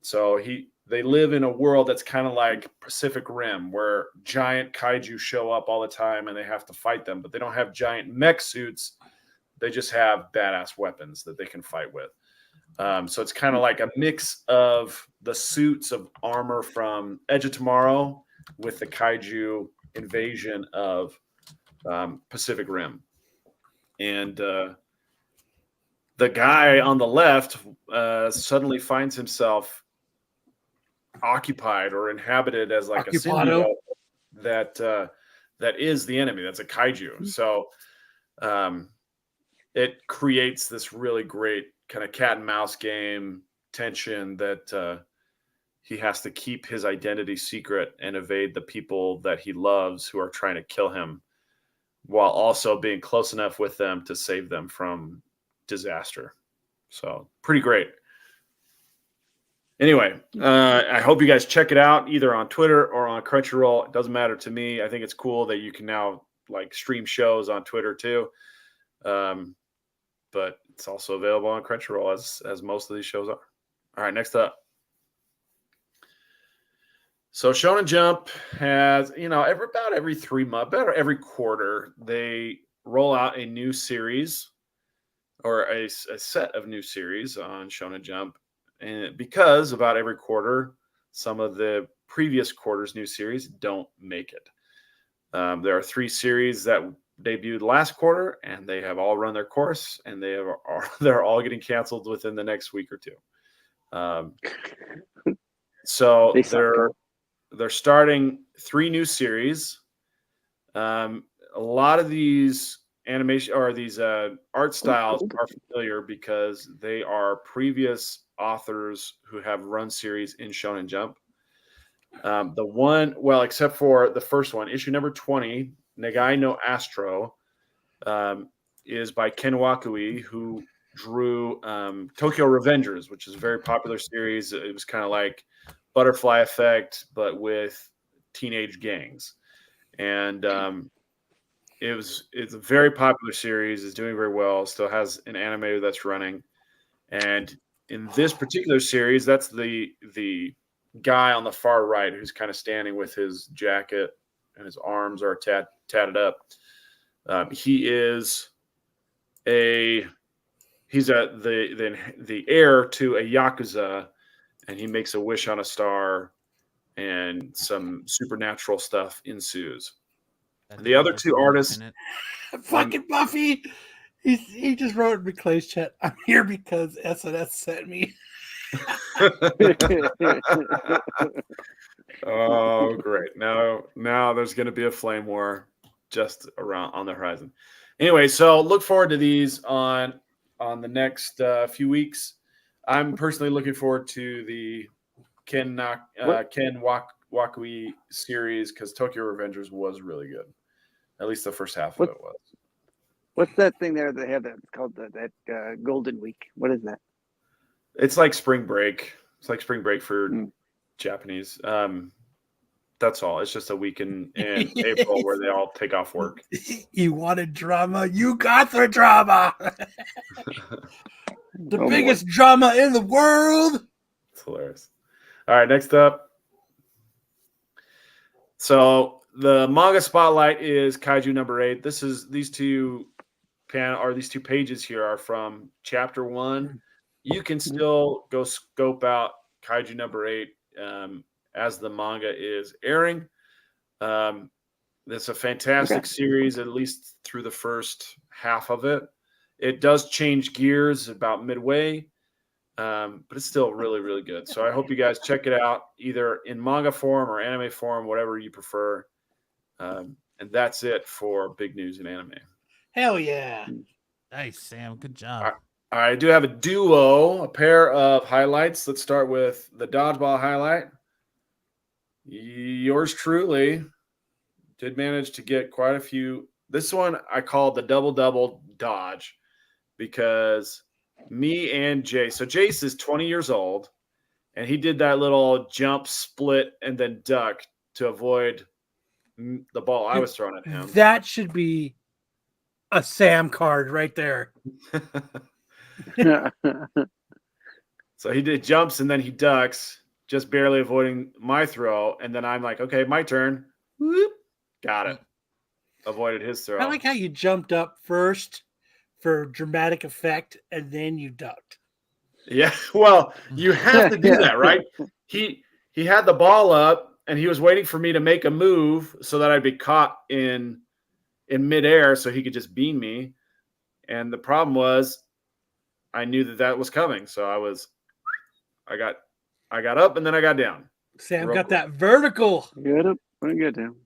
So they live in a world that's kind of like Pacific Rim, where giant kaiju show up all the time and they have to fight them, but they don't have giant mech suits. They just have badass weapons that they can fight with. So it's kind of like a mix of the suits of armor from Edge of Tomorrow with the kaiju invasion of Pacific Rim. And the guy on the left suddenly finds himself occupied or inhabited as like Occupado. a symbiote that is the enemy. That's a kaiju. So it creates this really great kind of cat and mouse game tension that he has to keep his identity secret and evade the people that he loves who are trying to kill him, while also being close enough with them to save them from disaster. So pretty great. Anyway, I hope you guys check it out either on Twitter or on Crunchyroll. It doesn't matter to me. I think it's cool that you can now like stream shows on Twitter too. But it's also available on Crunchyroll as most of these shows are. All right, next up. So Shonen Jump has, about every 3 months, about every quarter, they roll out a new series or a set of new series on Shonen Jump. And because about every quarter, some of the previous quarter's new series don't make it. There are 3 series that debuted last quarter, and they have all run their course, and they're all getting canceled within the next week or two. So they're starting 3 new series. A lot of these animation or these art styles are familiar because they are previous authors who have run series in Shonen Jump. Except for the first one, issue number 20, Negai no Astro, is by Ken Wakui, who drew Tokyo Revengers, which is a very popular series. It was kind of like Butterfly Effect, but with teenage gangs. And it's a very popular series. It's doing very well. Still has an anime that's running. And in this particular series, that's the guy on the far right who's kind of standing with his jacket and his arms are tatted up. He's the heir to a yakuza, and he makes a wish on a star, and some supernatural stuff ensues. The other 2 artists, Fucking Buffy. He just wrote in McClay's chat, "I'm here because SNS sent me." Oh, great! Now there's going to be a flame war just around on the horizon. Anyway, so look forward to these on the next few weeks. I'm personally looking forward to the Ken Wakui series because Tokyo Revengers was really good. At least the first half of it was. What's that thing there that they have that's called that Golden Week? What is that? It's like spring break. It's like spring break for Japanese. That's all. It's just a week in April where they all take off work. You wanted drama? You got the drama. The biggest drama in the world. It's hilarious. All right, next up. So the manga spotlight is Kaiju number 8. These two pages here are from chapter 1. You can still go scope out Kaiju number 8 as the manga is airing. It's a fantastic series, at least through the first half of it. It does change gears about midway, but it's still really, really good. So I hope you guys check it out either in manga form or anime form, whatever you prefer. And that's it for big news in anime. Hell yeah. Nice, Sam. Good job. I do have a pair of highlights. Let's start with the dodgeball highlight. Yours truly did manage to get quite a few. This one I called the double-double dodge because me and Jace. So Jace is 20 years old, and he did that little jump, split, and then duck to avoid the ball I was throwing at him. That should be a Sam card right there. So he did jumps and then he ducks, just barely avoiding my throw. And then I'm like, okay, my turn. Whoop. Got it. Avoided his throw. I like how you jumped up first for dramatic effect and then you ducked. Yeah, well, you have to do that, right? He had the ball up and he was waiting for me to make a move so that I'd be caught in midair so he could just beam me. And the problem was I knew that was coming. So I got up and then I got down. Sam got that vertical. Get up and get down.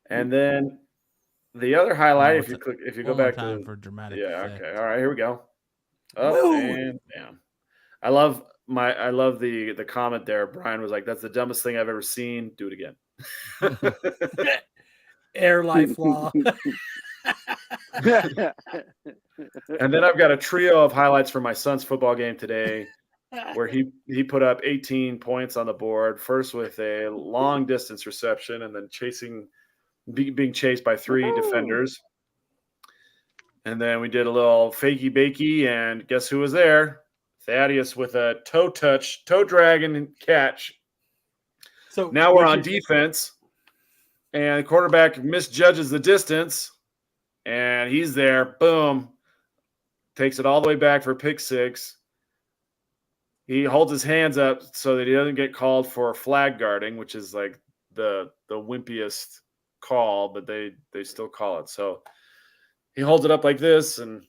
And then the other highlight, if you go back time to for dramatic. yeah, effect. okay, all right, here we go. Up and down. I love the comment there. Brian was like, "That's the dumbest thing I've ever seen. Do it again." Air life law. And then I've got a trio of highlights for my son's football game today. where he put up 18 points on the board, first with a long distance reception and then being chased by 3 defenders. And then we did a little fakey bakey, and guess who was there? Thaddeus with a toe dragon catch. So Now we're on defense, and the quarterback misjudges the distance, and he's there. Boom. Takes it all the way back for pick 6. He holds his hands up so that he doesn't get called for flag guarding, which is like the wimpiest call, but they still call it. So he holds it up like this and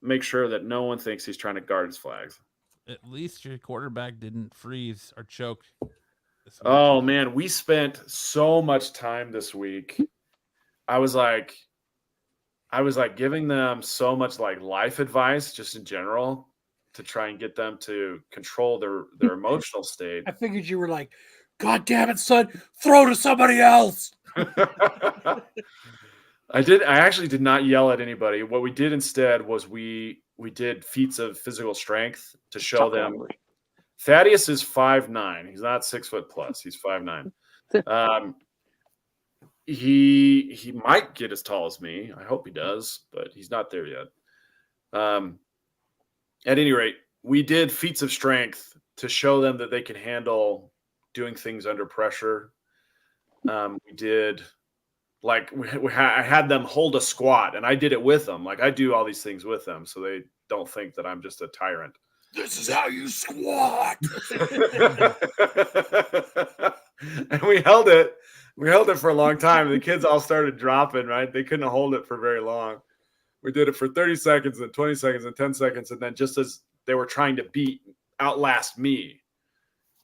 makes sure that no one thinks he's trying to guard his flags. At least your quarterback didn't freeze or choke. Oh man, we spent so much time this week. I was like giving them so much like life advice just in general to try and get them to control their emotional state. I figured you were like, God damn it, son, throw to somebody else. I actually did not yell at anybody. What we did instead was we did feats of physical strength to show them. Thaddeus is 5'9". He's not 6 foot plus. He's 5'9". He might get as tall as me. I hope he does, but he's not there yet. At any rate, we did feats of strength to show them that they can handle doing things under pressure. We did, like, I had them hold a squat, and I did it with them. Like, I do all these things with them, so they don't think that I'm just a tyrant. This is how you squat. And we held it. We held it for a long time. The kids all started dropping, right? They couldn't hold it for very long. We did it for 30 seconds and 20 seconds and 10 seconds. And then just as they were trying to outlast me,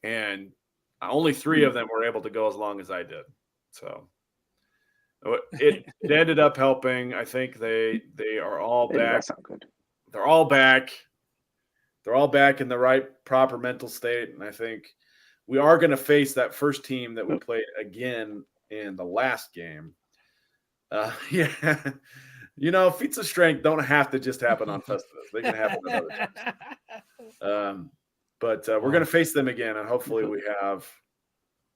and only 3 of them were able to go as long as I did. So it ended up helping. I think they are all back. That's not good. They're all back. They're all back in the right, proper mental state. And I think we are going to face that first team that we played again in the last game. Yeah. You know, feats of strength don't have to just happen on Festivus. They can happen at other times. But we're going to face them again, and hopefully we have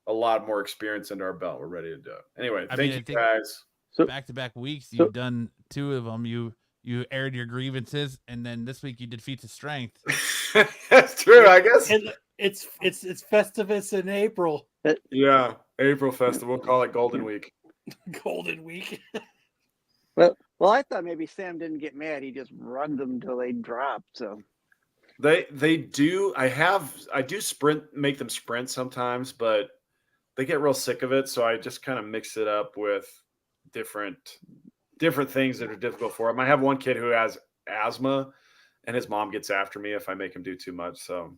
a lot more experience under our belt. We're ready to do it. Anyway, thank you guys. So back-to-back weeks, you've done 2 of them. You aired your grievances, and then this week you did feats of strength. That's true, I guess. And it's Festivus in April. Yeah, April Festival. We'll call it Golden Week. Golden Week. Well, I thought maybe Sam didn't get mad. He just run them till they drop. So they do. I do make them sprint sometimes, but they get real sick of it. So I just kind of mix it up with different things that are difficult for him. I have one kid who has asthma, and his mom gets after me if I make him do too much. So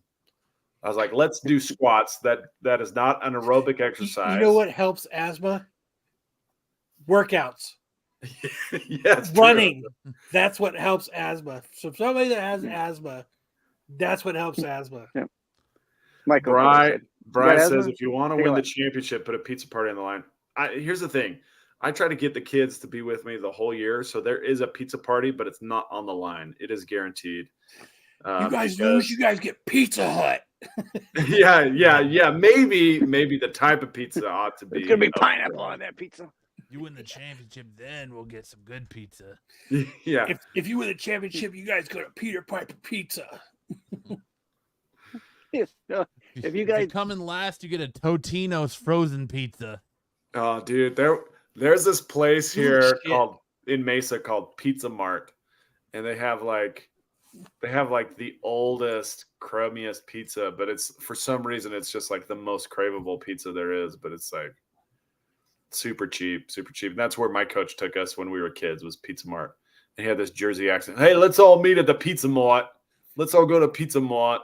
I was like, let's do squats. That is not an aerobic exercise. You know what helps asthma? Workouts. Yes, running. True. That's what helps asthma. So somebody that has asthma, that's what helps asthma. Yeah. Michael Brian says, if you want to win the championship, put a pizza party on the line. Here's the thing. I try to get the kids to be with me the whole year. So there is a pizza party, but it's not on the line. It is guaranteed. You guys lose, you guys get Pizza Hut. Yeah. Maybe the type of pizza ought to be. It's going to be pineapple on that pizza. You win the championship, then we'll get some good pizza. Yeah. If you win the championship, you guys go to Peter Piper Pizza. If you guys come in last, you get a Totino's frozen pizza. Oh, dude, there's this place here in Mesa called Pizza Mart, and they have like the oldest, crummiest pizza, but it's for some reason it's just like the most craveable pizza there is, but it's like super cheap. And that's where my coach took us when we were kids, was Pizza Mart. And he had this Jersey accent. Hey, let's all meet at the Pizza Mart. Let's all go to Pizza Mart.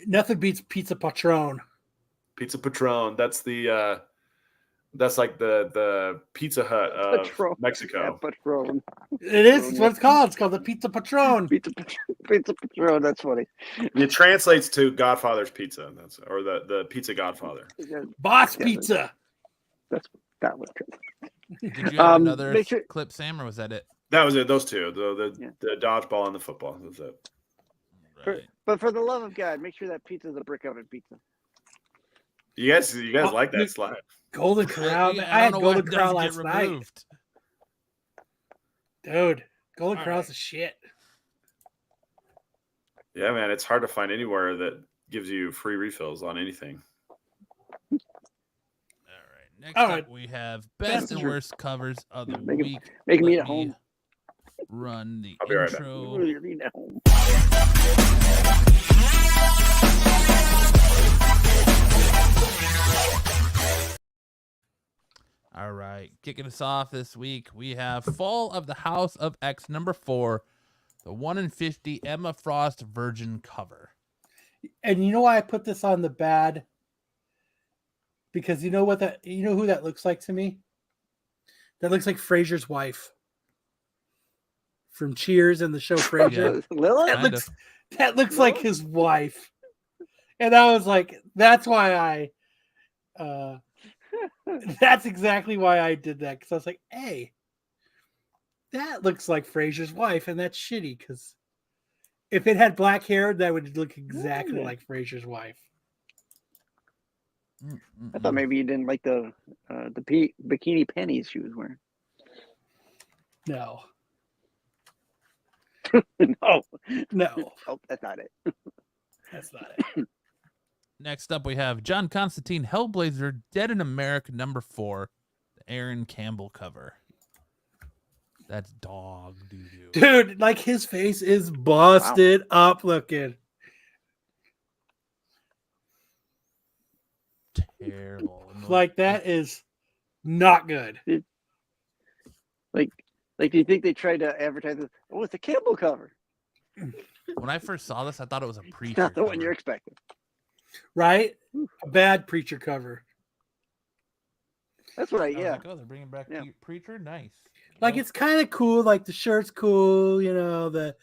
Nothing beats Pizza Patron. Pizza Patron. That's the that's like the Pizza Hut of Mexico. Yeah, Patron. It is. It's what it's called. It's called the Pizza Patron. Pizza Patron. That's funny. It translates to Godfather's Pizza. Or the Pizza Godfather. Boss Pizza. That's that was good. Did you have another clip, Sam, or was that it? That was it. Those two. The dodgeball and the football. That was it. right. But for the love of God, make sure that pizza's a brick oven pizza. You guys like that slide? Golden Corral. I had don't know why Golden it Corral doesn't get last night. removed. Dude, Golden All Corral's right. a shit. Yeah, man, it's hard to find anywhere that gives you free refills on anything. All right. Next All up, right. we have best and True. worst covers of the Make 'em- week. make 'em Let eat at home. Run the I'll be right back. intro. You're eating at home. All right, kicking us off this week, we have Fall of the House of X number 4, the 1 in 50 Emma Frost Virgin cover. And you know why I put this on the bad? Because you know who that looks like to me? That looks like Frasier's wife from Cheers and the show Frasier. Lilith? That Kind looks like his wife. And I was like, that's why that's exactly why I did that. Because I was like, hey, that looks like Frasier's wife, and that's shitty because if it had black hair, that would look exactly like Frasier's wife. I thought maybe you didn't like the bikini panties she was wearing. No. No. No. Oh, that's not it. That's not it. Next up, we have John Constantine Hellblazer Dead in America number 4, the Aaron Campbell cover. That's dog doo-doo. Dude, like his face is busted up looking. Terrible. Like that is not good. Like, do you think they tried to advertise this? Oh, it's a Campbell cover. When I first saw this, I thought it was a It's preacher not the one cover. you're expecting. Right? A bad preacher cover. That's what I was yeah. like, oh, they're bringing back Yeah. preacher? Nice. Like Well, it's kind of cool, like the shirt's cool, the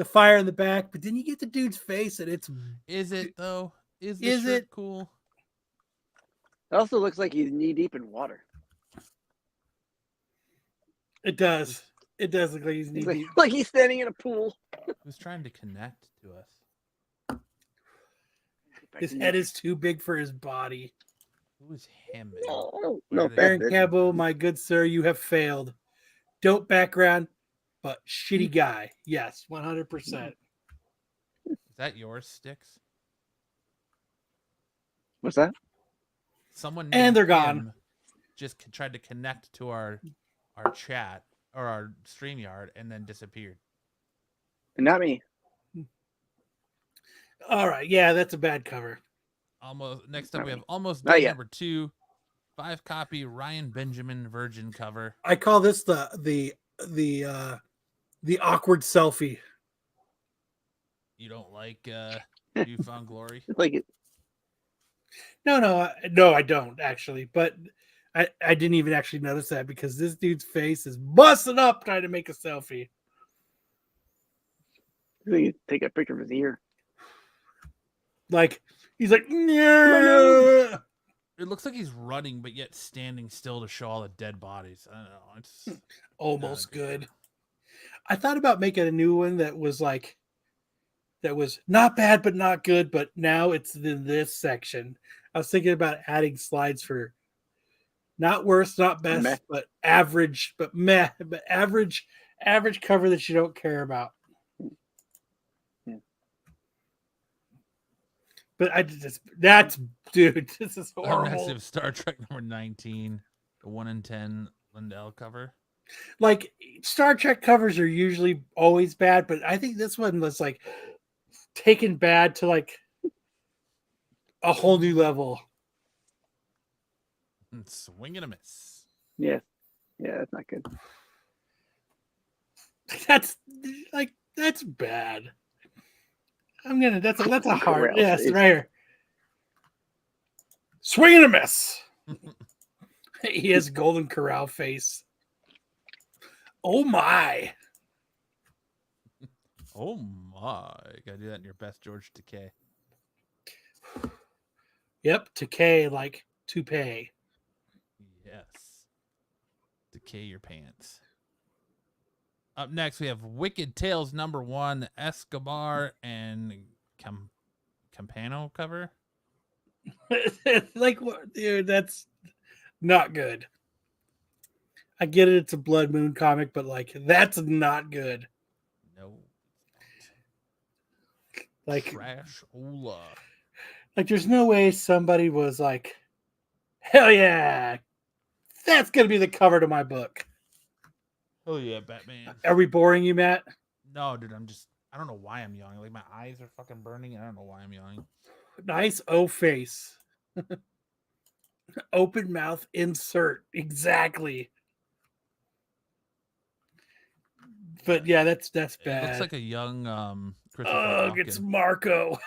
fire in the back, but then you get the dude's face and it's is it though? Is the Is shirt it? cool? It also looks like he's knee deep in water. it does. It does look like he's He's knee deep. like he's standing in a pool. Who's trying to connect to us? His head is too big for his body. Who is him? No, Where no, did they- Aaron bad Campbell, my good sir, you have failed. Dope background, but Hmm. shitty guy. Yes, 100%. Is that yours, Sticks? What's that? Someone And named they're gone. him just tried to connect to our chat or our StreamYard and then disappeared. Not me. All right, yeah, that's a bad cover. Almost next up, we have Almost Not Dead yet. number 2, 5-copy Ryan Benjamin Virgin cover. I call this the awkward selfie. You don't like You Found Glory? It's like it. No, I don't actually. But I didn't even actually notice that because this dude's face is busted up trying to make a selfie. You take a picture of his ear. Like he's like, no. It looks like he's running, but yet standing still to show all the dead bodies. I don't know. It's Almost not good. good. I thought about making a new one that was not bad but not good, but now it's in this section. I was thinking about adding slides for not worst, not best, Meh. but average, but meh, but average cover that you don't care about. Yeah. But dude, this is Our horrible. next is Star Trek number 19, the 1 in 10 Lindell cover. Like Star Trek covers are usually always bad, but I think this one was like taken bad to like a whole new level. And swing and a miss. Yeah. Yeah, that's not good. That's bad. That's a hard Corral yes face. right here. Swing and a miss. He has Golden Corral face. Oh my. Oh my. Gotta do that in your best George Takei. Yep, Takei like toupee. Yes. Takei your pants. Up next, we have Wicked Tales #1, the Escobar and Campano cover. Like, what, dude? That's not good. I get it; it's a Blood Moon comic, but like, that's not good. No. Like, Trash Ola. like, there's no way somebody was like, "Hell yeah, that's gonna be the cover to my book." Oh yeah, Batman. Are we boring you, Matt? No, dude, I don't know why I'm yawning. Like my eyes are fucking burning. I don't know why I'm yawning. Nice O face. Open mouth insert. Exactly. But yeah, that's It bad. looks like a young Christopher Ugh, Walken. it's Marco.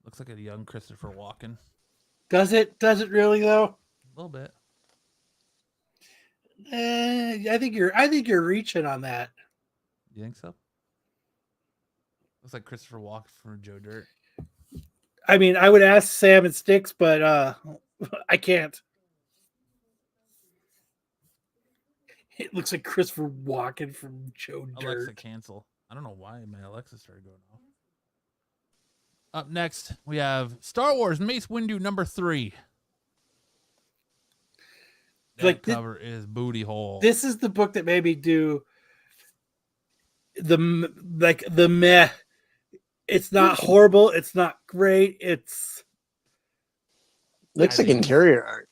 Looks like a young Christopher Walken. Does it? Does it really though? A little bit. I think you're reaching on that. You think so? Looks like Christopher Walken from Joe Dirt. I mean, I would ask Sam and Sticks, but I can't. It looks like Christopher Walken from Joe Dirt. Alexa, cancel. I don't know why my Alexa started going off. Up next, we have Star Wars Mace Windu #3. That Like, cover is booty hole. This is the book that made me do the meh. It's not horrible. It's not great. It's Looks like interior art.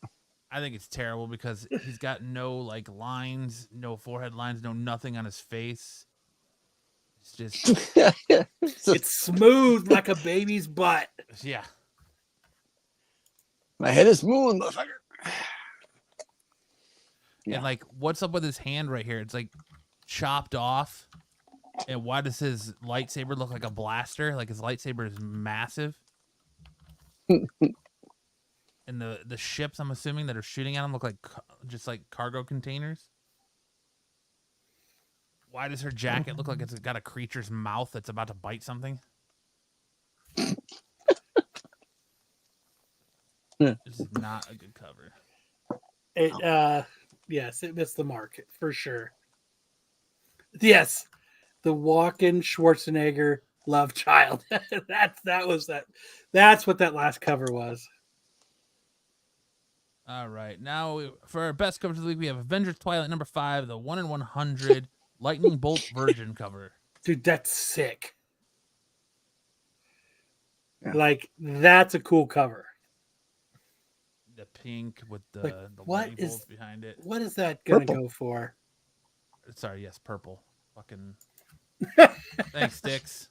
I think it's terrible because he's got no like lines, no forehead lines, no nothing on his face. It's just it's smooth like a baby's butt. yeah. My head is smooth, motherfucker. Yeah. And like, what's up with his hand right here? It's like chopped off. And why does his lightsaber look like a blaster? Like his lightsaber is massive. And the ships, I'm assuming, that are shooting at him look like just like cargo containers. Why does her jacket look like it's got a creature's mouth that's about to bite something? This is not a good cover. It yes, it missed the mark for sure. Yes, the Walken Schwarzenegger love child. That's what that last cover was. All right, now for our best covers of the week, we have Avengers Twilight #5, the 1 in 100 Lightning Bolt Virgin cover. Dude, that's sick. Yeah. Like, that's a cool cover. The pink with the, Like, the what lightning is- bolts behind it. What is that gonna Purple. go for? Sorry, yes, purple. Fucking thanks, Sticks.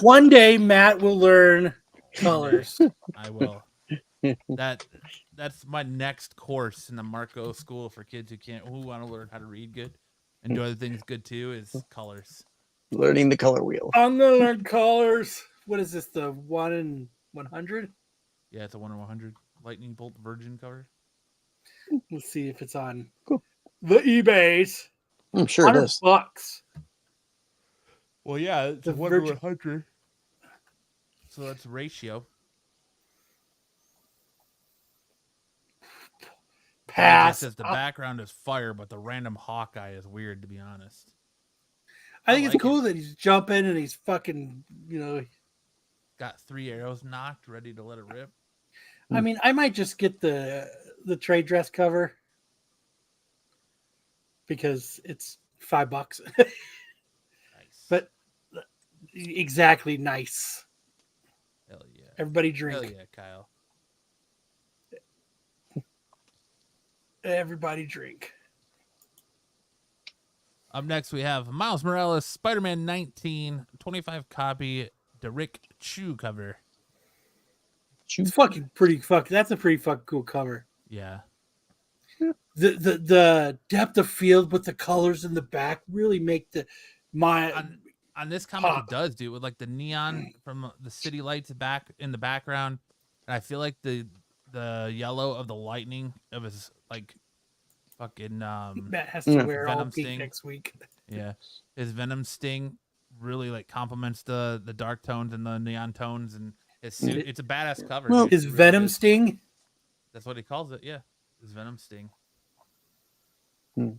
One day Matt will learn colors. I will. That's my next course in the Marco School for kids who want to learn how to read good and do other things good too is colors. Learning the color wheel. I'm gonna learn colors. What is this? The 1 in 100? Yeah, it's a 1 in 100 Lightning Bolt Virgin cover. Let's see if it's on Cool. the eBays. I'm sure it is. $100. Well, yeah, it's The a 1 in Virgin- 100. So that's ratio. It Pass. says the background is fire, but the random Hawkeye is weird, to be honest. I think I it's like cool that he's jumping and he's fucking, Got 3 arrows knocked, ready to let it rip. I mean, I might just get the trade dress cover because it's $5. Nice. But exactly nice. Hell yeah. Everybody drink. Hell yeah, Kyle. Everybody drink. Up next, we have Miles Morales, Spider-Man 19, 25 copy, Derek Chu cover. It's fucking pretty that's a pretty fucking cool cover. Yeah. The depth of field with the colors in the back really make On this comic, Pop. it does do with like the neon from the city lights back in the background, and I feel like the yellow of the lightning of his like fucking Matt has to wear all Venom pink Sting. next week. Yeah, his Venom Sting really like complements the dark tones and the neon tones, and his suit. It's a badass cover. Well, dude. His It really Venom is. Sting. That's what he calls it. Yeah, his Venom Sting. I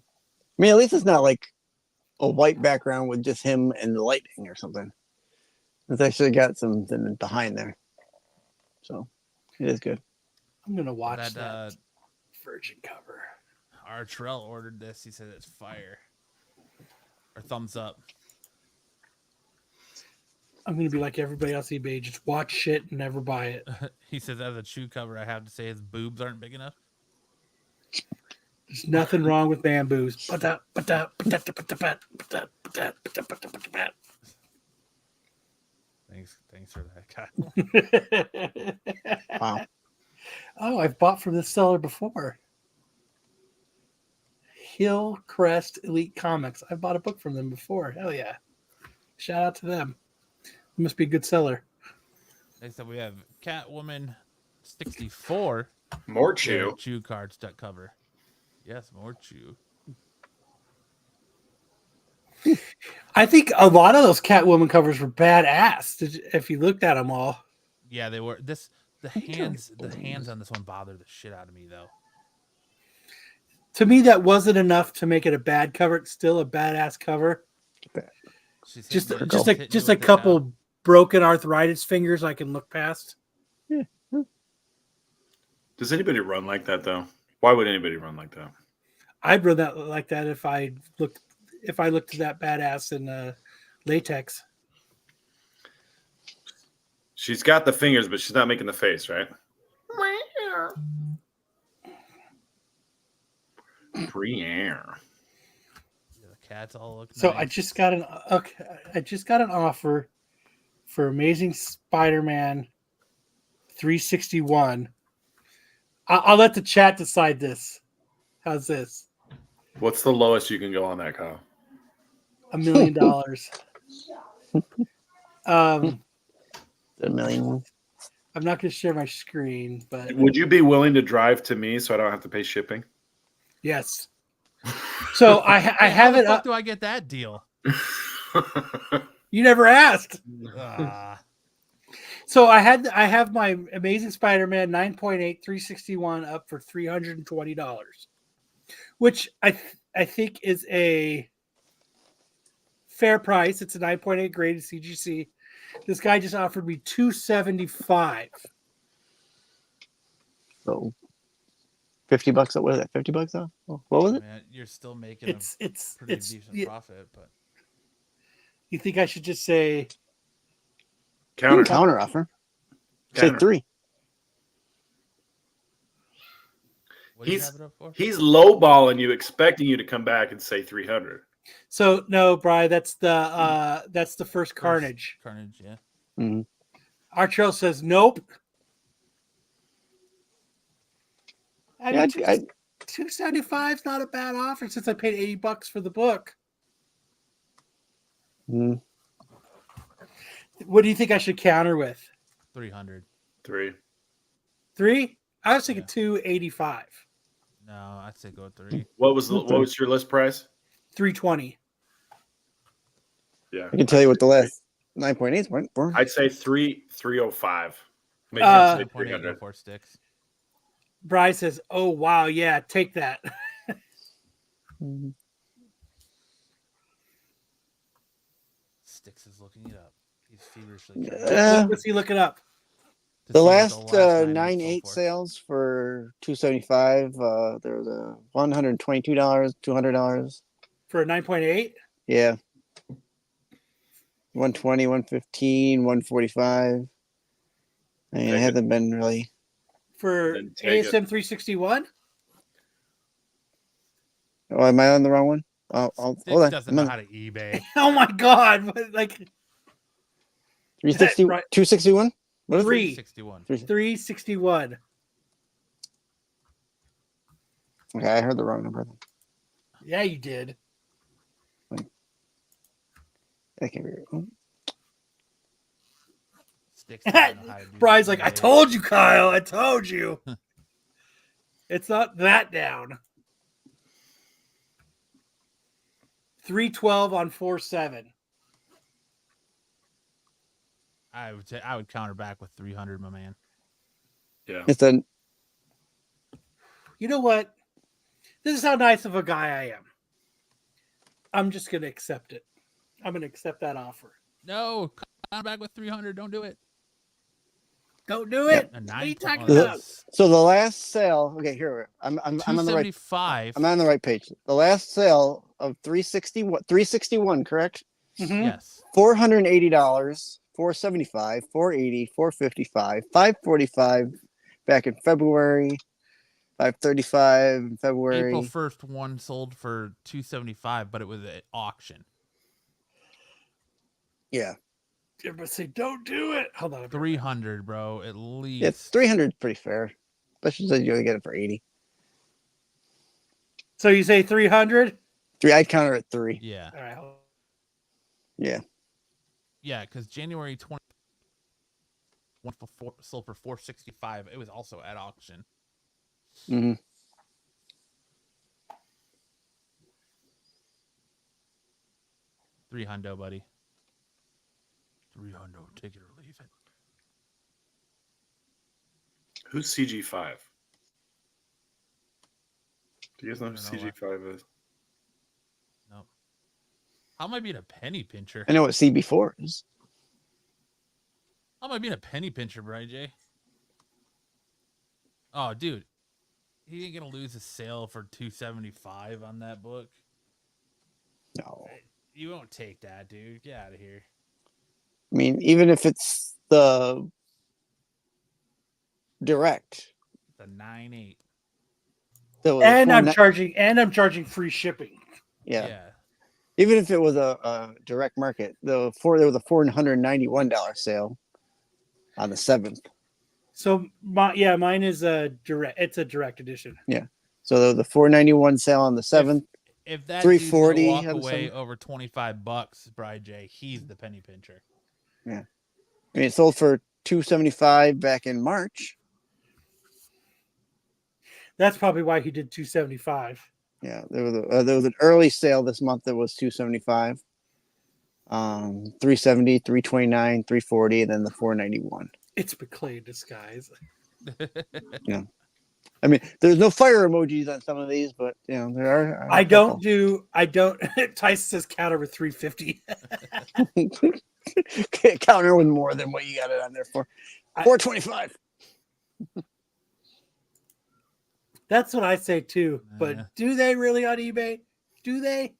mean, at least it's not like a white background with just him and the lightning or something. It's actually got something behind there. So it is good. I'm gonna watch That Virgin cover. our Terrell ordered this. He said it's fire. Or thumbs up. I'm gonna be like everybody else eBay, just watch shit and never buy it. He says as a chew cover, I have to say his boobs aren't big enough. There's nothing wrong with bamboos. Thanks for that, Kyle. Wow. Oh, I've bought from this seller before. Hillcrest Elite Comics. I bought a book from them before. Hell yeah. Shout out to them. It must be a good seller. Next up, we have Catwoman 64. More chew. Chew cards to cover. Yes, more chew. I think a lot of those Catwoman covers were badass. If you looked at them all. Yeah, they were. The hands on this one bother the shit out of me though. To me, that wasn't enough to make it a bad cover. It's still a badass cover. Just a couple broken arthritis fingers I can look past. Yeah. Does anybody run like that though? Why would anybody run like that? I'd run that like that if I looked at that badass in latex. She's got the fingers, but she's not making the face, right? Briere. The cats all look So nice. I just got an offer for Amazing Spider-Man 361. I'll let the chat decide this. How's this? What's the lowest you can go on that, Kyle? $1 million. $1 million. I'm not going to share my screen, but Would you be willing to drive to me so I don't have to pay shipping? yes. So I have How it the fuck up. do I get that deal? You never asked. Ah, So I have my Amazing Spider-Man 9.8 361 up for $320, which I think is a fair price. It's a 9.8 graded CGC. This guy just offered me $275. So $50. What is that? $50 off? What was it? man, you're still making It's a pretty decent yeah, profit, but you think I should just say Counter. Offer. Say Counter. 3. what do you have it up for? He's lowballing you, expecting you to come back and say 300. so? No, Bri, that's the first Carnage. Carnage, yeah. Mm-hmm. Archel says nope. I mean, Yeah, 275 is not a bad offer since I paid $80 for the book. What do you think I should counter with? 300. 3. 3? I was thinking 285. No, I'd say go 3. What was your list price? 320. Yeah. I can tell you what the last 9.8s went for. I'd say 305. Make him say 300. 4 sticks. Bryce says, "Oh wow, yeah, take that." Sticks is looking it up. He's feverishly. What's he looking up? The see what last 9.8 9.8 sold for. sales for $275. There was a $122, $200. For a 9.8? Yeah. 120, 115, 145. I mean, it hasn't been really. For Then take ASM 361? Oh, am I on the wrong one? Hold Sticks on. doesn't I'm know on how to eBay. Oh my god, like 360, right. 261? What is it? 361. 361. Okay, I heard the wrong number. Yeah, you did. That can't be right. Sticks doesn't know how to do Brian's like, I eBay. told you, Kyle. I told you. It's not that down. 312 on 4.7. I would counter back with 300, my man. Yeah. It's a You know what? This is how nice of a guy I am. I'm just gonna accept it. I'm gonna accept that offer. No, come back with 300. Don't do it. Don't do Yeah. it. A What are you 9. talking The- about? So the last sale. Okay, here I'm on the right. 275. I'm on the right page. The last sale of 361, correct? Mhm. Yes. $480, 475, 480, 455, 545 back in February, 535 in February. April 1st, one sold for 275, but it was at auction. Yeah. Everybody say, don't do it. Hold on. 300, bro, at least. Yeah, 300 is pretty fair. Especially since you only get it for 80. So you say 300? I'd counter at 3. Yeah. All right. hold on. Yeah. Yeah, because January 20 one for sold for 465. It was also at auction. Mm-hmm. $300, buddy. $300, take it or leave it. Who's CG5? Do you guys know who I don't know CG5 is? No. How am I being a penny pincher? I know what CB4 is. How am I being a penny pincher, Brian J? Oh, dude. He ain't gonna lose a sale for 275 on that book. No. You won't take that, dude. Get out of here. I mean, even if it's the direct. The 9.8. And I'm charging free shipping. Yeah. Even if it was a direct market, there was a $491 sale on the 7th. So mine is a direct. It's a direct edition. Yeah. So the $491 sale on the 7th. If that $340 dude's gonna walk on the away 7th. over $25, Brian J, he's the penny pincher. Yeah. I mean, it sold for $275 back in March. That's probably why he did 275. Yeah, there was an early sale this month that was $275, 370, 329, 340, and then the $491. It's McClay in disguise. Yeah, I mean, there's no fire emojis on some of these, but you know there are. I don't. Tyson says count over 350. Counter with more than what you got it on there for. 425. That's what I say too. But Yeah. do they really on eBay? Do they?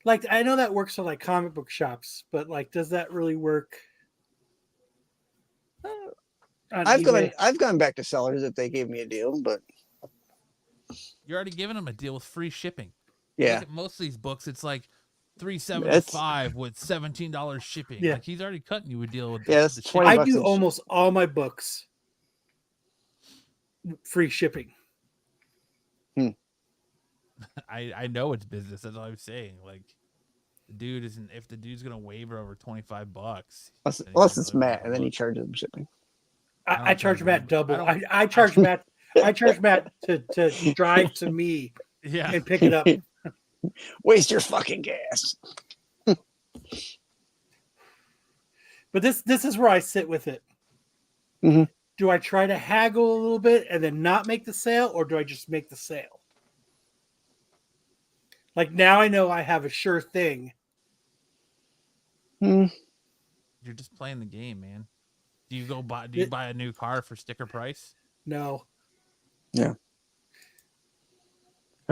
Like, I know that works for like comic book shops, but like, does that really work? On eBay? I've gone back to sellers if they gave me a deal, but You're already giving him a deal with free shipping. yeah, Look at most of these books, it's like $375 with $17 shipping. Yeah. Like he's already cutting you a deal with Yeah, that's the 20 shipping. I do bucks. almost all my books free shipping. I know it's business. That's all I'm saying. Like the dude isn't. If the dude's gonna waiver over $25, unless it's Matt, and then he charges them shipping. I I don't charge charge Matt him. double. I I charge Matt. I charge Matt to drive to me yeah. and pick it up. Waste your fucking gas. But this is where I sit with it. Mhm. Do I try to haggle a little bit and then not make the sale, or do I just make the sale? Like now I know I have a sure thing. Hmm. You're just playing the game, man. Do you buy a new car for sticker price? No. I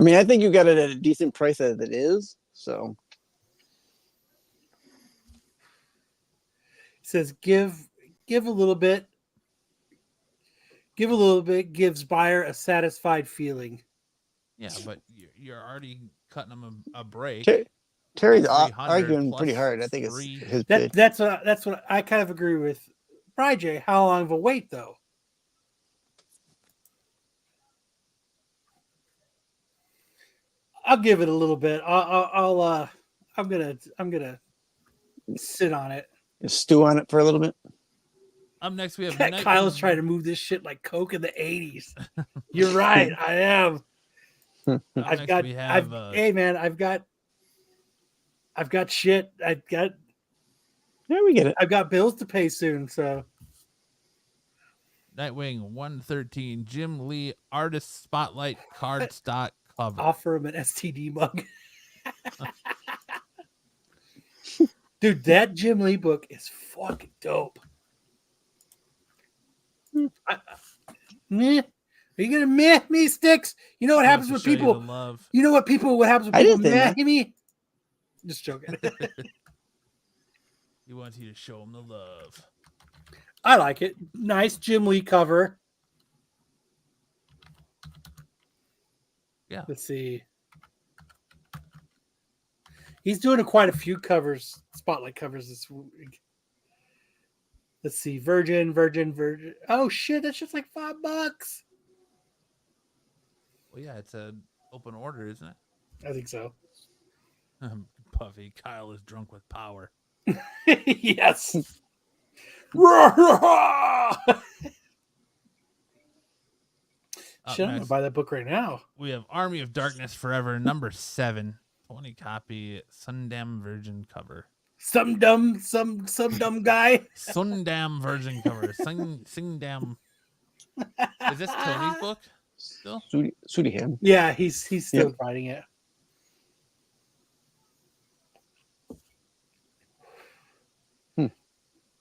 mean, I think you got it at a decent price as it is. So It says give a little bit. Give a little bit gives buyer a satisfied feeling. Yeah, but you're already cutting them a break. Terry's 300 arguing plus pretty hard. I think it's three. his bid. That's what I kind of agree with. Brian J, how long of a wait though? I'll give it a little bit. I'm gonna sit on it. Just stew on it for a little bit. Up next, we have Kyle's trying to move this shit like Coke in the 80s. You're right. I am. Hey man, I've got shit. Yeah, we get it. I've got bills to pay soon. So Nightwing 113, Jim Lee Artist Spotlight cardstock cover. Offer him an STD mug. Dude, that Jim Lee book is fucking dope. Meh. Are you gonna meh me, Sticks? You know what happens with people? Love. You know what happens when I people didn't say meh me? Just joking. He wants you to show him the love. I like it. Nice Jim Lee cover. Yeah. Let's see. He's doing quite a few covers, spotlight covers this week. Let's see. Virgin. Oh shit, that's just like $5. Well, yeah, it's an open order, isn't it? I think so. Puffy, Kyle is drunk with power. Yes. Shit, I'm gonna buy that book right now. We have Army of Darkness Forever, number 7, 20 copy Sundam Virgin cover. Some dumb guy. Sundam Virgin cover. Singdam. Is this Tony's book still? Sudi him. Yeah, he's still writing it.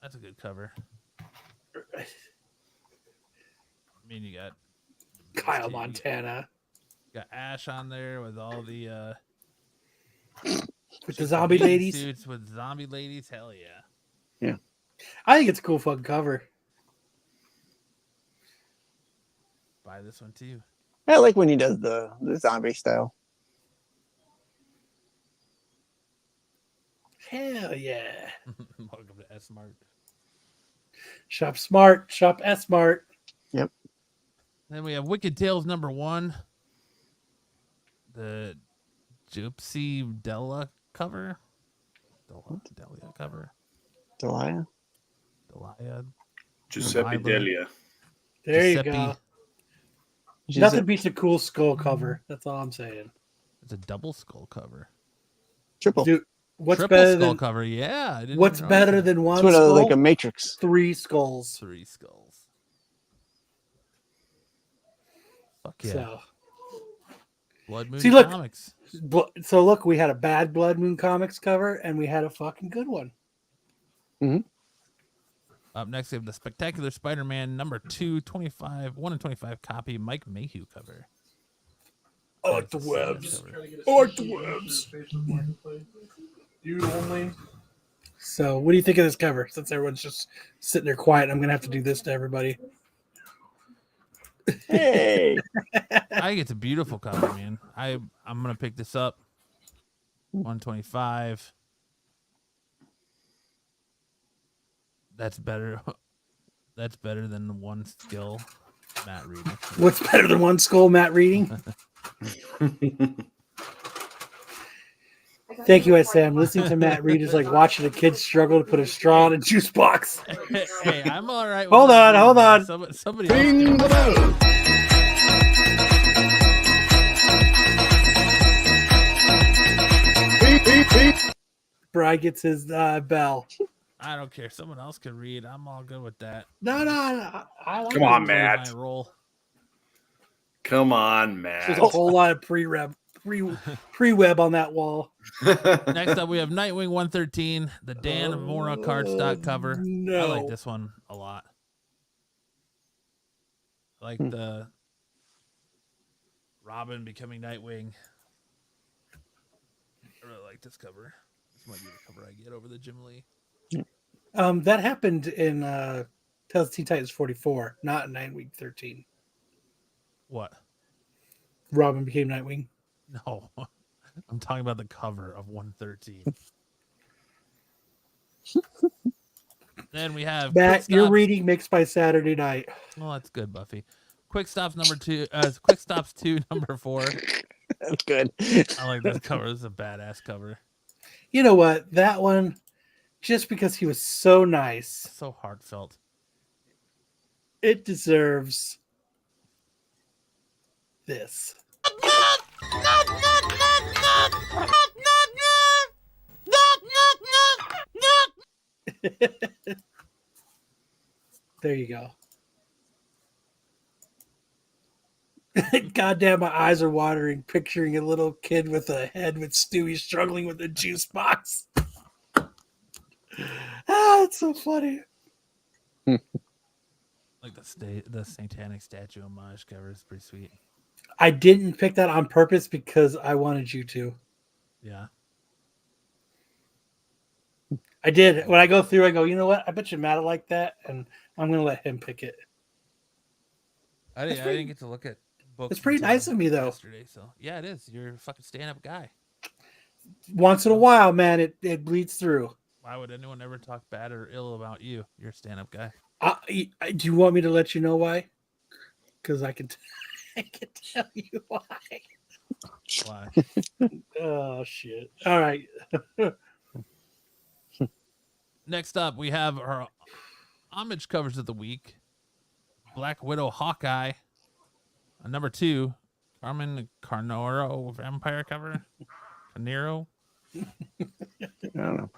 That's a good cover. I mean, you got Kyle Montana you got Ash on there with all the with the zombie ladies. suits with zombie ladies. Hell yeah! Yeah, I think it's a cool fucking cover. Buy this one too. I like when he does the zombie style. Hell yeah! Welcome to S Mart. Shop smart, shop S smart. Yep. Then we have Wicked Tales number 1. The Gypsy Della cover. Delia cover. Delia. Giuseppe Delia. There Giuseppe. you go. Nothing beats a cool skull cover. That's all I'm saying. It's a double skull cover. Triple. Dude, what's Triple better skull than cover? Yeah. I didn't what's even better notice that. than one It's what skull? like a Matrix. 3 skulls. 3 skulls. Fuck yeah. So, Blood Moon See, look. Comics. so look, we had a bad Blood Moon Comics cover, and we had a fucking good one. Up next, we have the Spectacular Spider-Man number 2, 25, 1 in 25 copy Mike Mayhew cover. I like the webs. I like the webs. You only. So, what do you think of this cover? Since everyone's just sitting there quiet, I'm gonna have to do this to everybody. Hey. I think it's a beautiful cover, man. I'm gonna pick this up. 125. That's better. That's better than the one skill Matt reading. What's better than one skull, Matt reading? Thank you, Sam. Listening to Matt read is like watching a kid struggle to put a straw in a juice box. Hey, I'm all right. Hold on. Somebody else. Bri gets his bell. I don't care. Someone else can read. I'm all good with that. No. I like Come on, Play Matt. my role. Come on, Matt. There's a whole lot of pre-web on that wall. Next up, we have Nightwing 113, the Dan Mora cardstock cover. No. I like this one a lot. I like the Robin becoming Nightwing. I really like this cover. This might be the cover I get over the Jim Lee. That happened in Tales of Teen Titans 44, not in Nightwing 13. What? Robin became Nightwing. No. I'm talking about the cover of 113. Then we have Matt, Quick your Stops. reading mixed by Saturday night. Well, that's good, Buffy. Quick Stops number 2. Quick Stops 2 number 4. That's good. I like this cover. This is a badass cover. You know what? That one, just because he was so nice, So heartfelt. it deserves this. There you go. Goddamn, my eyes are watering, picturing a little kid with a head with Stewie struggling with a juice box. That's so funny. Like the satanic statue homage cover is pretty sweet. I didn't pick that on purpose because I wanted you to. Yeah. I did. When I go through, I go, you know what? I bet you Matt will like that, and I'm going to let him pick it. I didn't get to look at books. It's pretty nice of me, though. Yesterday, so yeah, it is. You're a fucking stand-up guy. Once in a while, man, it bleeds through. Why would anyone ever talk bad or ill about you? You're a stand-up guy. Do you want me to let you know why? Because I can tell you why. Why? Oh, shit. All right. Next up, we have our homage covers of the week. Black Widow Hawkeye. Number 2, Carmen Carnero vampire cover. Carnero. I don't know.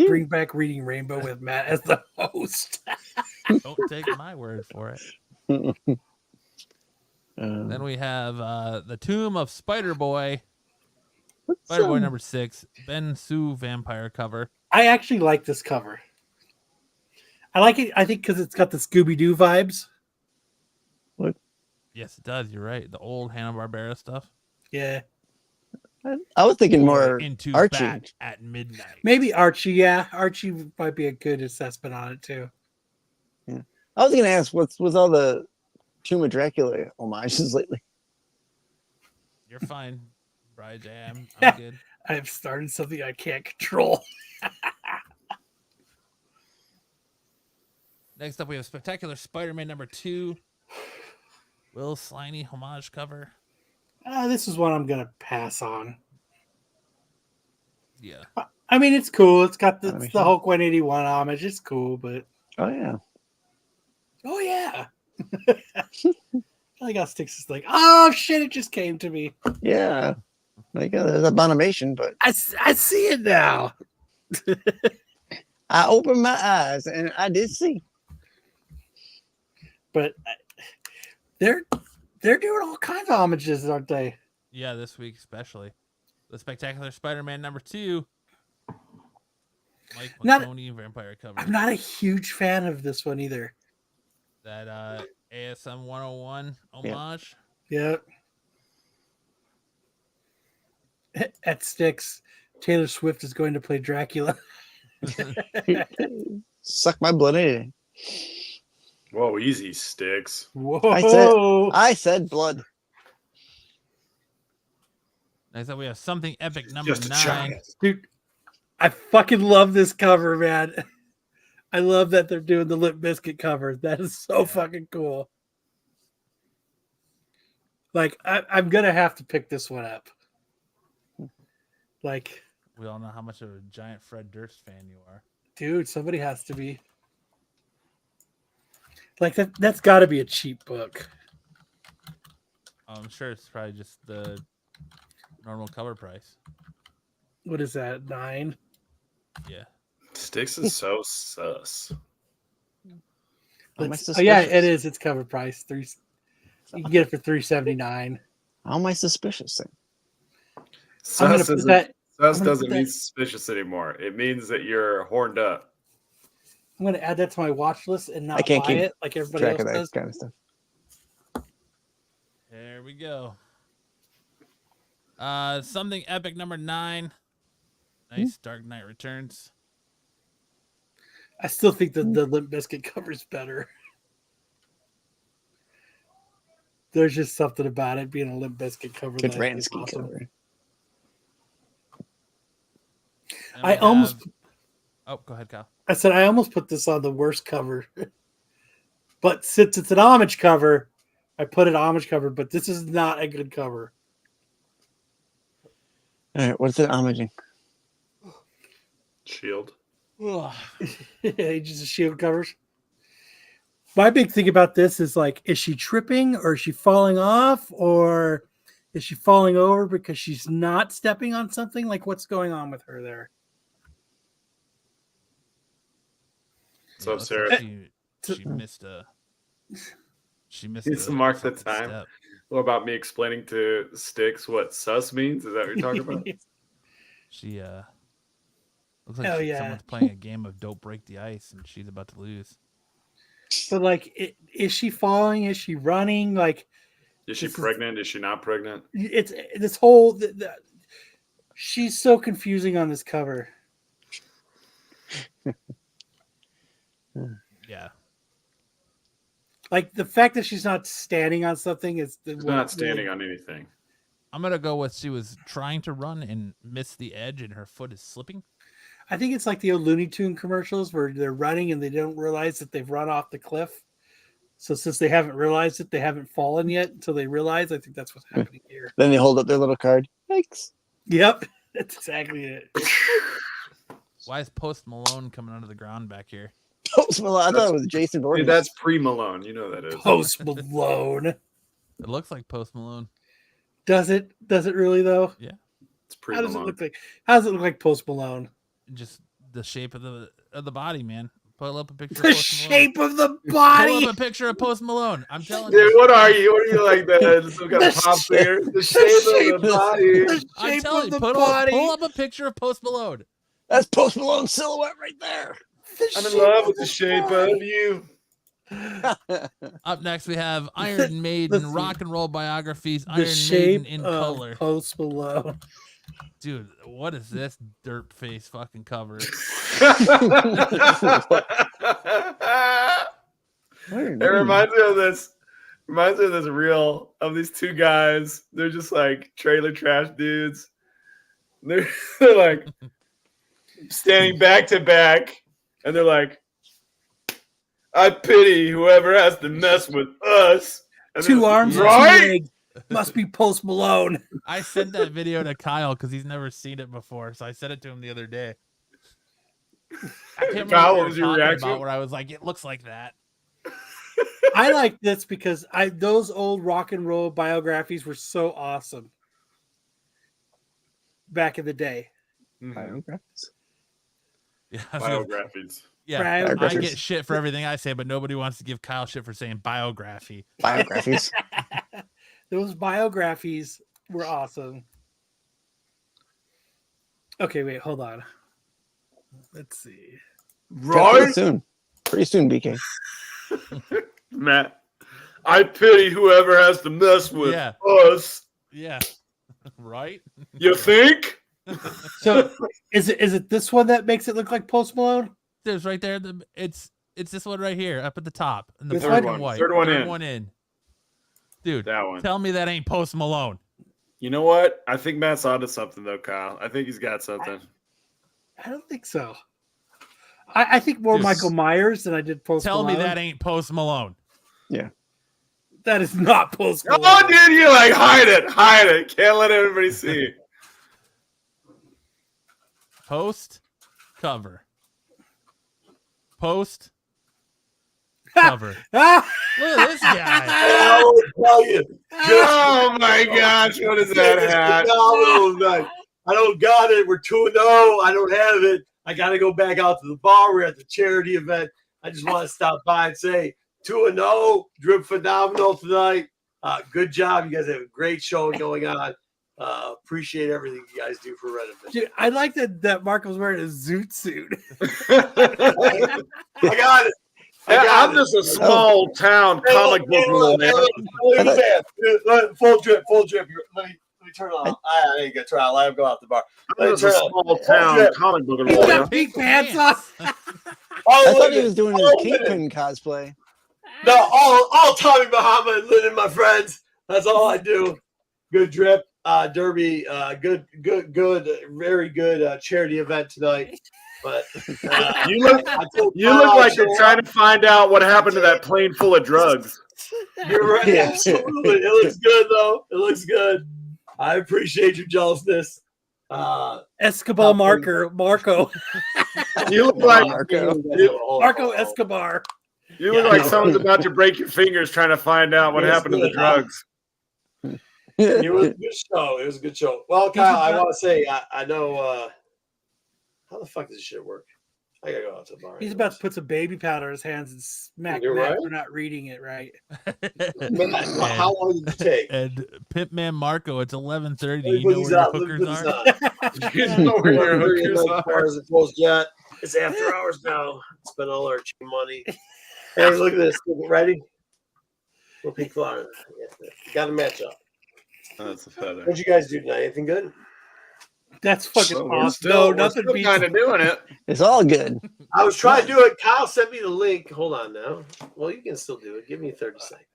Bring back Reading Rainbow with Matt as the host. Don't take my word for it. Then we have the Tomb of Spider-Boy. Spider-Boy number 6. Ben Sue vampire cover. I actually like this cover. I like it, I think, because it's got the Scooby-Doo vibes. What? Yes, it does. You're right. The old Hanna-Barbera stuff. Yeah. I was thinking more Into Archie. Bat at midnight. Maybe Archie, yeah. Archie might be a good assessment on it, too. Yeah. I was going to ask, what's with all the Tomb of Dracula homages lately? You're fine, Brian Jam. I'm good. I've started something I can't control. Next up, we have Spectacular Spider-Man number 2. Will Sliney homage cover. This is one I'm going to pass on. Yeah. I mean, it's cool. It's got the Animation. Hulk 181 homage. It's cool, but... Oh, yeah. Oh, yeah. I got sticks. It's like, oh, shit, it just came to me. Yeah. Like, there's Abomination, but I see it now. I opened my eyes and I did see. But they're doing all kinds of homages, aren't they? Yeah, this week especially. The Spectacular Spider-Man number 2. Mike Not- McConey vampire cover. I'm not a huge fan of this one either. That ASM 101 homage. Yeah. At Sticks, Taylor Swift is going to play Dracula. Suck my blood in. Whoa, easy, Sticks. Whoa. I said blood. Next up, we have Something Epic number Just a 9. giant. Dude, I fucking love this cover, man. I love that they're doing the Limp Bizkit cover. That is so fucking cool. Like, I'm going to have to pick this one up. Like, We all know how much of a giant Fred Durst fan you are. dude, somebody has to be. Like, that's got to be a cheap book. I'm sure it's probably just the normal cover price. What is that, 9? Yeah. Sticks is so sus. How am I Oh, yeah, suspicious? it is. It's cover price. You can get it for $3.79. How am I suspicious then? I'm gonna Sus put doesn't, that. sus I'm gonna doesn't put mean that- suspicious anymore. It means that you're horned up. I'm going to add that to my watch list and not I can't buy keep it like everybody Track else of that does. kind of stuff. There we go. Something Epic number 9. Nice Dark Knight Returns. I still think that the Limp Bizkit cover is better. There's just something about it being a Limp Bizkit cover. Good that is Ransky awesome. cover. And I we almost, have- Oh, go ahead, Kyle. I said I almost put this on the worst cover, but since it's an homage cover, I put it homage cover. But this is not a good cover. All right, what's it homaging? Shield. Agents of Shield covers. My big thing about this is like, is she tripping or is she falling off or is she falling over because she's not stepping on something? Like, what's going on with her there? What's up, looks Sarah? like she missed a She missed. Needs to mark the fucking time. step. What about me explaining to Sticks what sus means? Is that what you're talking about? She looks like Hell yeah. someone's playing a game of Don't Break the Ice, and she's about to lose. But like, is she falling? Is she running? Like, Is she This is- pregnant? Is she not pregnant? it's this whole. She's so confusing on this cover. Yeah. Like the fact that she's not standing on something is She's not standing on anything. I'm gonna go with she was trying to run and missed the edge, and her foot is slipping. I think it's like the old Looney Tune commercials where they're running and they don't realize that they've run off the cliff. So since they haven't realized it, they haven't fallen yet until they realize. I think that's what's happening here. Then they hold up their little card. Thanks. Yep, that's exactly it. Why is Post Malone coming out of the ground back here? Post Malone. I thought it was Jason Dude, Voorhees. that's pre-Malone. You know that is. Post Malone. It looks like Post Malone. Does it? Does it really though? It's How does it pre-Malone. look like? How does it look like Post Malone? Just the shape of the body, man. Pull up a picture. The of Post Malone. shape of the Pull body. up a picture of Post Malone. I'm telling Dude, you. what are you? What are you like that? Some kind of The pop shape- singer? The shape of the body. The I'm shape telling of you. the Pull body. up a picture of Post Malone. That's Post Malone's silhouette right there. The I'm in shape love of with the shape of you. Up next, we have Iron Maiden Let's see. rock and roll biographies. the Iron shape Maiden in of color. Post Malone. Dude, what is this dirt face fucking cover? It reminds me of this. Reminds me of this reel of these two guys. They're just like trailer trash dudes. They're like standing back to back, and they're like, "I pity whoever has to mess with us." And Two they're- arms and right? two legs. Must be Post Malone. I sent that video to Kyle because he's never seen it before, so I sent it to him the other day. I can't remember Kyle, what what we was were your talking reaction? about where I was like, it looks like that. I like this because those old rock and roll biographies were so awesome back in the day. Mhm. Biographies. Yeah, Biographies. yeah. Right. I Biographies. get shit for everything I say, but nobody wants to give Kyle shit for saying biography. Biographies. Those biographies were awesome. Okay, wait, hold on. Let's see. Pretty soon. Pretty soon, BK. Matt, I pity whoever has to mess with Yeah. us. Yeah. Right? You think? So is it this one that makes it look like Post Malone? There's right there. It's this one right here up at the top. In the This black one? and white. Third one in. one in. Dude, That one. tell me that ain't Post Malone. You know what? I think Matt's onto something though, Kyle. I think he's got something. I don't think so. I think more Just Michael Myers than I did Post Tell Malone. me that ain't Post Malone. That is not Post Malone. Oh, dude, you like hide it. Can't let everybody see. Post cover. Post cover. Ah! Look at this guy. I will tell you. Oh my gosh, what is that hat? Phenomenal night. I don't got it. We're 2-0. I don't have it. I got to go back out to the bar. We're at the charity event. I just want to stop by and say 2-0. Drip phenomenal tonight. Good job. You guys have a great show going on. Appreciate everything you guys do for Renovision. Dude, I like that Mark was wearing a zoot suit. I got it. I'm just a small town comic book man. Full drip. Let me turn it on. I ain't gonna turn on. Let him go out the bar. I'm just a small town comic book He's got lawyer. pink pants on. I thought he was doing his Kingpin cosplay. No, all Tommy Muhammad, Lynn, my friends. That's all I do. Good drip, Derby. Good, very good charity event tonight. But You look like you're trying to find out what happened to that plane full of drugs. You're right. Yeah. Absolutely. It looks good though. It looks good. I appreciate your jealousness. Escobar Marco You look like Marco Escobar. you look like someone's about to break your fingers trying to find out what Yes, happened to the yeah. drugs. It was a good show. It was a good show. Well, Kyle, I want to say I know how the fuck does this shit work? I gotta go out to the bar. He's about to put some baby powder in his hands and smack You're Matt right. for not reading it right. Matt, how long did it take? And Pitman Marco, it's 11:30. Do you Let know me where your put hookers this are? on. You know where your hookers As far are. as it goes yet. It's after hours now. Spend all our cheap money. Hey, look at this. Ready? We'll pick flower. Got to match up. That's a feather. What'd you guys do tonight? Anything good? That's fucking Well, we're awesome. still, No, nothing beats kind of doing it. It's all good. I was trying to do it. Kyle sent me the link. Hold on now. Well, you can still do it. Give me 30 seconds.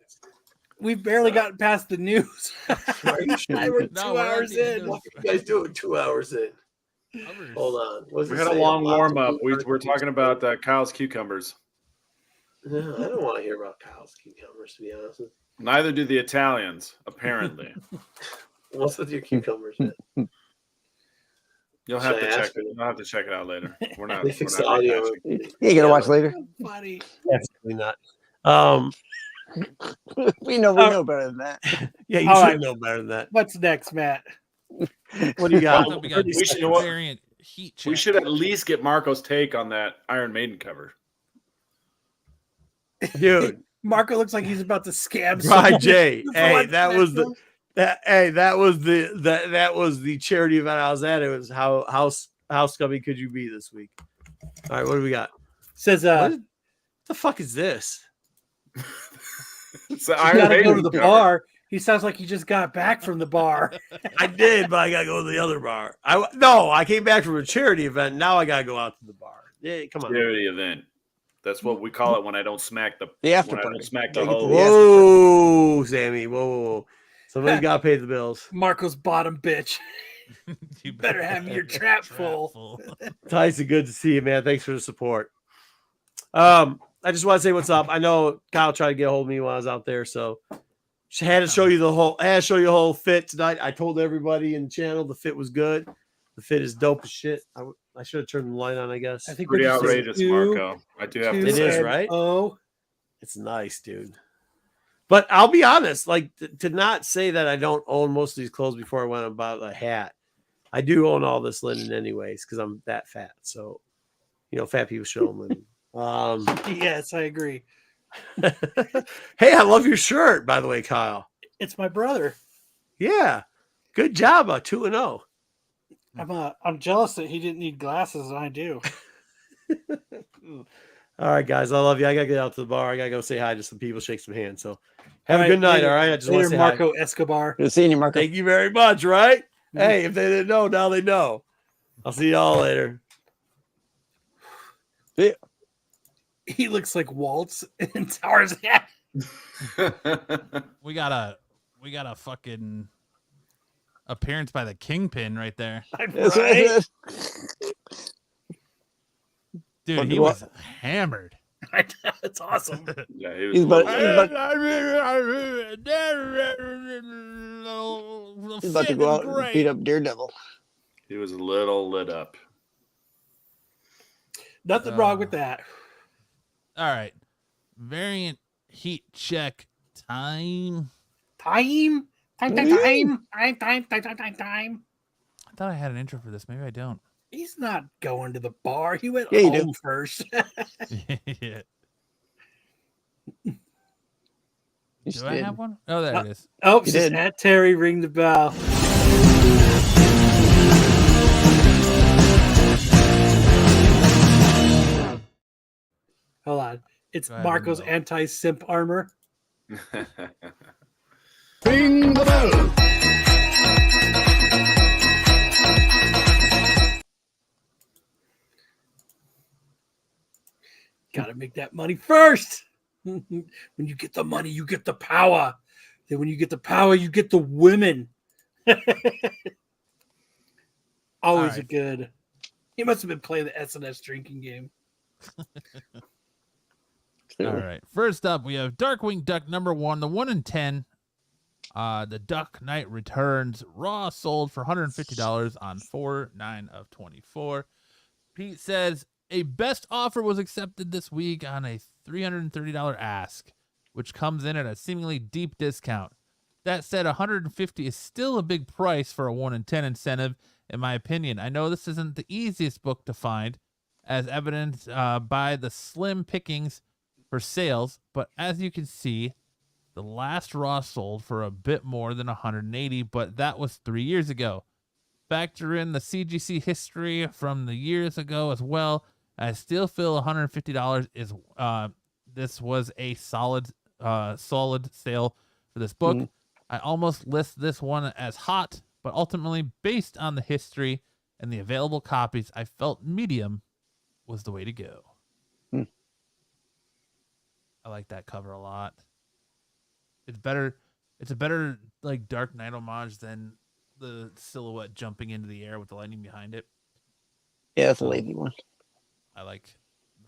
We've barely gotten past the news. Are you sure? We're No, 2 we're at hours the end in. of- What you guys doing 2 hours in? Hold on. What does We it had a say? long Lots warm of up. We're talking about Kyle's cucumbers. No, I don't want to hear about Kyle's cucumbers, to be honest. Neither do the Italians, apparently. What's with your cucumbers, man? You'll have Should to I check ask it. you? You'll have to check it out later. We're not. They fixed we're the not audio. rehashing. You ain't gonna watch later. Funny. Absolutely not. Um, We know better than that. yeah, you All should right. know better than that. What's next, Matt? What do you got? We got We should- you know what? variant heat check. We should at least get Marco's take on that Iron Maiden cover. Dude, Marco looks like he's about to scam Right, someone. Jay. For Hey, what that was the special? that was the charity event I was at. It was how scummy could you be this week? All right, what do we got? Says What the fuck is this? It's the you Iron gotta Maiden go to the cover. bar. He sounds like he just got back from the bar. I did, but I gotta go to the other bar. I came back from a charity event. Now I gotta go out to the bar. Yeah, come on. Charity event. That's what we call it when I don't smack the after when I party. don't smack the Gotta get to hole. the after Whoa, Sammy. Whoa. Somebody's gotta pay the bills. Marco's bottom bitch. You better have your trap full. Tyson, good to see you, man. Thanks for the support. I just want to say what's up. I know Kyle tried to get a hold of me while I was out there, so I had to show you the whole fit tonight. I told everybody in the channel the fit was good. The fit is dope as shit. I should have turned the light on, I guess. I think Pretty what you said, outrageous, 2, Marco. I do have 2, to It say. is, and right? Oh, It's nice, dude. But I'll be honest, like to not say that I don't own most of these clothes before I went about a hat. I do own all this linen anyways because I'm that fat. So, fat people should own linen. yes, I agree. Hey, I love your shirt, by the way, Kyle. It's my brother. Yeah, good job, 2-0. I'm jealous that he didn't need glasses and I do. All right, guys, I love you. I gotta get out to the bar. I gotta go say hi to some people, shake some hands. So, have All a right, good night. later. All right, I just want to Later, say Marco Escobar. Good seeing you, Marco. hi. Thank you very much. Right? Hey, if they didn't know, now they know. I'll see y'all later. He looks like Waltz in Tarzan. We got a fucking appearance by the Kingpin right there. That's Right? Dude, Fucking he what? was hammered. It's awesome. Yeah, he was. He's a about- little- He's about to go out and beat up Daredevil. he was a little lit up. Nothing wrong with that. All right. Variant heat check time. Time. I thought I had an intro for this. Maybe I don't. He's not going to the bar. He went Yeah, you home do. first. Yeah. You Do just I did. have one? Oh, there it is. Oh, You just did. had Terry ring the bell. Hold on. It's Go ahead, Marco's ring the bell. anti-simp armor. Ring the bell. Got to make that money first. When you get the money, you get the power. Then when you get the power, you get the women. Always All a right. good. He must have been playing the SNS drinking game. All right. First up, we have Darkwing Duck number 1, the 1 in 10. The Duck Knight returns raw, sold for $150 on 4/9 of 24. Pete says a best offer was accepted this week on a $330 ask, which comes in at a seemingly deep discount. That said, $150 is still a big price for a 1 in 10 incentive, in my opinion. I know this isn't the easiest book to find, as evidenced by the slim pickings for sales. But as you can see, the last raw sold for a bit more than 180, but that was 3 years ago. Factor in the CGC history from the years ago as well. I still feel $150 is this was a solid sale for this book. I almost list this one as hot, but ultimately, based on the history and the available copies, I felt medium was the way to go. I like that cover a lot. It's better. It's a better like Dark Knight homage than the silhouette jumping into the air with the lightning behind it. Yeah, it's a lazy one. I like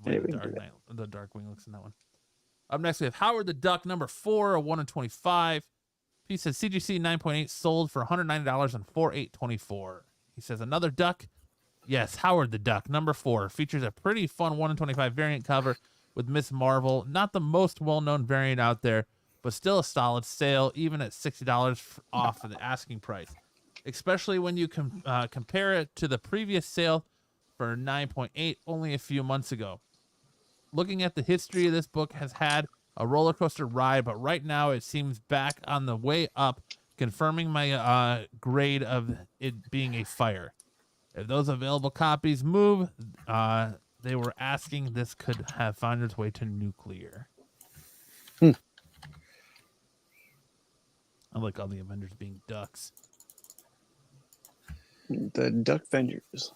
the way the Darkwing looks in that one. Up next, we have Howard the Duck, number 4, a 1 in 25. He says CGC 9.8 sold for $190 on 4/8/24. He says another duck. Yes, Howard the Duck, number 4, features a pretty fun 1 in 25 variant cover with Miss Marvel. Not the most well-known variant out there, but still a solid sale, even at $60 off of the asking price. Especially when you compare it to the previous sale for 9.8 only a few months ago. Looking at the history of this book has had a roller coaster ride, but right now it seems back on the way up, confirming my grade of it being a fire. If those available copies move, they were asking this could have found its way to nuclear. I like all the Avengers being ducks. The Duck Vengers.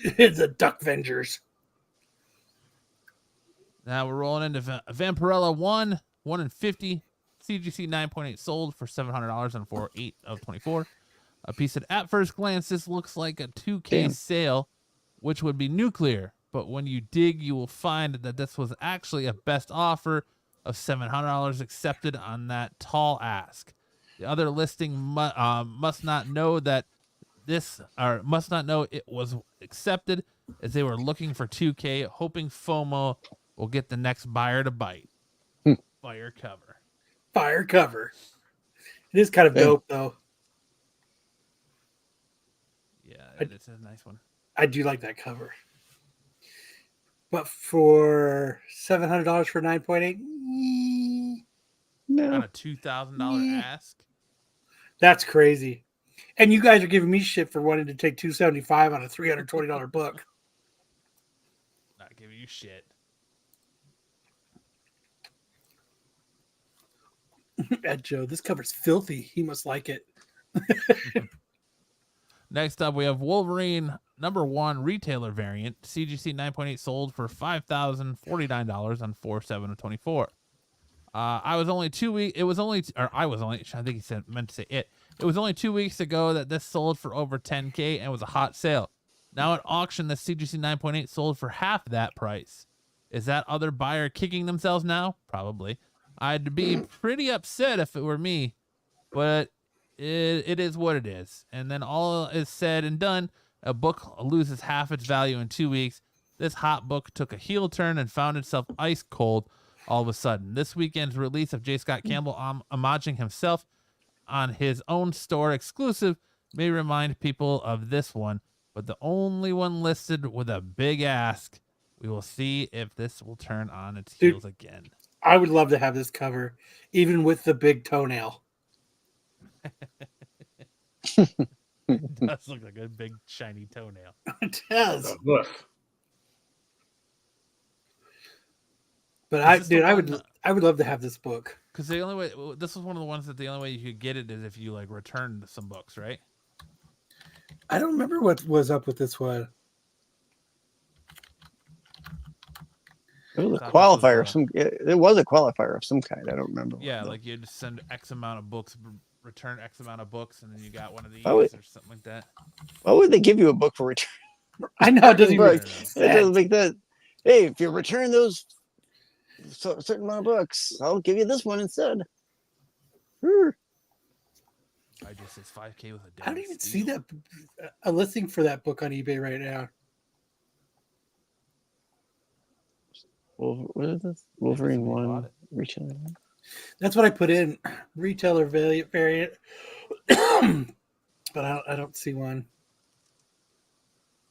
The Duck Vengers. Now we're rolling into Vampirella 1 in 50. CGC 9.8 sold for $700 on 4/8/24. A piece that at first glance, this looks like a 2K sale, which would be nuclear. But when you dig, you will find that this was actually a best offer of $700 accepted on that tall ask. The other listing must not know that must not know it was accepted, as they were looking for 2K, hoping FOMO will get the next buyer to bite. Fire cover. Fire cover. It is kind of dope, though. Yeah, it's a nice one. I do like that cover. But for $700 for 9.8, No. On a $2,000 ask. That's crazy. And you guys are giving me shit for wanting to take $275 on a $320 book. Not giving you shit. Ed Joe, this cover's filthy. He must like it. Next up, we have Wolverine number 1 retailer variant. CGC 9.8 sold for $5,049 on 4/7/24. I was only 2 weeks. It was only, or I was only. I think he said meant to say it. It was only 2 weeks ago that this sold for over 10K and was a hot sale. Now at auction, the CGC 9.8 sold for half that price. Is that other buyer kicking themselves now? Probably. I'd be pretty upset if it were me, but it is what it is. And then all is said and done, a book loses half its value in 2 weeks. This hot book took a heel turn and found itself ice cold all of a sudden. This weekend's release of J. Scott Campbell homaging himself on his own store exclusive may remind people of this one, but the only one listed with a big ask. We will see if this will turn on its heels again. I would love to have this cover, even with the big toenail. It does look like a big shiny toenail. It does. But I would love to have this book. Because the only way, this was one of the ones that the only way you could get it is if you like returned some books, right? I don't remember what was up with this one. It was a qualifier of some. It was a qualifier of some kind. I don't remember. Yeah, like you'd send X amount of books, return X amount of books, and then you got one of these or something like that. Why would they give you a book for return? I know it doesn't even it doesn't make that. Hey, if you return those certain amount of books, I'll give you this one instead. I just says 5K with a. I don't even see that a listing for that book on eBay right now. What is this? Wolverine 1 retailer. That's what I put in, retailer variant, but I don't see one.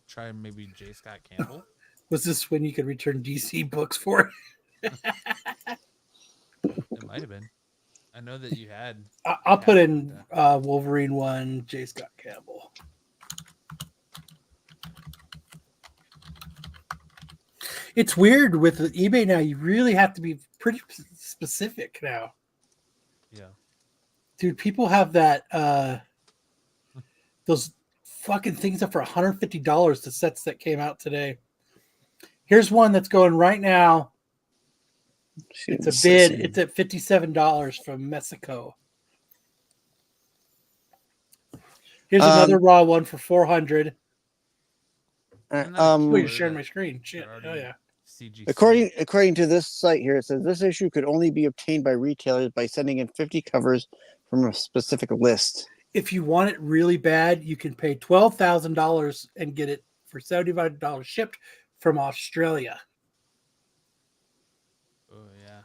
Try maybe J. Scott Campbell. Was this when you could return DC books for it? It might have been. I know that you had. I'll put in Wolverine 1, J. Scott Campbell. It's weird with eBay now. You really have to be pretty specific now. Yeah. Dude, people have that those fucking things up for $150, the sets that came out today. Here's one that's going right now. It's a bid. It's at $57 from Mexico. Here's another raw one for $400. Oh, you're sharing my screen. Shit. Oh yeah. CGC. According to this site here, it says this issue could only be obtained by retailers by sending in 50 covers from a specific list. If you want it really bad, you can pay $12,000 and get it for $75 shipped from Australia. Oh yeah.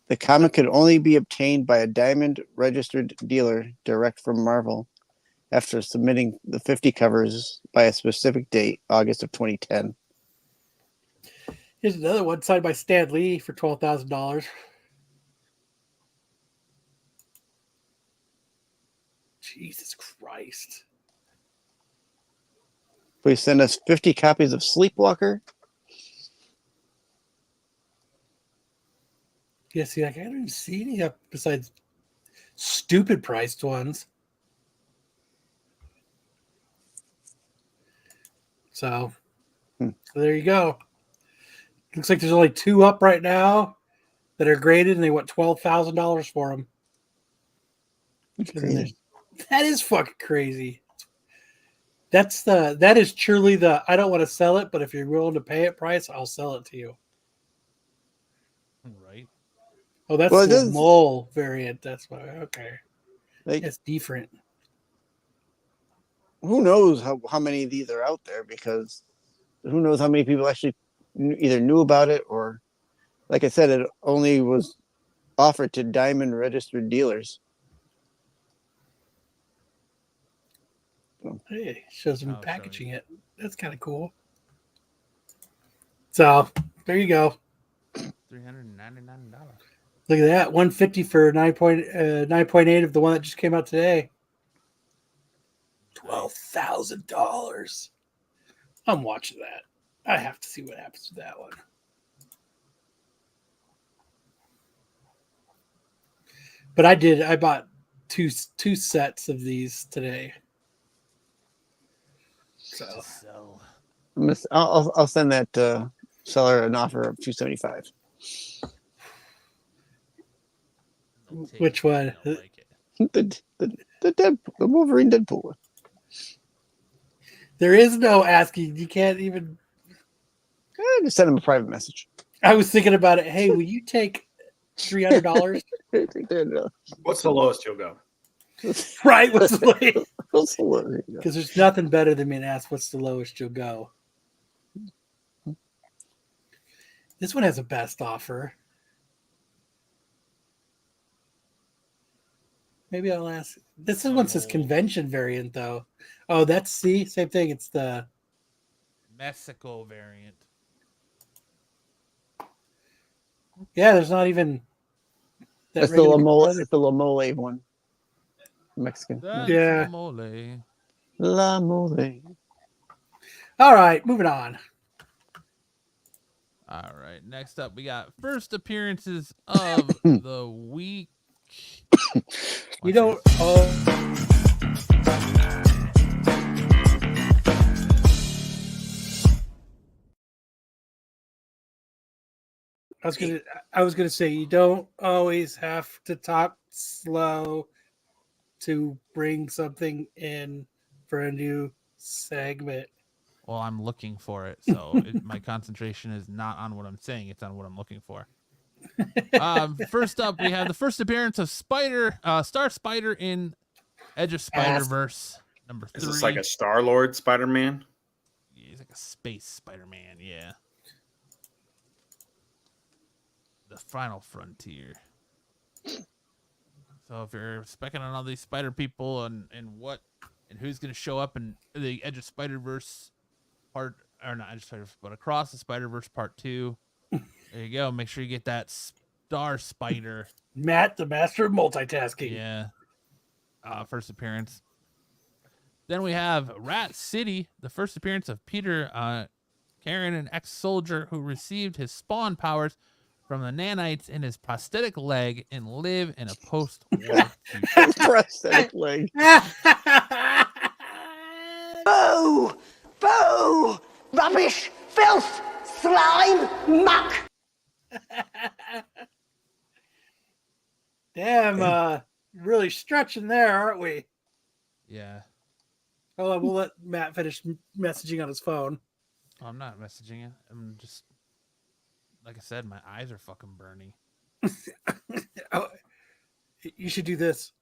The comic could only be obtained by a diamond registered dealer direct from Marvel after submitting the 50 covers by a specific date, August of 2010. Here's another one signed by Stan Lee for $12,000. Jesus Christ. Please send us 50 copies of Sleepwalker. Yeah, see, like, I don't even see any up besides stupid priced ones. So there you go. Looks like there's only 2 up right now that are graded, and they want $12,000 for them. That is fucking crazy. That is truly the I don't want to sell it, but if you're willing to pay it price, I'll sell it to you. Right. Oh, that's the mole variant. That's why. Okay, it's different. Who knows how many of these are out there, because who knows how many people actually either knew about it, or, like I said, it only was offered to diamond registered dealers. Hey, shows them packaging it. That's kind of cool. So there you go. $399. Look at that. $150 for 9.8 of the one that just came out today. $12,000. I'm watching that. I have to see what happens to that one. But I bought two sets of these today. So I'll send that seller an offer of $275. Which one? The Wolverine Deadpool. There is no asking. You can't even. Just send him a private message. I was thinking about it. Hey, will you take $300? What's the lowest you'll go? Right. What's the lowest? Because there's nothing better than being asked what's the lowest you'll go. This one has a best offer. Maybe I'll ask. This one says convention variant, though. Oh, same thing. It's the Mexico variant. Yeah, there's not even. That's the La Mole. It's the La Mole one. Mexican. That's yeah. La Mole. All right, moving on. All right. Next up, we got first appearances of the week. You don't. I was gonna say you don't always have to talk slow to bring something in for a new segment. Well, I'm looking for it, so my concentration is not on what I'm saying; it's on what I'm looking for. First up, we have the first appearance of Star Spider in Edge of Spider-Verse number 3. Is this like a Star-Lord Spider-Man? Yeah, he's like a space Spider-Man. Yeah. The final frontier. So if you're specking on all these spider people and who's going to show up in the Edge of Spider-Verse part or not but Across the Spider-Verse Part 2. There you go. Make sure you get that Star Spider. Matt, the master of multitasking. Yeah. First appearance. Then we have Rat City, the first appearance of Peter Karen, an ex-soldier who received his spawn powers from the nanites in his prosthetic leg and live in a post-war future. Prosthetic leg. Boo! Boo! Rubbish! Filth! Slime! Muck! Damn, really stretching there, aren't we? Yeah. Hold on, we'll let Matt finish messaging on his phone. I'm not messaging it. I'm just, like I said, my eyes are fucking burning. Oh, you should do this.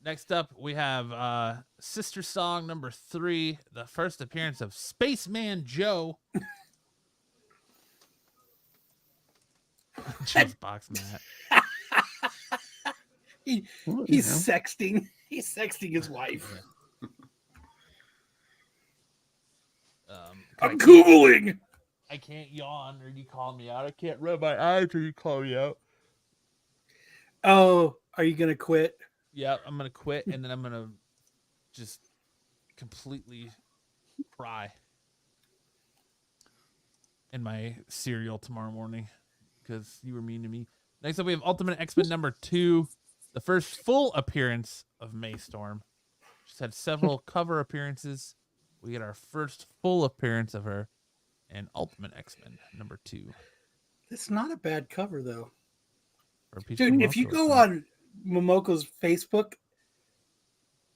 Next up, we have Sister Song number 3, the first appearance of Spaceman Joe. Just box Matt. He's sexting. He's sexting his wife. I'm Googling. I can't yawn or you call me out. I can't rub my eyes or you call me out. Oh, are you going to quit? Yeah, I'm going to quit and then I'm going to just completely cry in my cereal tomorrow morning because you were mean to me. Next up, we have Ultimate X-Men number 2, the first full appearance of Maystorm. She's had several cover appearances. We get our first full appearance of her in Ultimate X-Men number 2. It's not a bad cover, though. Dude, Dude, if you go on Momoko's Facebook,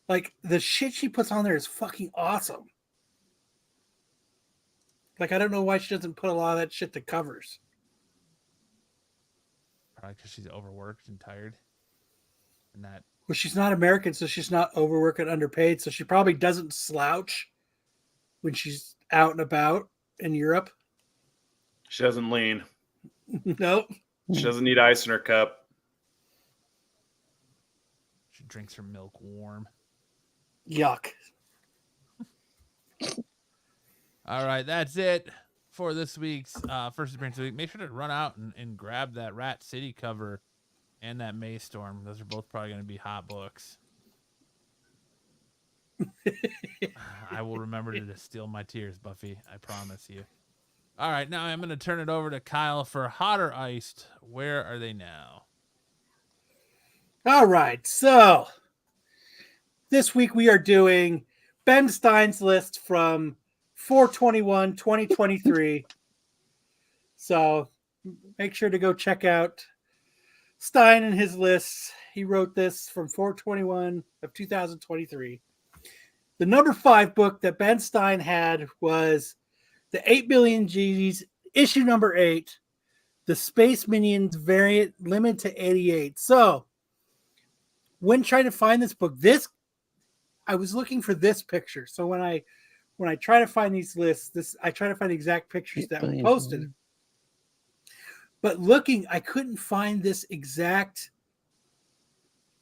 like, the shit she puts on there is fucking awesome. Like, I don't know why she doesn't put a lot of that shit to covers. Probably because she's overworked and tired. And that. Well, she's not American, so she's not overworked and underpaid, so she probably doesn't slouch when she's out and about in Europe. She doesn't lean. Nope. She doesn't need ice in her cup. She drinks her milk warm. Yuck. All right, that's it for this week's first appearance of the week. Make sure to run out and grab that Rat City cover and that Maystorm. Those are both probably going to be hot books. I will remember to steal my tears, Buffy. I promise you. All right, now I'm going to turn it over to Kyle for Hot or Iced. Where are they now? All right, so this week we are doing Ben Stein's list from 4/21/2023. So make sure to go check out Stein and his lists. He wrote this from 4/21 of 2023. The number 5 book that Ben Stein had was the 8 Billion G's, issue number 8, the Space Minions variant, limited to 88. So when trying to find this book, I was were this picture. So when I try to find these lists, I try to find the exact pictures that were posted. But looking, I couldn't find this exact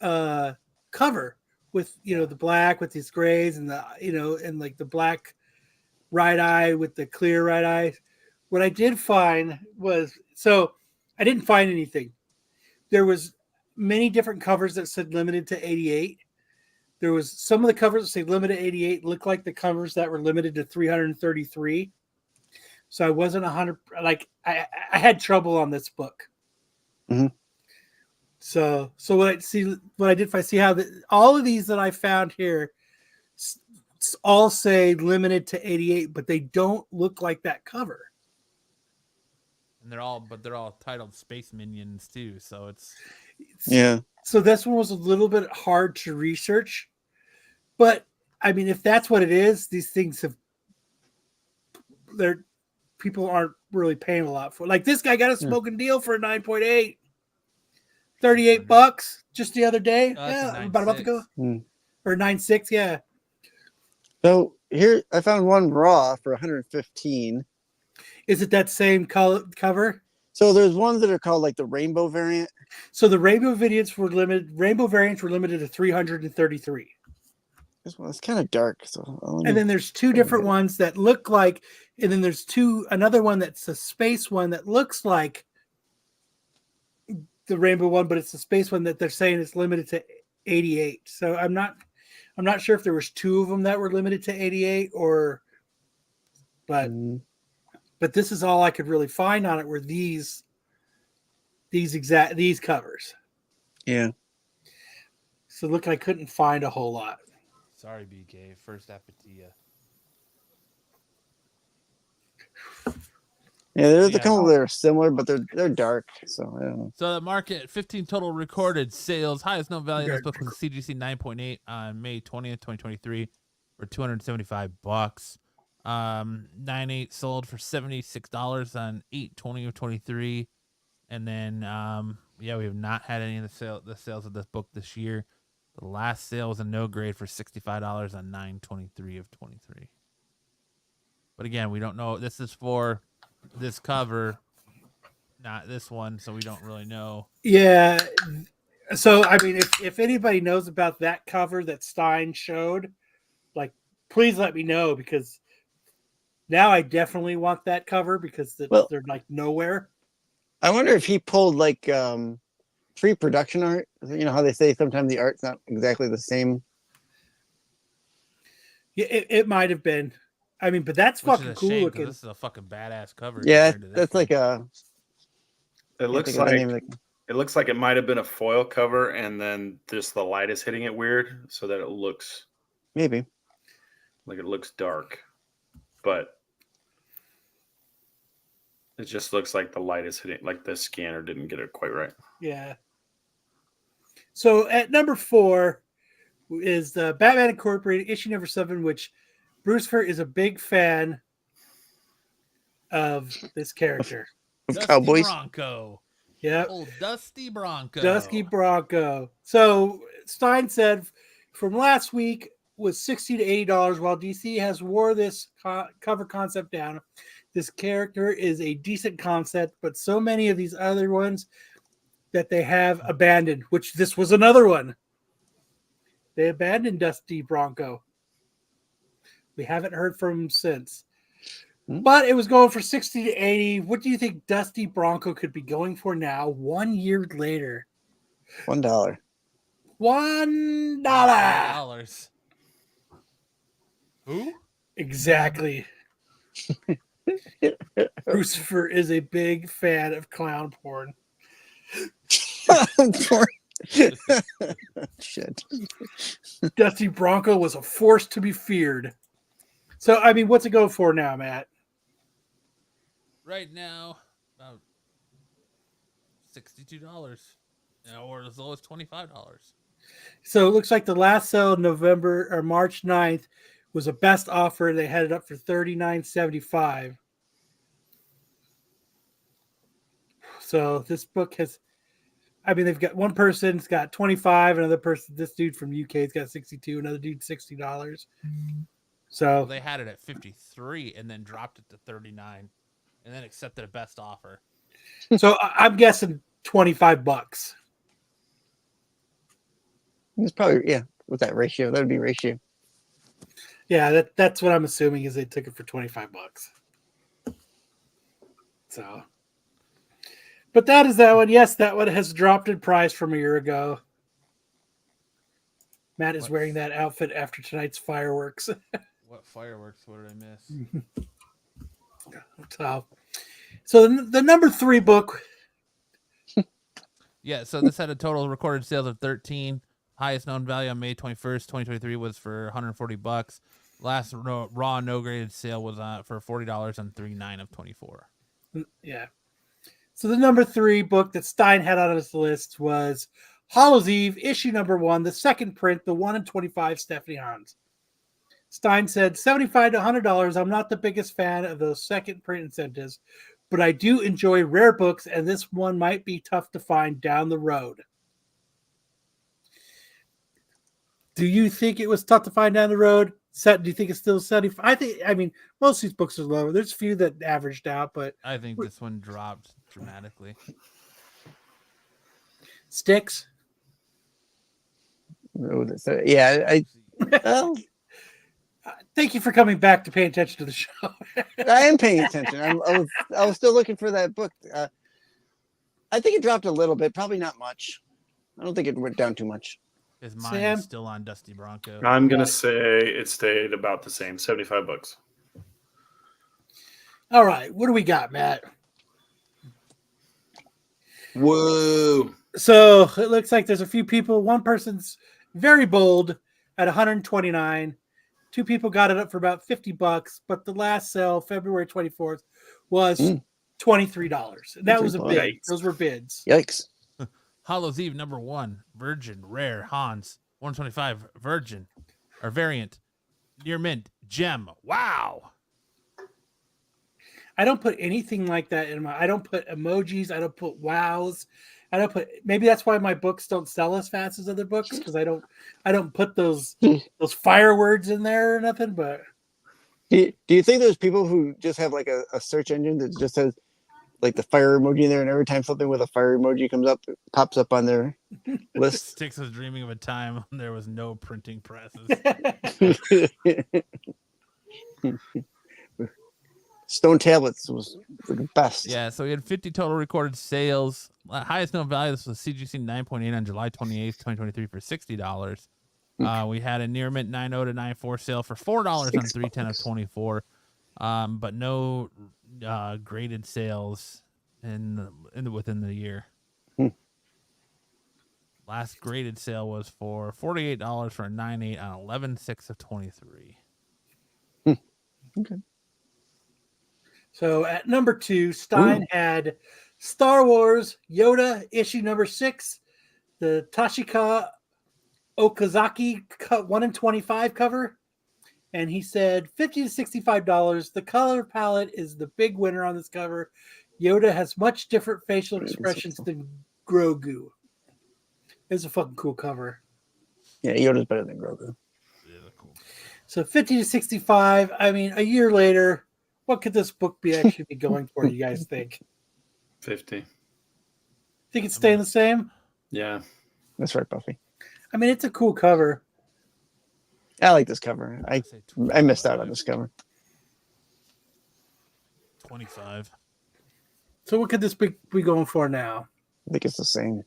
cover with, the black with these grays and and like the black right eye with the clear right eye. What I did find was, so I didn't find anything. There was many different covers that said limited to 88. There was some of the covers that say limited to 88 look like the covers that were limited to 333. So I wasn't 100, like I had trouble on this book. Mm-hmm. So what I did, if I see how all of these that I found here all say limited to 88, but they don't look like that cover. And they're all titled Space Minions too. So Yeah. So this one was a little bit hard to research, but I mean, if that's what it is, these things people aren't really paying a lot for. Like this guy got a smoking deal for a 9.8, $38 just the other day. Yeah, about a month ago. Or 9.6, yeah. So here I found one raw for 115. Is it that same cover? So there's ones that are called like the rainbow variant. So the rainbow variants were limited. Rainbow variants were limited to 333. This one is kind of dark. So And then there's two different ones that look like, and then there's another one that's a space one that looks like the rainbow one, but it's a space one that they're saying is limited to 88. So I'm not sure if there was two of them that were limited to 88 but this is all I could really find on it were these covers. Yeah. So look, I couldn't find a whole lot. Sorry, BK. First appetia. Yeah, there's a couple that are similar, but they're dark. So I don't know. So the market, 15 total recorded sales. Highest known value in this book was CGC 9.8 on May 20th, 2023 for $275. 9.8 sold for $76 on 8/20 of 23. And then we have not had any of the sales of this book this year. The last sale was a no grade for $65 on 9/23 of 23. But again, we don't know. This is for this cover, not this one, so we don't really know. Yeah. So I mean, if anybody knows about that cover that Stein showed, like, please let me know, because now I definitely want that cover because they're like nowhere. I wonder if he pulled like pre-production art. You know how they say sometimes the art's not exactly the same. Yeah, it might have been. I mean, but that's fucking cool looking. This is a fucking badass cover. Yeah, that's like a. It looks like it might have been a foil cover, and then just the light is hitting it weird, so that it looks maybe like it looks dark, but it just looks like the light is hitting, like the scanner didn't get it quite right. Yeah. So at number 4 is the Batman Incorporated issue number 7, which Brucifer is a big fan of this character. Of Cowboys. Bronco. Yeah. Old Dusty Bronco. Dusty Bronco. So Stein said from last week was $60 to $80, while DC has wore this cover concept down. This character is a decent concept, but so many of these other ones that they have abandoned, which this was another one. They abandoned Dusty Bronco. We haven't heard from him since. But it was going for 60 to 80. What do you think Dusty Bronco could be going for now, 1 year later? $1. $1. Who? Exactly. Brucifer is a big fan of clown porn. Shit. Dusty Bronco was a force to be feared. So, I mean, what's it go for now, Matt? Right now, about $62, or as low as $25. So it looks like the last sale November or March 9th was a best offer. They had it up for $39.75. So this book has, I mean, they've got one person's got 25, another person, this dude from UK's got 62, another dude $60. So well, they had it at 53 and then dropped it to 39 and then accepted a best offer. So I'm guessing $25. It's probably, yeah, with that ratio. That would be ratio. Yeah, that's what I'm assuming is they took it for $25. So, but that is that one. Yes, that one has dropped in price from a year ago. Matt is wearing that outfit after tonight's fireworks. What fireworks? What did I miss? So the number 3 book. Yeah, so this had a total recorded sales of 13. Highest known value on May 21st, 2023 was for $140. Last raw no graded sale was for $40 on 3/9 of 24. Yeah. So the number 3 book that Stein had on his list was Hallows Eve, issue number 1, the second print, the 1 in 25 Stephanie Hans. Stein said $75 to $100. I'm not the biggest fan of those second print incentives, but I do enjoy rare books, and this one might be tough to find down the road. Do you think it was tough to find down the road? Do you think it's still 75? I mean, most of these books are lower. There's a few that averaged out, but I think this one dropped dramatically. Sticks? Yeah, Well, Thank you for coming back to pay attention to the show. I am paying attention. I was still looking for that book. I think it dropped a little bit, probably not much. I don't think it went down too much. His mind Sam? is still on Dusty Bronco. I'm gonna say it stayed about the same, $75. All right, what do we got, Matt? Whoa! So it looks like there's a few people. One person's very bold at 129. Two people got it up for about $50, but the last sale, February 24th, was $23. And that was a bid. Yikes. Those were bids. Yikes. Hallows Eve #1, Virgin, Rare, Hans, 125, Virgin, or Variant, Near Mint, Gem. Wow. I don't put anything like that in my. I don't put emojis. I don't put wows. I don't put. Maybe that's why my books don't sell as fast as other books, because I don't put those fire words in there or nothing. But Do you think there's people who just have like a search engine that just has like the fire emoji in there, and every time something with a fire emoji comes up, it pops up on their list? Sticks was dreaming of a time when there was no printing presses. Stone tablets was the best. Yeah, so we had 50 total recorded sales. Highest known value, this was CGC 9.8 on July 28th, 2023 for $60. We had a near mint 9.0 to 9.4 sale for $4 on 310 of 24. But no graded sales within the year. Last graded sale was for $48 for a 9.8 on 11.6 of 23. Okay. so at number 2, Stein had Star Wars Yoda issue number 6, the Tashika Okazaki 1 in 25 cover. And he said $50 to $65. The color palette is the big winner on this cover. Yoda has much different facial expressions than Grogu. It's a fucking cool cover. Yeah, Yoda's better than Grogu. Yeah, cool. So 50 to 65. I mean, a year later, what could this book be actually be going for, you guys think? 50. Think it's staying the same? Yeah. That's right, Buffy. I mean, it's a cool cover. I like this cover. I missed out on this cover. 25. So what could this be going for now? I think it's the same.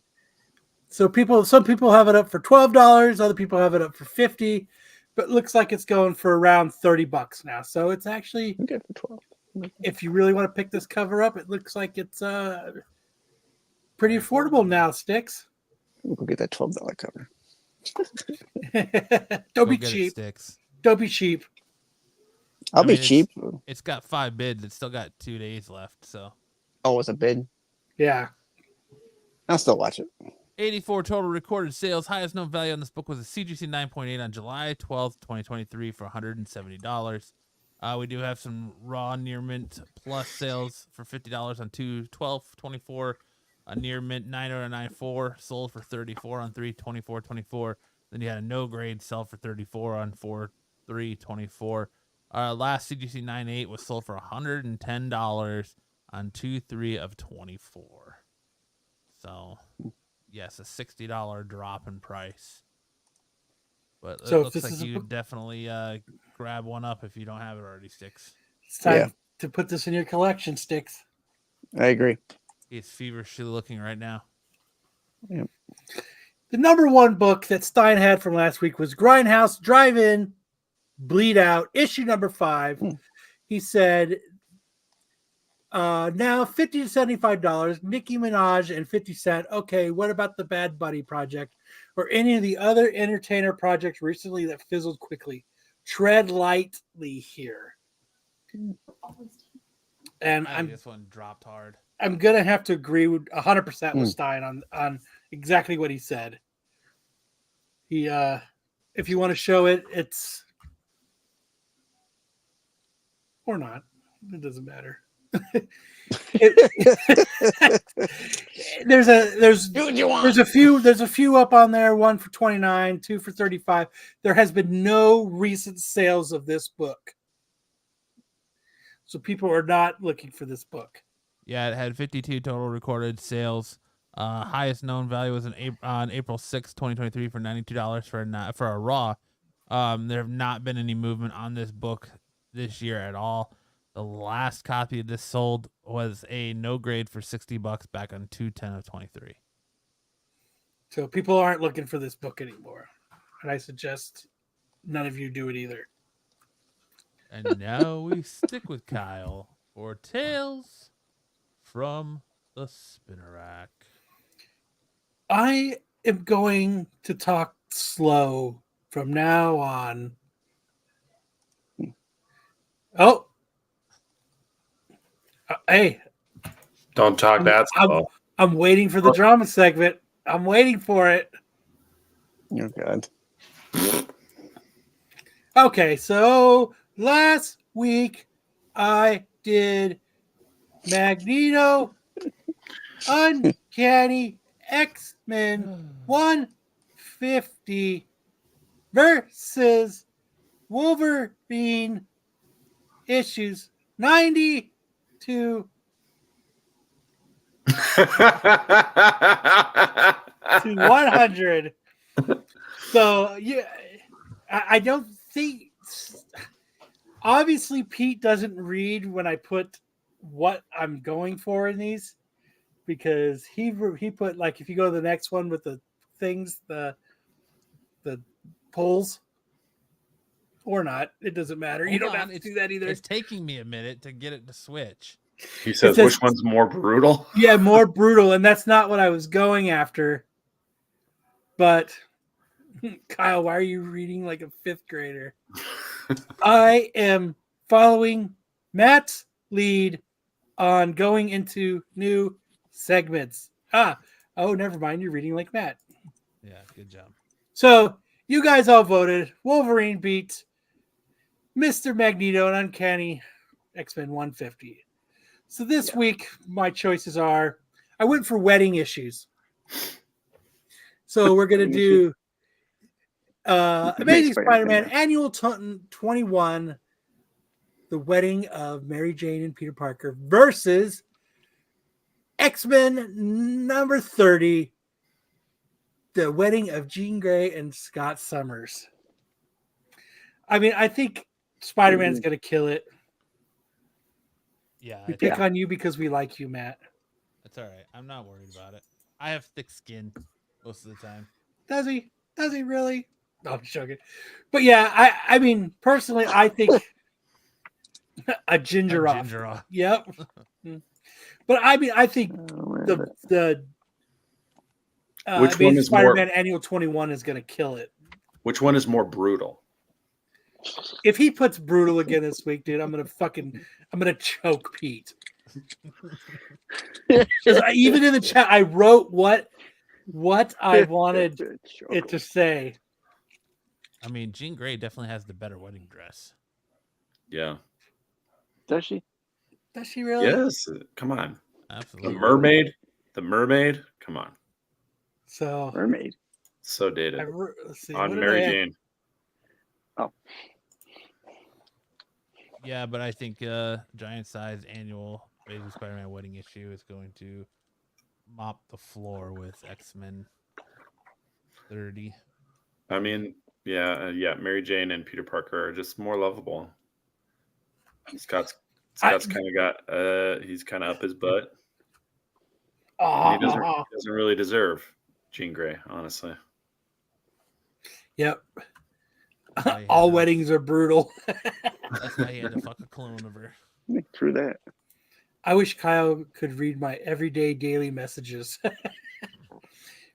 So some people have it up for $12, other people have it up for $50, but it looks like it's going for around $30 now. So it's actually I'm good for 12. if you really want to pick this cover up, it looks like it's pretty affordable now, Sticks. We'll go get that $12 cover. Don't be Go get it, cheap. Sticks. Don't be cheap. I'll I be mean, cheap. It's got 5 bids. It's still got 2 days left. So Oh, it's a bid. Yeah. I'll still watch it. 84 total recorded sales. Highest known value on this book was a CGC 9.8 on July 12th, 2023 for $170. We do have some raw near mint plus sales for $50 on 2/12/24. A near mint 9.094 sold for $34 on 3/24/24. Then you had a no grade sell for $34 on 4/3/24. Last CGC 9.8 was sold for $110 on 2/3 of 24. So, yes, a $60 drop in price. But So it if looks this like is a you book- definitely grab one up if you don't have it already, Sticks. It's time Yeah. to put this in your collection, Sticks. I agree. He's feverishly looking right now. The number 1 book that Stein had from last week was Grindhouse Drive-In Bleed Out, issue number 5. He said, now $50 to $75, Nicki Minaj and 50 Cent. Okay, what about the Bad Buddy Project or any of the other entertainer projects recently that fizzled quickly? Tread lightly here. And I think this one dropped hard. I'm gonna have to agree with 100% with Stein on exactly what he said. He, if you want to show it, it's or not. It doesn't matter. There's a few up on there. One for 29, 2 for 35. There has been no recent sales of this book, so people are not looking for this book. Yeah, it had 52 total recorded sales. Highest known value was on April 6th, 2023 for $92 for a raw. There have not been any movement on this book this year at all. The last copy of this sold was a no grade for $60 back on 2/10/23. So people aren't looking for this book anymore. And I suggest none of you do it either. And now we stick with Kyle for Tales from the Spinner Rack. I am going to talk slow from now on. Oh. Hey. Don't talk that slow. I'm waiting for the drama segment. I'm waiting for it. Oh, God. Okay, so last week I did Magneto, Uncanny X-Men 150 versus Wolverine issues 90 to 100. So yeah, I don't think. Obviously, Pete doesn't read when I put what I'm going for in these, because he put, like, if you go to the next one with the things, the polls, or not, it doesn't matter. You don't have to do that either. It's taking me a minute to get it to switch. He says, which one's more brutal? Yeah, more brutal, and that's not what I was going after. But Kyle, why are you reading like a fifth grader? I am following Matt's lead on going into new segments. Oh, never mind. You're reading like Matt. Yeah, good job. So you guys all voted. Wolverine beat Mr. Magneto and Uncanny X-Men 150. So this week, my choices are, I went for wedding issues. So we're going to do Amazing Spider-Man Annual 21, The Wedding of Mary Jane and Peter Parker versus X-Men number 30, The Wedding of Jean Grey and Scott Summers. I mean, I think Spider-Man's going to kill it. Yeah. We pick on you because we like you, Matt. That's all right. I'm not worried about it. I have thick skin most of the time. Does he? Does he really? No, I'm joking. But yeah, I mean, personally, I think a ginger off. Yep. But I mean, I think the which one is Spider-Man more, Annual 21 is going to kill it. Which one is more brutal? If he puts brutal again this week, dude, I'm gonna choke Pete. Even in the chat, I wrote what I wanted it to say. I mean, Jean Grey definitely has the better wedding dress. Yeah. Does she? Does she really? Yes. Come on. Absolutely. The mermaid. Come on. So mermaid. So dated. Let's see, on Mary Jane. Oh. Yeah, but I think giant size annual Amazing Spider-Man wedding issue is going to mop the floor with X-Men 30. I mean, yeah. Mary Jane and Peter Parker are just more lovable. Scott's kind of got he's kind of up his butt. He doesn't really deserve Jean Grey, honestly. Yep. All weddings are brutal. That's why he had to fuck a clone of her. True that. I wish Kyle could read my everyday daily messages.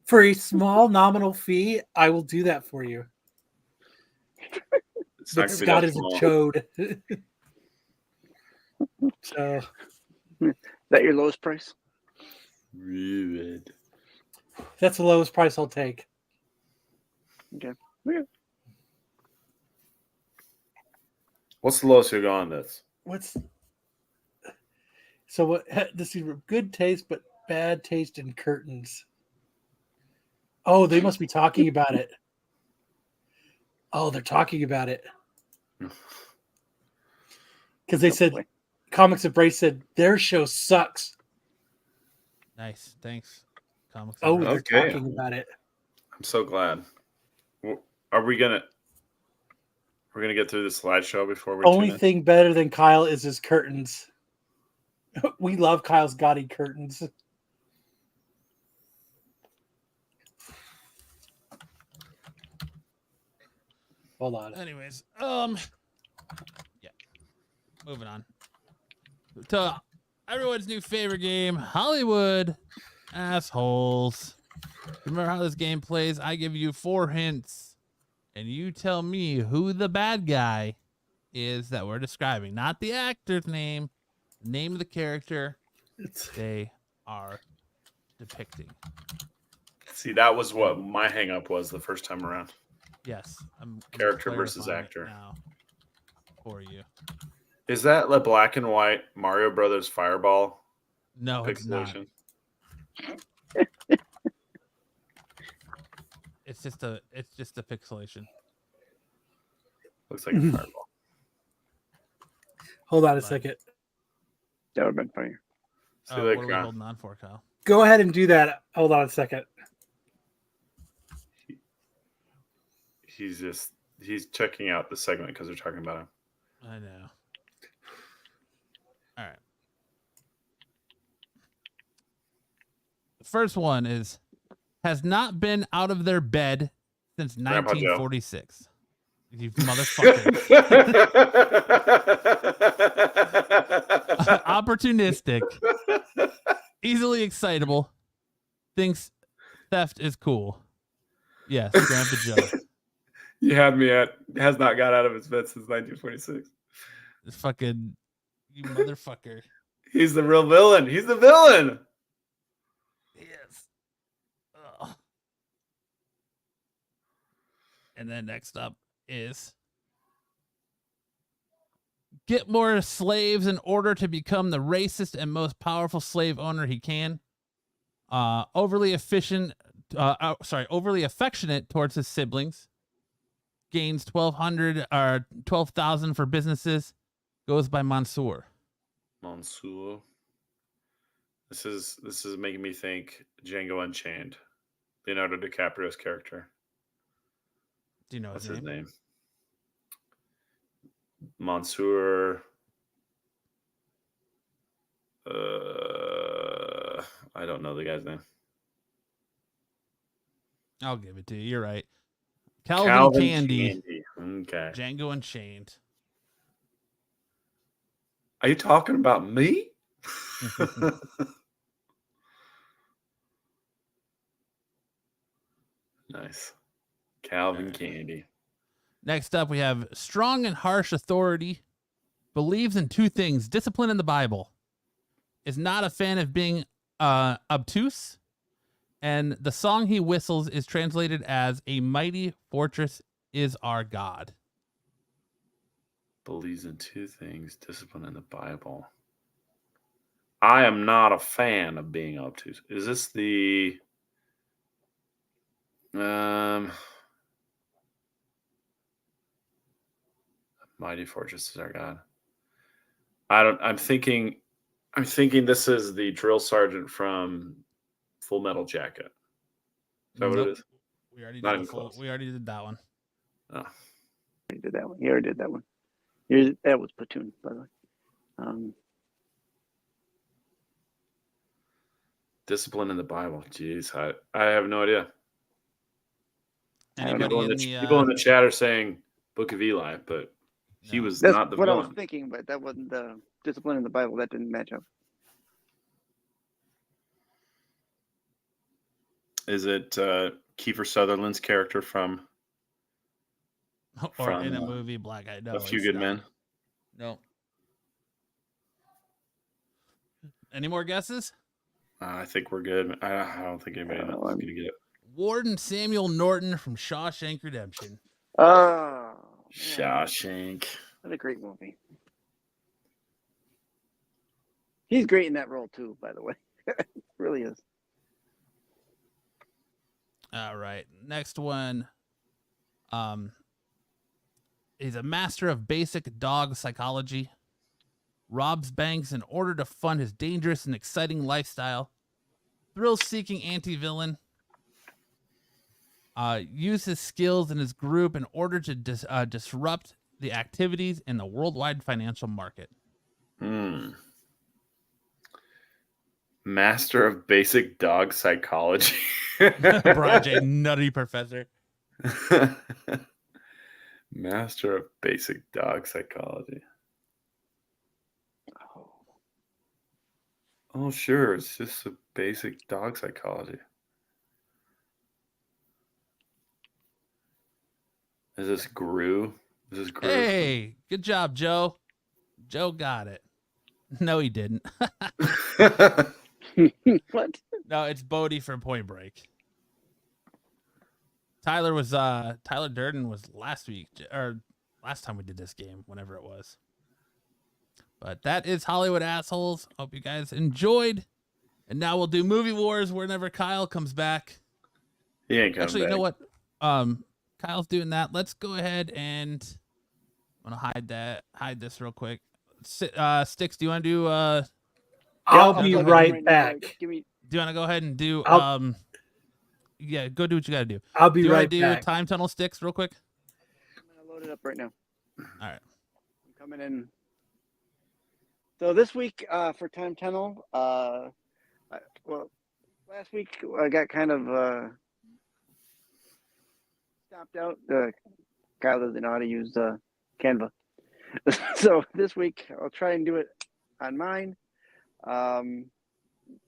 For a small nominal fee, I will do that for you. But Scott is a chode. So, is that your lowest price? That's the lowest price I'll take. Okay. Yeah. What's the lowest you go on this? So this is good taste but bad taste in curtains. Oh, they must be talking about it. Oh, they're talking about it. Because they said Comics Embrace said their show sucks. Nice. Thanks. Comics They're talking about it. I'm so glad. Are we gonna? We're gonna get through the slideshow before we. Only tune in. thing better than Kyle is his curtains. We love Kyle's gaudy curtains. Hold on. Anyways, yeah. Moving on to everyone's new favorite game, Hollywood Assholes. Remember how this game plays? I give you 4 hints, and you tell me who the bad guy is that we're describing. Not the actor's name, name of the character they are depicting. See, that was what my hang-up was the first time around. Yes, I'm Character versus clarifying it actor. now for you. Is that the black and white Mario Brothers Fireball No, it's not. pixelation? It's just a pixelation. Looks like a fireball. Hold on a second. That would have been funnier. See, What like, are we holding on for, Kyle? Go ahead and do that. Hold on a second. He's checking out the segment because they're talking about him. I know. All right. The first one has not been out of their bed since Grandpa Joe. 1946. You motherfucker. Opportunistic. Easily excitable. Thinks theft is cool. Yes, Grandpa Joe. You had me at has not got out of his bed since 1946. This fucking you motherfucker. He's the real villain. He's the villain. Yes. Ugh. And then next up is get more slaves in order to become the racist and most powerful slave owner he can. Overly affectionate towards his siblings. Gains 1,200 or 12,000 for businesses. Goes by Mansoor. Mansoor. This is making me think Django Unchained. Leonardo DiCaprio's character. Do you know What's his his name? name? Mansoor. I don't know the guy's name. I'll give it to you. You're right. Calvin Candy. Okay. Django Unchained. Are you talking about me? Nice. Calvin Candy. Next up, we have strong and harsh authority. Believes in 2 things: discipline and the Bible. Is not a fan of being obtuse. And the song he whistles is translated as "A mighty fortress is our God." Believes in 2 things: discipline and the Bible. I am not a fan of being obtuse. Is this the mighty fortress is our God? I'm thinking this is the drill sergeant from Full Metal Jacket. Is that what it is? We already Not did even close. We already did that one. Oh. He did that one. He already did that one. That was Platoon, by the way. Discipline in the Bible. Jeez, I have no idea. Anybody People in the chat are saying Book of Eli, but he was That's not the what villain. I was thinking, but that wasn't the discipline in the Bible. That didn't match up. Is it Kiefer Sutherland's character from or in a movie Black Eyed? No, A Few it's Good not. Men? No. Any more guesses? I think we're good. I don't think anybody else is going to get it. Warden Samuel Norton from Shawshank Redemption. Oh, Shawshank. what a great movie. He's great in that role too, by the way. Really is. All right. Next one. He's a master of basic dog psychology. Robs banks in order to fund his dangerous and exciting lifestyle. Thrill-seeking anti-villain. Use his skills in his group in order to disrupt the activities in the worldwide financial market. Master of basic dog psychology. Brian J. Nutty Professor. Master of basic dog psychology. Oh, sure. It's just a basic dog psychology. Is this Gru? Is this Gru? Hey, good job, Joe. Joe got it. No, he didn't. What? No, it's Bodie from Point Break. Tyler Durden was last week, or last time we did this game, whenever it was. But that is Hollywood Assholes. Hope you guys enjoyed. And now we'll do Movie Wars whenever Kyle comes back. He ain't coming Actually, back. you know what? Kyle's doing that. Let's go ahead and I'm gonna hide this real quick. Sticks, do you want to do I'll be plug it right now. back. Give me. do you want to go ahead and do yeah, go do what you gotta do. I'll be Do you right want to do back. Time Tunnel Sticks real quick? I'm gonna load it up right now. All right. I'm coming in. So this week for Time Tunnel, well, last week I got kind of stopped out. Kyle doesn't know how to use Canva. So this week I'll try and do it on mine.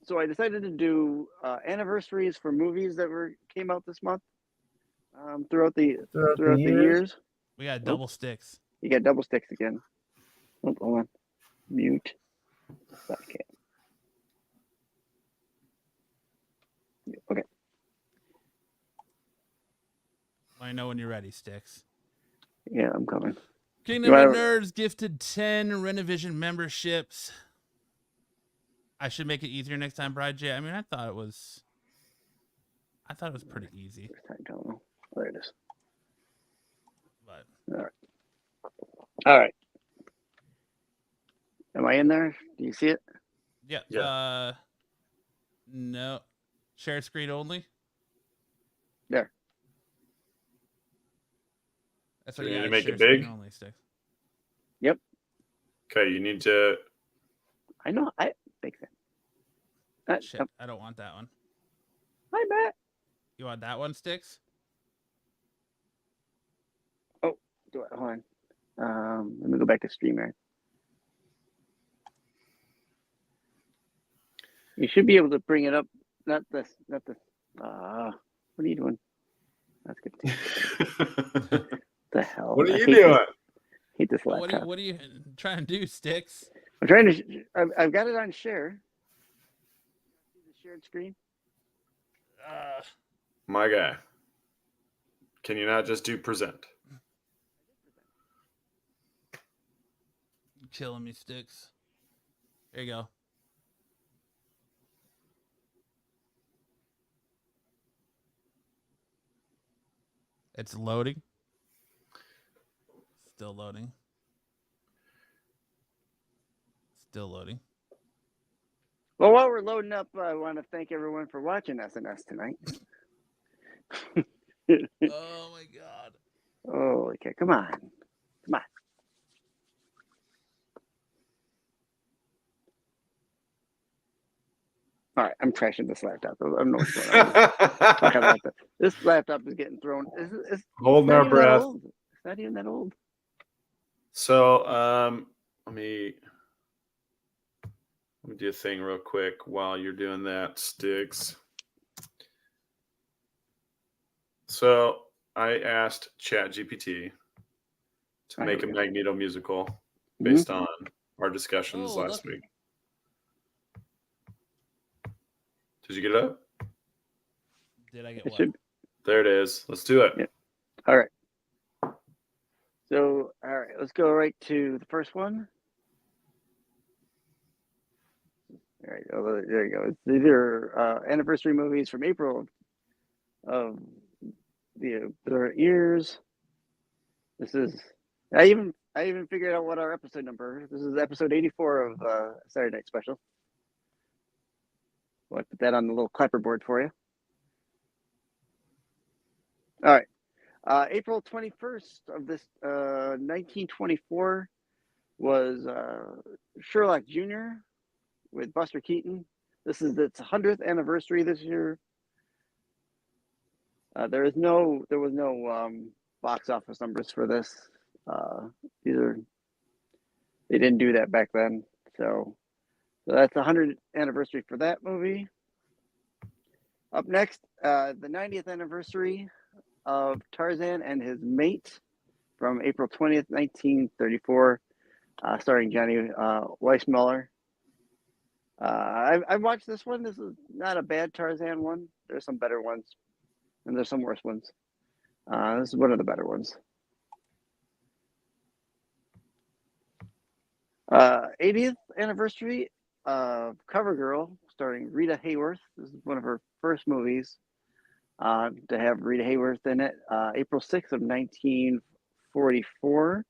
So I decided to do anniversaries for movies that came out this month throughout the years. We got double sticks. You got double sticks again. Oh, hold on. Mute. Okay. Okay. I know when you're ready, Sticks. Yeah, I'm coming. Kingdom of Nerds gifted 10 Renovision memberships. I should make it easier next time, Bride J. I mean, I thought it was pretty easy. Time Tunnel. There it is. But All right. Am I in there? Do you see it? yeah. No. Share screen only. There. That's So what you need got, to make share it big? screen only, Sticks. Yep. Okay, you need to. I know. I think that. Shit, I don't want that one. Hi, Matt. You want that one, Sticks? Do it. Hold on. Let me go back to StreamYard. You should be able to bring it up. Not this. Not this. What are you doing? That's good. The hell? What are I you hate doing? this- hate this laptop. What are you trying to do, Sticks? I'm trying to. I've got it on share. See the shared screen. My guy. Can you not just do present? You're killing me, Sticks. There you go. It's loading. Still loading. Still loading. Well, while we're loading up, I want to thank everyone for watching SNS tonight. Oh my god. Oh, okay. Come on. Come on. All right, I'm trashing this laptop. I don't know what's going on. Fucking laptop. This laptop is getting thrown. It's Holding not our even that breath. old. It's not even that old. So, let me do a thing real quick while you're doing that, Sticks. So I asked ChatGPT to make a Magneto musical based on our discussions last week. Did you get it up? Did I get It what? should. There it is. Let's do it. Yeah. All right. So, all right, let's go right to the first one. All right, there you go. These are anniversary movies from April of their years. This is I even figured out what our episode number. This is episode 84 of Saturday Night Special. I'll put that on the little clapper board for you. All right. April 21st of this 1924 was Sherlock Jr. with Buster Keaton. This is its 100th anniversary this year. There was no box office numbers for this. They didn't do that back then. So that's the 100th anniversary for that movie. Up next, the 90th anniversary of Tarzan and His Mate from April 20th, 1934, starring Johnny Weissmuller. I've watched this one. This is not a bad Tarzan one. There's some better ones, and there's some worse ones. This is one of the better ones. 80th anniversary of CoverGirl, starring Rita Hayworth. This is one of her first movies to have Rita Hayworth in it. April 6th of 1944.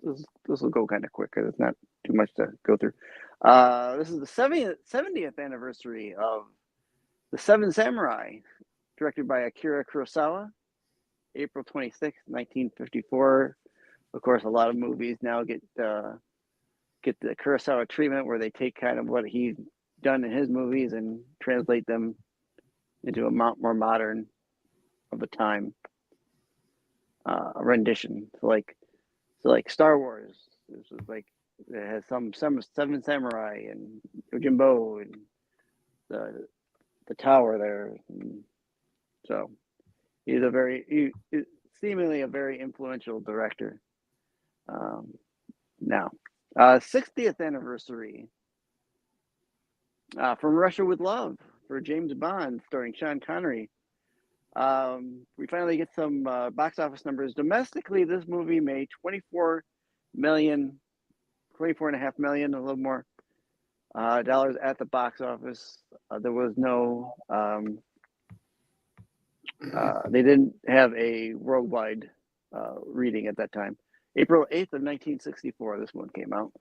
This will go kind of quick because it's not too much to go through. This is the 70th anniversary of The Seven Samurai, directed by Akira Kurosawa. April 26th, 1954. Of course, a lot of movies now get the Kurosawa treatment, where they take kind of what he's done in his movies and translate them into a more modern of the time rendition. So like Star Wars, this is like it has some Seven Samurai and Yojimbo and the tower there. And so he's seemingly a very influential director. Now, 60th anniversary From Russia with Love for James Bond, starring Sean Connery. We finally get some box office numbers. Domestically, this movie made $24.5 million, a little more dollars at the box office. There was no, they didn't have a worldwide reading at that time. April 8th of 1964, this one came out.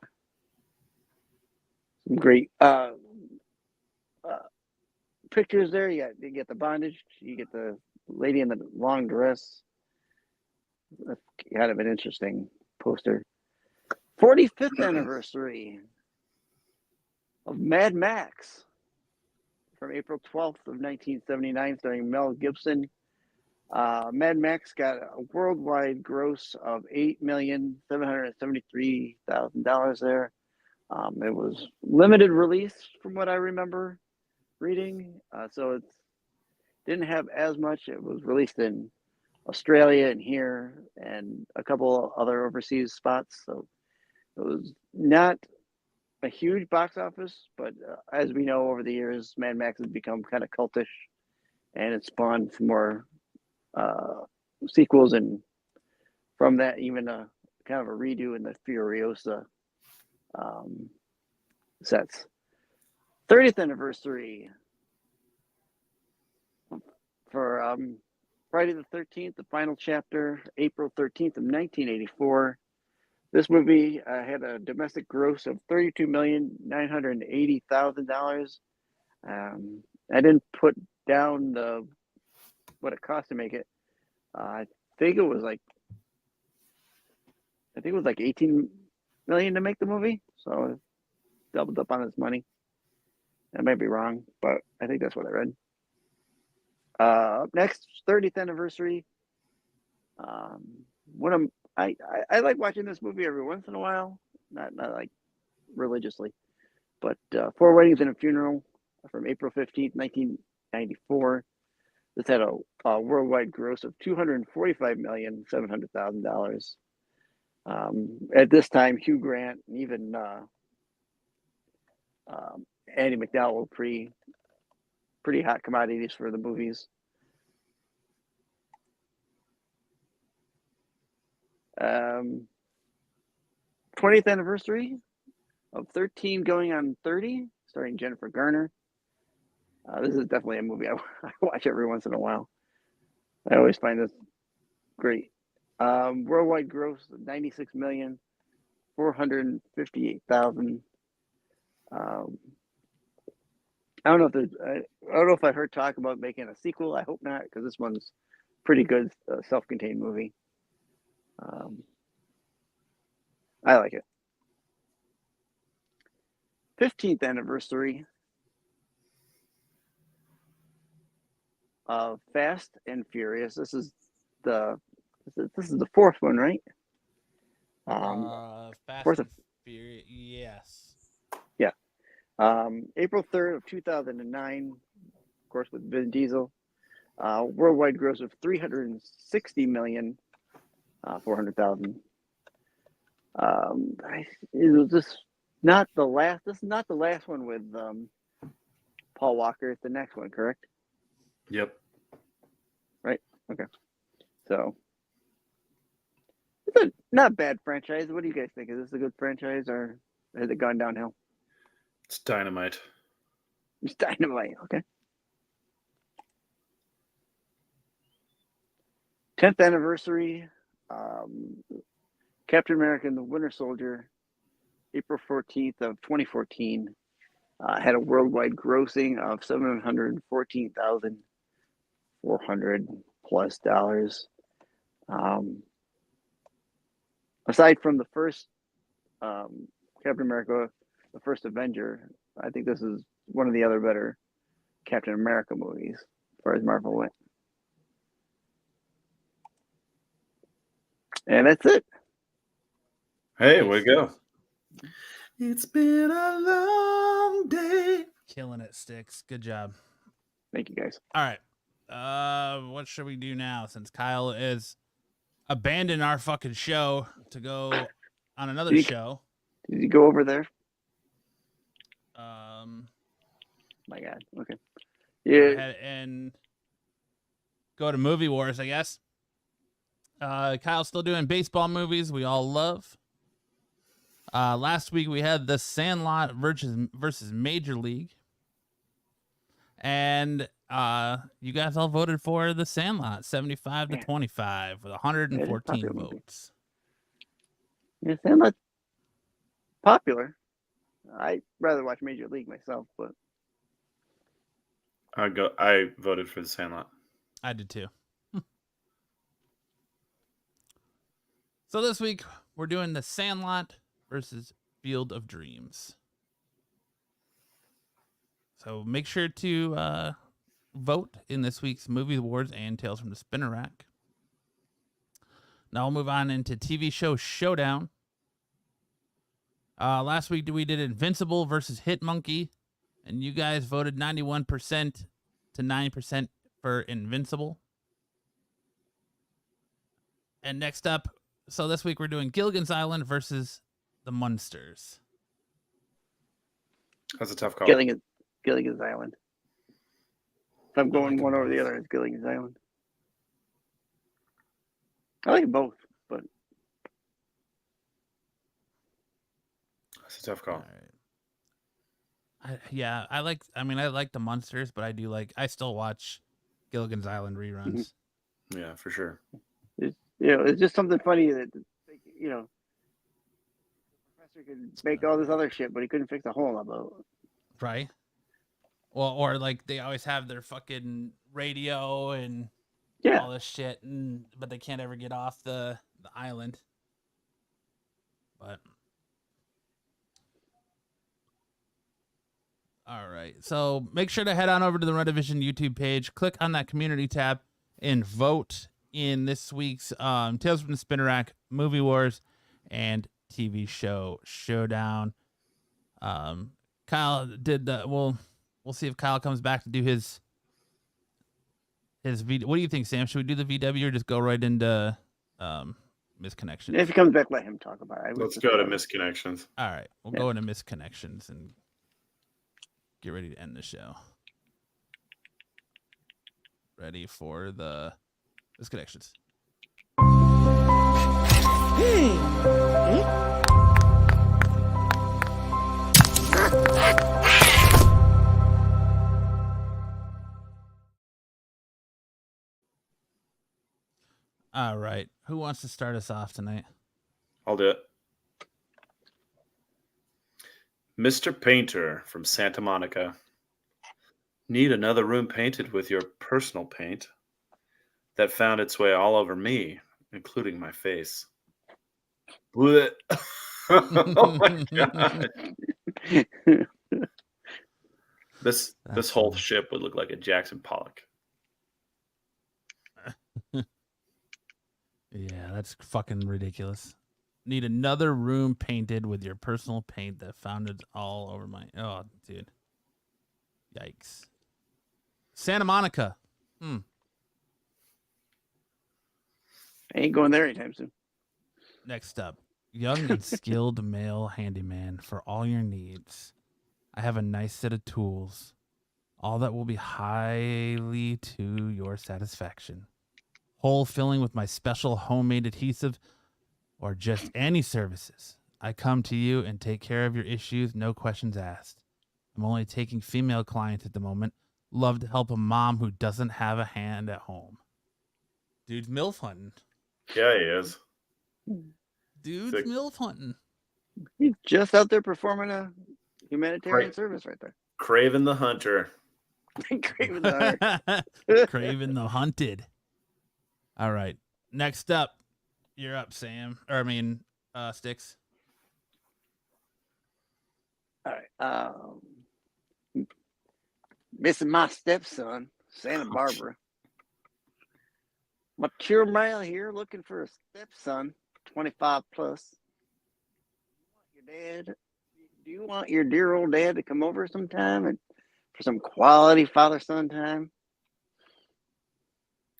Some great pictures there. You get the bondage. You get the lady in the long dress. That's kind of an interesting poster. 45th anniversary of Mad Max from April 12th of 1979, starring Mel Gibson. Mad Max got a worldwide gross of $8,773,000 there. It was limited release from what I remember reading, so it didn't have as much. It was released in Australia and here and a couple other overseas spots, so it was not a huge box office, but as we know over the years, Mad Max has become kind of cultish, and it spawned some more sequels, and from that even a kind of a redo in the Furiosa sets. 30th anniversary for Friday the 13th, the final chapter, April 13th of 1984. This movie had a domestic gross of $32,980,000. I didn't put down what it cost to make it. I think it was like 18 million to make the movie, so it doubled up on its money. I might be wrong, but I think that's what I read. Up next, 30th anniversary. I like watching this movie every once in a while, not like religiously, but Four Weddings and a Funeral from April 15th, 1994. This had a worldwide gross of $245,700,000. At this time, Hugh Grant and even Andy McDowell were pretty hot commodities for the movies. 20th anniversary of 13 Going on 30, starring Jennifer Garner. This is definitely a movie I watch every once in a while. I always find this great. Worldwide gross of $96,458,000. I don't know if I heard talk about making a sequel. I hope not, because this one's pretty good self-contained movie. I like it. 15th anniversary of Fast and Furious. This is the fourth one, right? Fast fourth and Furious. Yes. Yeah. April 3rd of 2009, of course, with Vin Diesel. Worldwide gross of 360,400,000. It was just not the last. This is not the last one with Paul Walker. It's the next one, correct? Yep. Right. Okay. So it's a not bad franchise. What do you guys think? Is this a good franchise, or has it gone downhill? It's dynamite. It's dynamite. Okay. 10th anniversary. Captain America and the Winter Soldier, April 14th of 2014, had a worldwide grossing of $714,400 plus dollars. Aside from the first Captain America, the first Avenger, I think this is one of the other better Captain America movies as far as Marvel went. And that's it. Hey, way to go. It's been a long day. Killing it, Sticks. Good job. Thank you, guys. All right. What should we do now since Kyle is abandoned our fucking show to go on another show? Did you go over there? My God. Okay. Go Yeah. ahead and go to Movie Wars, I guess. Kyle's still doing baseball movies we all love. Last week we had The Sandlot versus Major League. And you guys all voted for The Sandlot, 75 to 25 with 114 votes. Yeah, Sandlot's popular. I'd rather watch Major League myself, but I voted for The Sandlot. I did too. So this week we're doing The Sandlot versus Field of Dreams. So make sure to vote in this week's Movie Awards and Tales from the Spinner Rack. Now we'll move on into TV show showdown. Last week we did Invincible versus Hit Monkey, and you guys voted 91% to 9% for Invincible. And next up, so this week we're doing Gilligan's Island versus the Munsters. That's a tough call. Gilligan's Island. If I'm going one over the other, it's Gilligan's Island. I like both, but that's a tough call. Right. I like the Munsters, but I still watch Gilligan's Island reruns. Mm-hmm. Yeah, for sure. It's just something funny that, the professor could make all this other shit, but he couldn't fix a hole in the boat. Right. Well, or like they always have their fucking radio and all this shit, but they can't ever get off the island. But all right, so make sure to head on over to the Renovision YouTube page, click on that community tab, and vote in this week's Tales from the Spinner Rack, Movie Wars, and TV show showdown. Kyle did the we'll see if Kyle comes back to do his VW. What do you think, Sam? Should we do the VW or just go right into Misconnections? If he comes back, let him talk about it. Let's go to Misconnections. All right, we'll go into Misconnections and get ready to end the show. Ready for the Misconnections. All right. Who wants to start us off tonight? I'll do it. Mr. Painter from Santa Monica. Need another room painted with your personal paint? that found its way all over me, including my face. Blech. Oh my God. This whole funny. ship would look like a Jackson Pollock. Yeah, that's fucking ridiculous. Need another room painted with your personal paint that found it all over my. Oh, dude. Yikes. Santa Monica. Ain't going there anytime soon. Next up, young and skilled male handyman for all your needs. I have a nice set of tools, all that will be highly to your satisfaction. Hole filling with my special homemade adhesive, or just any services. I come to you and take care of your issues, no questions asked. I'm only taking female clients at the moment. Love to help a mom who doesn't have a hand at home. Dude's MILF hunting. Yeah, he is. Dude's Sick. MILF hunting. He's just out there performing a humanitarian service right there. Craven the Hunter. Craven the Hunter. Craven the Hunted. All right. Next up, you're up, Sam. Or I mean, Sticks. All right. Missing my stepson, Santa Barbara. Mature male here looking for a stepson, 25 plus. Do you want your dear old dad to come over sometime and for some quality father-son time?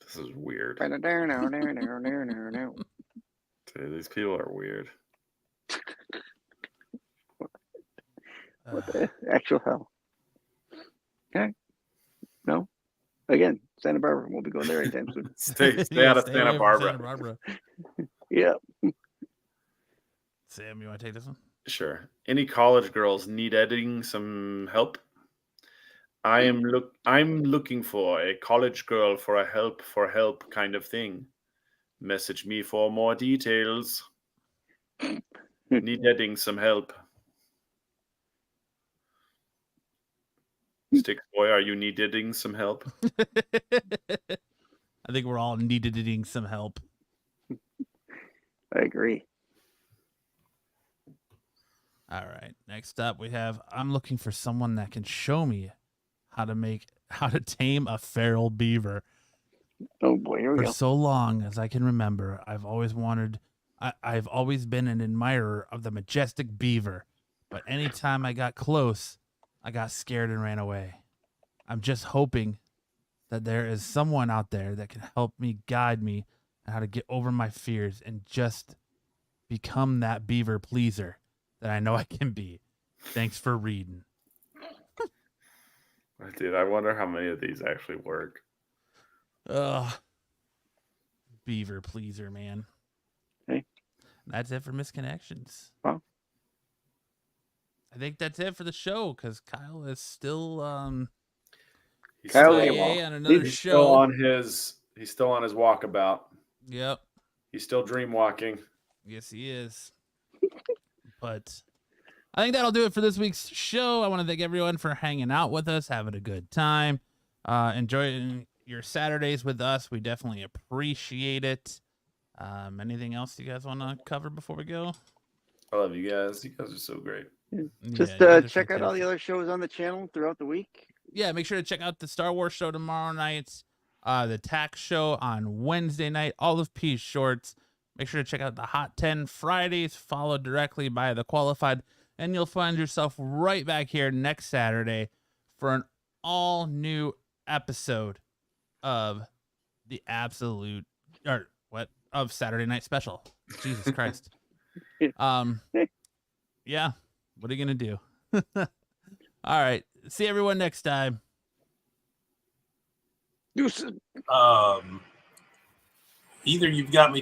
This is weird. Dude, Dude, these people are weird. what the actual hell? Okay. No. Again, Santa Barbara. We'll be going there anytime soon. Stay Yeah, out of stay Santa away from Barbara. Santa Barbara. Yeah. Sam, you want to take this one? Sure. Any college girls need editing some help? I'm looking for a college girl for a help kind of thing. Message me for more details. Need editing some help. Sticks boy, are you needing some help? I think we're all needing some help. I agree. All right. Next up, we have I'm looking for someone that can show me how to tame a feral beaver. Oh boy, here we For go. so long as I can remember, I've always been an admirer of the majestic beaver, but anytime I got close, I got scared and ran away. I'm just hoping that there is someone out there that can help me, guide me on how to get over my fears and just become that beaver pleaser that I know I can be. Thanks for reading. Dude, I wonder how many of these actually work. Beaver pleaser, man. Hey. That's it for Misconnections. Wow. I think that's it for the show because Kyle is still He's Kyle, still, on another he's show. still on his walkabout. Yep. He's still dream walking. Yes, he is. But I think that'll do it for this week's show. I want to thank everyone for hanging out with us, having a good time, enjoying your Saturdays with us. We definitely appreciate it. Anything else you guys want to cover before we go? I love you guys. You guys are so great. Just you guys are check out all the fantastic. other shows on the channel throughout the week. Yeah, make sure to check out the Star Wars show tomorrow night, the tax show on Wednesday night, Olive Peace shorts. Make sure to check out the Hot 10 Fridays, followed directly by the Qualified, and you'll find yourself right back here next Saturday for an all new episode of the of Saturday Night Special. Jesus Christ. Yeah. What are you gonna do? All right. See everyone next time. Deuces. Either you've got me